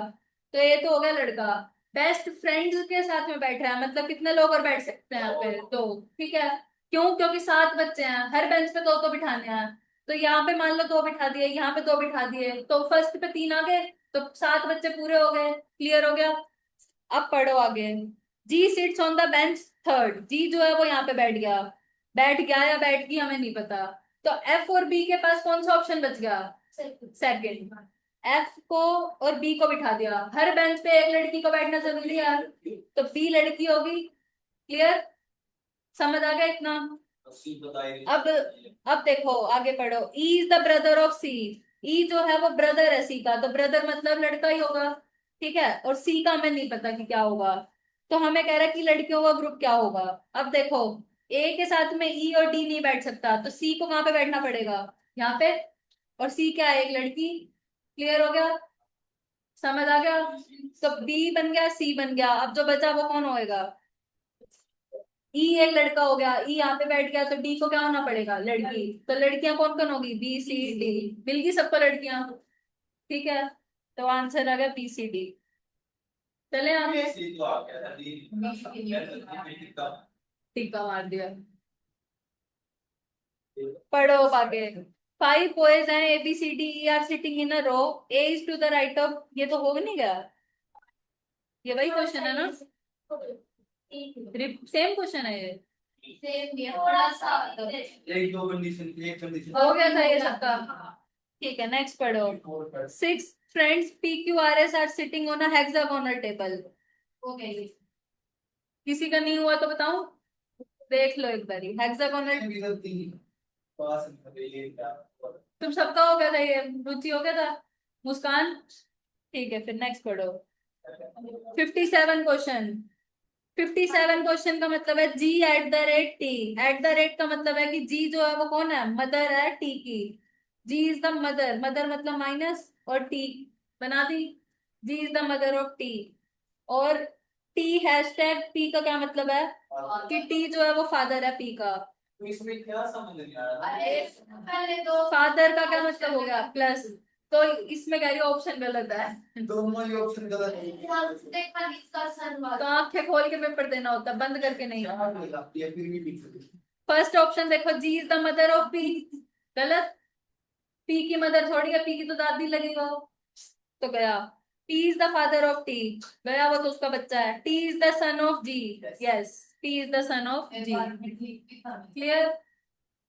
तो ये तो हो गया लड़का। बेस्ट फ्रेंड्स के साथ में बैठ रहा है, मतलब कितने लोग और बैठ सकते हैं यहाँ पे, दो, ठीक है। क्यों, क्योंकि 7 बच्चे हैं, हर बेंच पे 2 तो बिठाने हैं। तो यहाँ पे मान लो 2 बिठा दिए, यहाँ पे 2 बिठा दिए, तो फर्स्ट पे 3 आ गए, तो 7 बच्चे पूरे हो गए, क्लियर हो गया। अब पढ़ो आगे। G sits on the bench 3rd, G जो है वो यहाँ पे बैठ गया, बैठ गया या बैठ गई हमें नहीं पता। तो एफ और बी के पास कौन सा ऑप्शन बच गया, सेकंड। एफ को और बी को बिठा दिया, हर बेंच पे एक लड़की को बैठना जरूरी है, तो बी लड़की होगी, क्लियर, समझ आ गया इतना। अब अब देखो आगे पढ़ो। E is the brother of C, E जो है वो ब्रदर है सी का, तो ब्रदर मतलब लड़का ही होगा, ठीक है। और सी का हमें नहीं पता कि क्या होगा, तो हमें कह रहा है कि लड़कियों का ग्रुप क्या होगा। अब देखो, ए के साथ में ई और डी नहीं बैठ सकता, तो सी को कहाँ पे बैठना पड़ेगा, यहाँ पे। और सी क्या है, एक लड़की, क्लियर हो गया, समझ आ गया। तो बी बन गया, सी बन गया, अब जो बचा वो कौन होएगा, ई एक लड़का हो गया, ई यहाँ पे बैठ गया, तो डी को क्या होना पड़ेगा, लड़की। तो लड़कियां कौन कौन होगी, बी सी डी, मिल गई सबको लड़कियां, ठीक है। तो आंसर आ गया बी सी डी। चले आगे, सी तो आ गया था, टीका मार दिया। पढ़ो आगे। 5 बॉयज हैं, A B C D E are sitting in a row, A is to the right of, ये तो हो नहीं गया, ये वही क्वेश्चन है ना, सेम क्वेश्चन है ये, एक दो कंडीशन, एक कंडीशन हो गया था ये सबका, ठीक है। नेक्स्ट पढ़ो। 6 friends P Q R S R sitting on a hexagonal table, okay. किसी का नहीं हुआ तो बताऊं, देख लो एक बारी, हेक्सागोनल, पास ये क्या। तुम सबका हो गया था ये, रुचि हो गया था, मुस्कान, ठीक है। फिर नेक्स्ट पढ़ो। 57 क्वेश्चन, 57 क्वेश्चन का मतलब है G at the rate T, at the rate का मतलब है कि जी जो है वो कौन है, मदर है टी की। G is the mother, mother मतलब माइनस और टी बना दी। G is the mother of T. और टी हैशटैग पी का क्या मतलब है कि टी जो है वो फादर है पी का। तो इसमें क्या समझ नहीं आ रहा? अरे पहले तो फादर का क्या मतलब हो गया प्लस, तो इसमें कह रही ऑप्शन गलत है। दोनों ही ऑप्शन गलत है। तो आंखें खोल के पेपर देना होता है, बंद करके नहीं। क्या बोला? ये फिर भी ठीक है। फर्स्ट ऑप्शन देखो, G is the mother of P, गलत। पी की मदर थोड़ी है, पी की तो दादी लगेगा, तो गया। T is the father of T, गया, वो तो उसका बच्चा है। T is the son of G, yes, T is the son of G. Clear.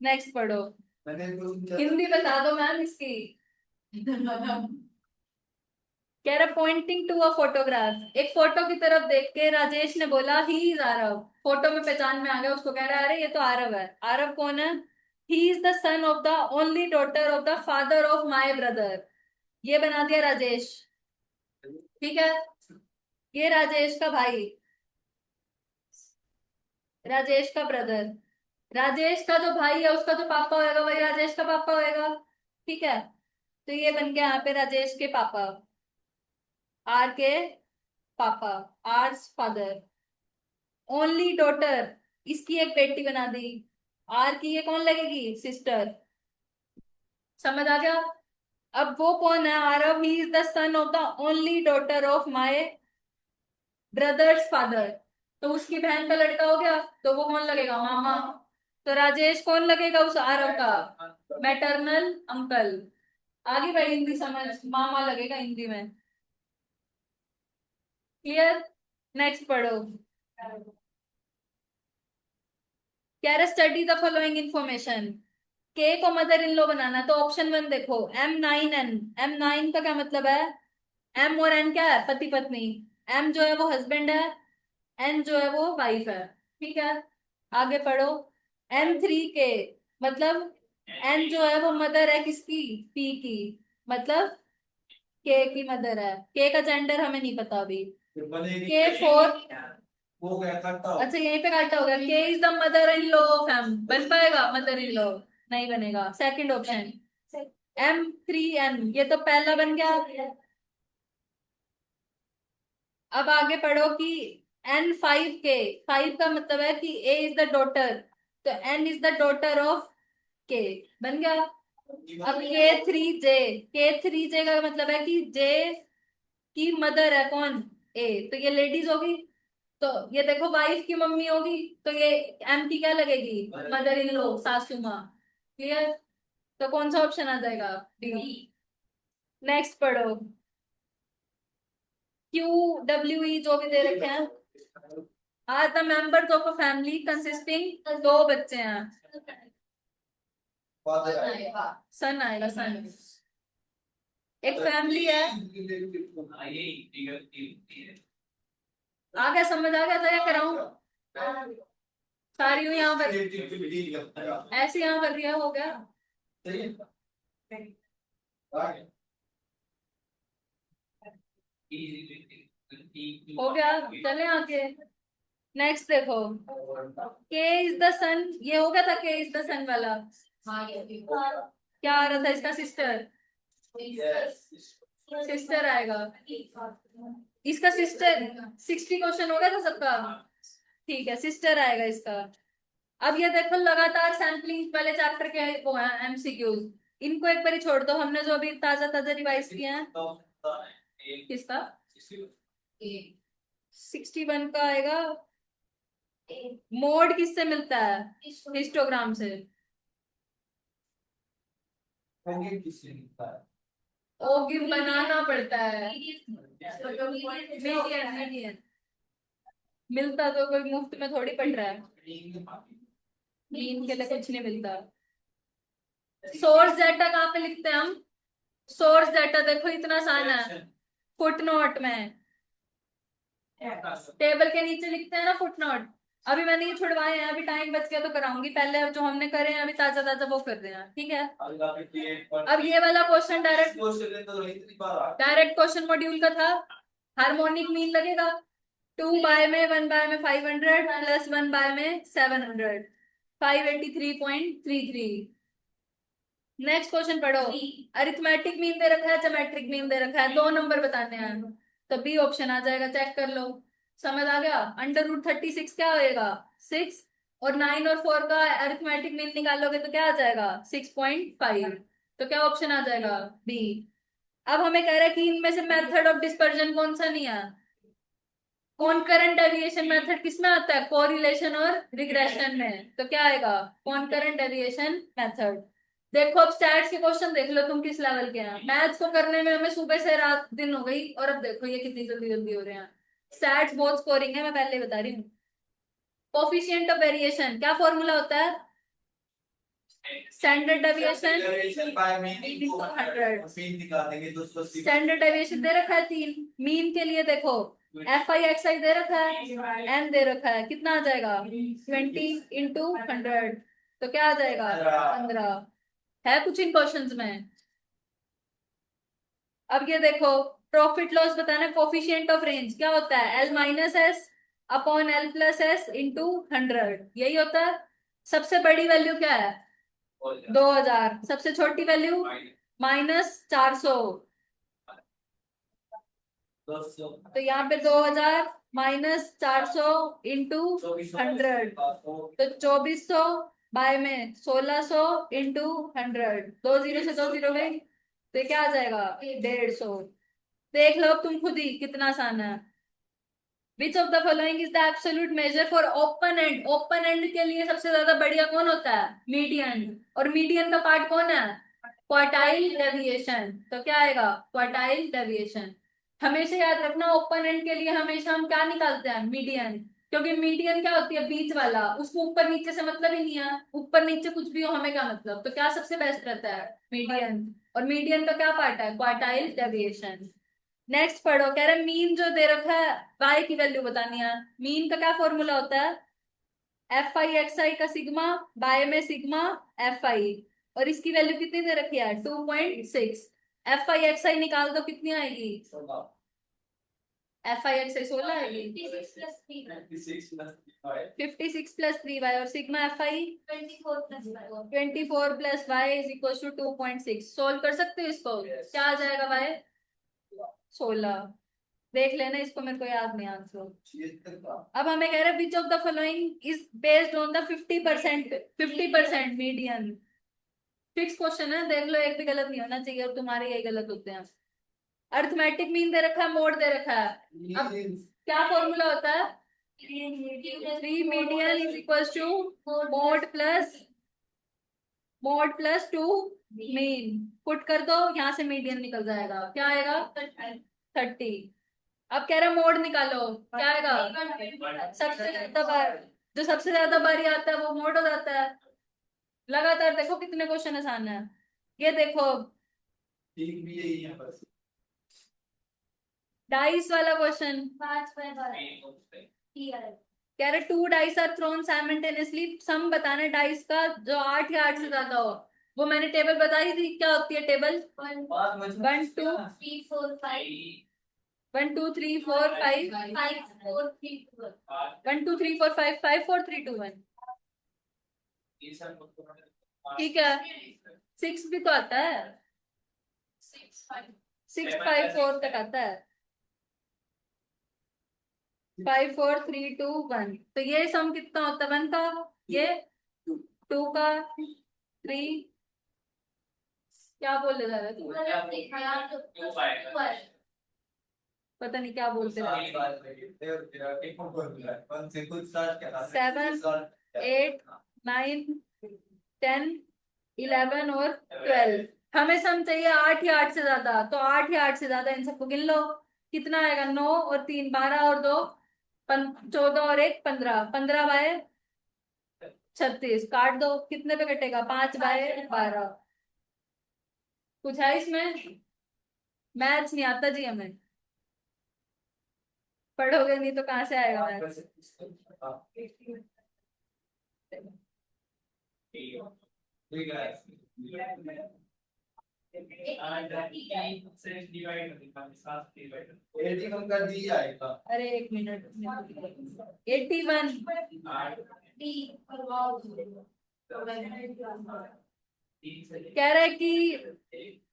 Next पढ़ो। मैंने हिंदी बता दो मैम इसकी। कह रहा पॉइंटिंग टू अ फोटोग्राफ, एक फोटो की तरफ देख के राजेश ने बोला ही इज आरव। फोटो में पहचान में आ गया उसको, कह रहा है अरे ये तो आरव है। आरव कौन है? He is the son of the only daughter of the father of my brother. ये बना दिया राजेश, ठीक है। ये राजेश का भाई, राजेश का ब्रदर। राजेश का जो भाई है उसका जो पापा होएगा वही राजेश का पापा होएगा, ठीक है। तो ये बन गया यहाँ पे राजेश के पापा, आर के पापा, आर्स फादर। ओनली डॉटर, इसकी एक बेटी बना दी। आर की ये कौन लगेगी? सिस्टर। समझ आ गया। अब वो कौन है? Aarav, he is the son of the only daughter of my brothers father. तो उसकी बहन का लड़का हो गया, तो वो कौन लगेगा? मामा। तो राजेश कौन लगेगा उस आरव का? Maternal uncle. आगे भाई हिंदी समझ, मामा लगेगा हिंदी में। क्लियर। नेक्स्ट पढ़ो। कह रहा स्टडी द फॉलोइंग इंफॉर्मेशन। के को मदर इन लॉ बनाना, तो ऑप्शन वन देखो, M9N। M9 का क्या मतलब है? एम और एन क्या है? पति पत्नी। एम जो है वो हस्बैंड है, एन जो है वो वाइफ है, ठीक है। आगे पढ़ो। N3K मतलब एन जो है वो मदर है किसकी? पी की, मतलब के की मदर है। के का जेंडर हमें नहीं पता अभी। K4, वो गया करता हो। अच्छा यहीं पे काटा होगा। K is the mother in law of M, बन पाएगा मदर इन लॉ? नहीं बनेगा, सेकंड ऑप्शन। M3N, ये तो पहला बन गया। अब आगे पढ़ो कि N5K, फाइव का मतलब है कि ए इज द डॉटर, तो N is the daughter of K, बन गया। अब K3J का मतलब है कि जे की मदर है कौन? ए, तो ये लेडीज होगी। तो ये देखो वाइफ की मम्मी होगी, तो ये एम की क्या लगेगी? मदर इन लॉ, सासू माँ। क्लियर। तो कौन सा ऑप्शन आ जाएगा? डी। नेक्स्ट पढ़ो। QWE जो भी दे रखे हैं। Are the members of a family consisting, दो बच्चे हैं। सन आएगा, सन। एक फैमिली है। आ गया, समझ आ गया था या कराऊं? सारी हूँ यहाँ पर, ऐसे यहाँ कर दिया, हो गया। हो गया, चले आगे। नेक्स्ट देखो, के इज द सन, ये हो गया था के इज द सन वाला। क्या आ रहा था इसका? सिस्टर। सिस्टर आएगा इसका, सिस्टर। 60 क्वेश्चन हो गया था सबका, ठीक है, सिस्टर आएगा इसका। अब ये देखो लगातार सैम्पलिंग वाले चैप्टर के वो है MCQs, इनको एक बार ही छोड़ दो, हमने जो अभी ताजा ताजा रिवाइज किया है। किसका? 61 का आएगा। मोड किससे मिलता है? हिस्टोग्राम से। ओगिव बनाना पड़ता है। मीडियन, मीडियन मिलता तो कोई मुफ्त में थोड़ी पड़ रहा है, मीन के लिए कुछ नहीं मिलता। सोर्स डाटा कहाँ पे लिखते हैं हम? सोर्स डाटा देखो इतना आसान है, फुट नोट में, टेबल के नीचे लिखते हैं ना फुट नोट। अभी मैंने ये छुड़वाए हैं, अभी टाइम बच गया तो कराऊंगी, पहले अब जो हमने करे हैं अभी ताजा ताजा वो कर रहे हैं, ठीक है। अब ये वाला क्वेश्चन डायरेक्ट क्वेश्चन मॉड्यूल का था। हार्मोनिक मीन लगेगा, 2 बाय में 1 बाय में 500 प्लस 1 बाय में 700, 583.33। नेक्स्ट क्वेश्चन पढ़ो। अरिथमेटिक मीन दे रखा है, ज्योमेट्रिक मीन दे रखा है, 2 नंबर बताने हैं, तो बी ऑप्शन आ जाएगा, चेक कर लो। समझ आ गया? √36 क्या होएगा? 6। और 9 और 4 का अरिथमेटिक मीन निकालोगे तो क्या आ जाएगा? 6.5। तो क्या ऑप्शन आ जाएगा? बी। अब हमें कह रहा है कि इनमें से मेथड ऑफ डिस्पर्जन कौन सा नहीं है? कॉनकरेंट डेविएशन मेथड किसमें आता है? कोरिलेशन और रिग्रेशन में। तो क्या आएगा? कॉनकरेंट डेविएशन मेथड। देखो अब स्टैट्स के क्वेश्चन देख लो तुम किस लेवल के हैं। मैथ्स को करने में हमें सुबह से रात दिन हो गई, और अब देखो ये कितनी जल्दी जल्दी हो रहे हैं। स्टैट्स बहुत स्कोरिंग है, मैं पहले ही बता रही हूँ। कोफिशिएंट ऑफ वेरिएशन क्या फॉर्मूला होता है? Standard deviation by mean into 100। Mean निकाल देंगे तो उसको स्टैंडर्ड डेविएशन दे रखा है 3। मीन के लिए देखो FI XI दे रखा है, n दे रखा है, कितना आ जाएगा? 20 into 100। तो क्या आ जाएगा? 15। है कुछ इन क्वेश्चंस में? अब ये देखो, प्रॉफिट लॉस बताना, कोफिशिएंट ऑफ रेंज क्या होता है? L-S अपॉन L+S इंटू 100, यही होता है। सबसे बड़ी वैल्यू क्या है? 2000। सबसे छोटी वैल्यू -400। तो यहाँ पे 2000 -400 इंटू 100, तो 2400 बाय में 1600 इंटू 100। 2 जीरो से 2 जीरो गई, तो क्या आ जाएगा? 150। देख लो तुम खुद ही, कितना आसान है। विच of the following is the absolute major for open and? Open and के लिए सबसे ज्यादा बढ़िया कौन होता है? मीडियन। और मीडियन का पार्ट कौन है? Quartile deviation. तो क्या आएगा? Quartile deviation. हमेशा याद रखना, ओपन एंड के लिए हमेशा हम क्या निकालते हैं? मीडियन। क्योंकि मीडियन क्या होती है? बीच वाला, उसको ऊपर नीचे से मतलब ही नहीं है। ऊपर नीचे कुछ भी हो, हमें क्या मतलब? तो क्या सबसे बेस्ट रहता है? मीडियन। और मीडियन का क्या पार्ट है? Quartile deviation. नेक्स्ट पढ़ो, कह रहे मीन जो दे रखा है, y की वैल्यू बतानी है। मीन का क्या फॉर्मूला होता है? FI XI का सिग्मा बाय में सिग्मा FI। और इसकी वैल्यू कितनी दे रखी है? 2.6। FI XI निकाल दो, कितनी आएगी? FI XI 16 आएगी। 56 + 3y और sigma FI 24 + y is equal to 2.6। Solve कर सकते हो इसको? क्या आ जाएगा y? 16। देख लेना इसको, मेरे को याद नहीं आंसर। अब हमें कह रहे हैं विच of the following is based on the 50% median. Fix question है, देख लो, एक भी गलत नहीं होना चाहिए, और तुम्हारे यही गलत होते हैं। अरिथमेटिक मीन दे रखा है, मोड दे रखा है। अब क्या फॉर्मूला होता है? 3 median is equal to mode plus 2 mean. Put कर दो, यहाँ से मीडियन निकल जाएगा, क्या आएगा? 30। अब कह रहा मोड निकालो, क्या आएगा? सबसे ज्यादा बार, जो सबसे ज्यादा बारी आता है वो मोड हो जाता है। लगातार देखो कितने क्वेश्चन आसान है। ये देखो ठीक भी यही है बस। डाइस वाला क्वेश्चन कह रहे 2 डाइस आर थ्रोन साइमल्टेनियसली। सम बताना डाइस का जो 8 या 8 से ज्यादा हो। वो मैंने टेबल बताई थी, क्या होती है टेबल? 1 2 3 4 5 1 2 3 4 5 5 4 3 2 1 2 3 4 5 5 4 3 2 1। ठीक है, 6 भी तो आता है, 6 5 4 तक आता है। 5 4 3 2 1। तो ये सम कितना होता है 1 का? ये 2 का, 3, क्या बोले जा रहे थे? पता नहीं क्या बोलते रहे। 7 8 9 10 11 और 12। हमें सम चाहिए 8 या 8 से ज्यादा, तो 8 या 8 से ज्यादा इन सबको गिन लो। कितना आएगा? 9 और 3 12 और 2 14 और 1 15। 15 बाय 36 काट दो, कितने पे कटेगा? 5 बाय 12। कुछ है इसमें? मैथ्स नहीं आता जी हमें, पढ़ोगे नहीं तो कहाँ से आएगा मैथ्स? कर दी जाएगा। अरे 1 मिनट, 81। कह रहा है कि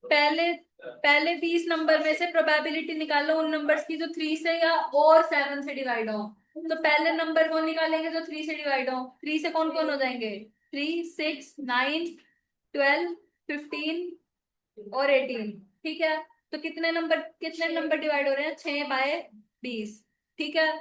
पहले पहले 20 नंबर में से प्रोबेबिलिटी निकालो उन नंबर्स की जो 3 से या और 7 से डिवाइड हो। तो पहले नंबर कौन निकालेंगे जो 3 से डिवाइड हो? 3 से कौन कौन हो जाएंगे? 3, 6, 9, 12, 15 और 18। ठीक है, तो कितने नंबर डिवाइड हो रहे हैं? 6/20। ठीक है,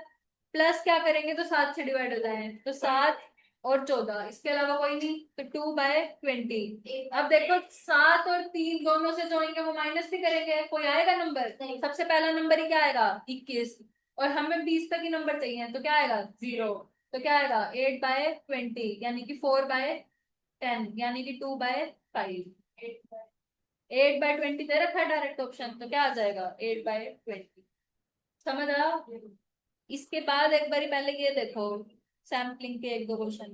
प्लस क्या करेंगे तो 7 से डिवाइड हो जाए, तो 7 और 14, इसके अलावा कोई नहीं, तो 2/20। अब देखो 7 और 3 दोनों से जो होंगे वो माइनस भी करेंगे, कोई आएगा नंबर? सबसे पहला नंबर ही क्या आएगा? 21। और हमें 20 तक ही नंबर चाहिए, तो क्या आएगा? 0। तो क्या आएगा? 8/20, यानी कि 4/10, यानी कि 2/5। 8/20 दे रखा है डायरेक्ट ऑप्शन, तो क्या आ जाएगा? 8/20। समझ आया? इसके बाद एक बारी पहले ये देखो, सैम्पलिंग के एक दो क्वेश्चन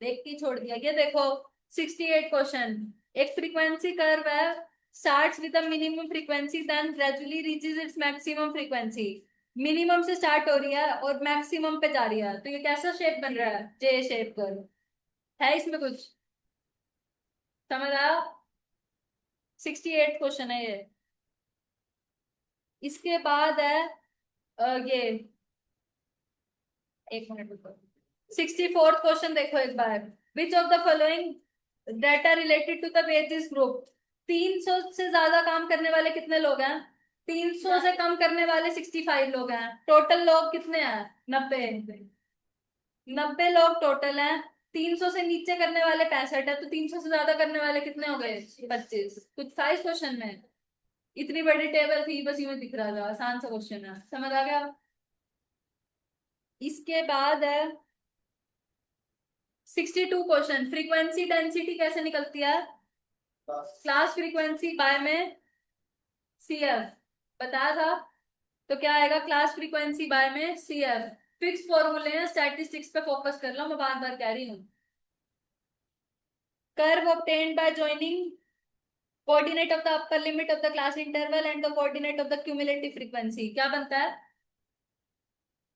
देख के ही छोड़ दिया। ये देखो 68 क्वेश्चन। एक फ्रीक्वेंसी कर्व है, starts with the minimum frequency then gradually reaches its maximum frequency. Minimum से स्टार्ट हो रही है और मैक्सिमम पे जा रही है, तो ये कैसा शेप बन रहा है? जे शेप कर्व है। इसमें कुछ समझ आया? 68 क्वेश्चन है ये। इसके बाद है ये, एक मिनट रुको। 64th क्वेश्चन देखो एक बार। Which of the following data related to the wages group? 300 से ज्यादा काम करने वाले कितने लोग हैं? 300 से कम करने वाले 65 लोग हैं। टोटल लोग कितने हैं? 90। 90 लोग टोटल हैं। 300 से नीचे करने वाले 65 है, तो 300 से ज्यादा करने वाले कितने हो गए? 25। कुछ था इस क्वेश्चन में? इतनी बड़ी टेबल थी, बस में दिख रहा था। आसान सा क्वेश्चन है, समझ आ गया? इसके बाद है 62 क्वेश्चन। फ्रीक्वेंसी डेंसिटी कैसे निकलती है? क्लास फ्रीक्वेंसी बाय में सीएफ बताया था। तो क्या आएगा? क्लास फ्रीक्वेंसी बाय में सीएफ। फिक्स फॉर्मूले हैं, स्टैटिस्टिक्स पे फोकस कर लो, मैं बार बार कह रही हूँ। Curve obtained by joining coordinate of the upper limit of the class interval and the coordinate of the cumulative frequency, क्या बनता है?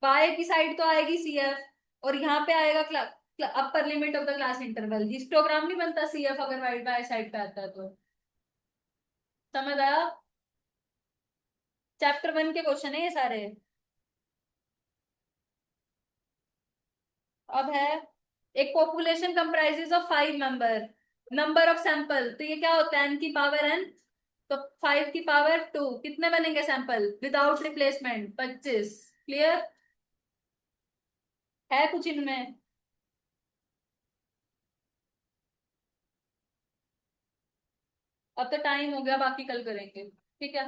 बाय की साइड तो आएगी सीएफ, और यहाँ पे आएगा upper limit of the class interval. Histogram नहीं बनता सीएफ अगर वाइड बाय साइड पे आता है तो। समझ आया? चैप्टर 1 के क्वेश्चन है ये सारे। अब है एक population comprises of 5 member, number of sample, तो ये क्या होता है? n की पावर n, तो 5 की पावर 2, कितने बनेंगे सैंपल विदाउट रिप्लेसमेंट? 25। क्लियर है कुछ इनमें? अब तो टाइम हो गया, बाकी कल करेंगे। ठीक है।